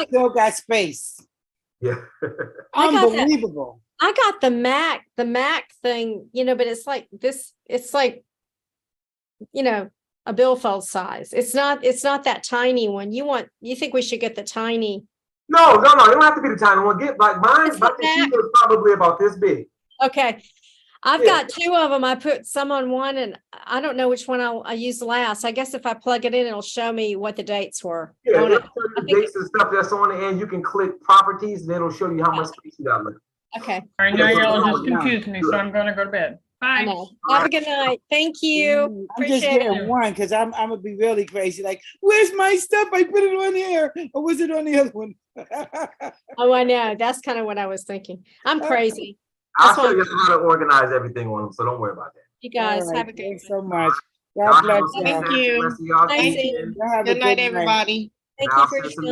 still got space. Yeah. Unbelievable. I got the Mac thing, but it's like this, it's like, a billfold size. It's not that tiny one. You think we should get the tiny? No, it don't have to be the tiny one. Get like mine. My computer is probably about this big. Okay. I've got two of them. I put some on one and I don't know which one I used last. I guess if I plug it in, it'll show me what the dates were. Yeah, it'll show you the dates and stuff that's on it, and you can click properties and it'll show you how much space you got left. Okay. All right, now y'all just confused me, so I'm gonna go to bed. Bye. Have a good night. Thank you. I'm just getting one because I'm gonna be really crazy. Like, where's my stuff? I put it on here, or was it on the other one? Oh, I know. That's kind of what I was thinking. I'm crazy. I'll show you how to organize everything on them, so don't worry about that. You guys have a good Thanks so much. God bless you. Thank you. Nice seeing you. Have a Good night, everybody. Thank you for your time.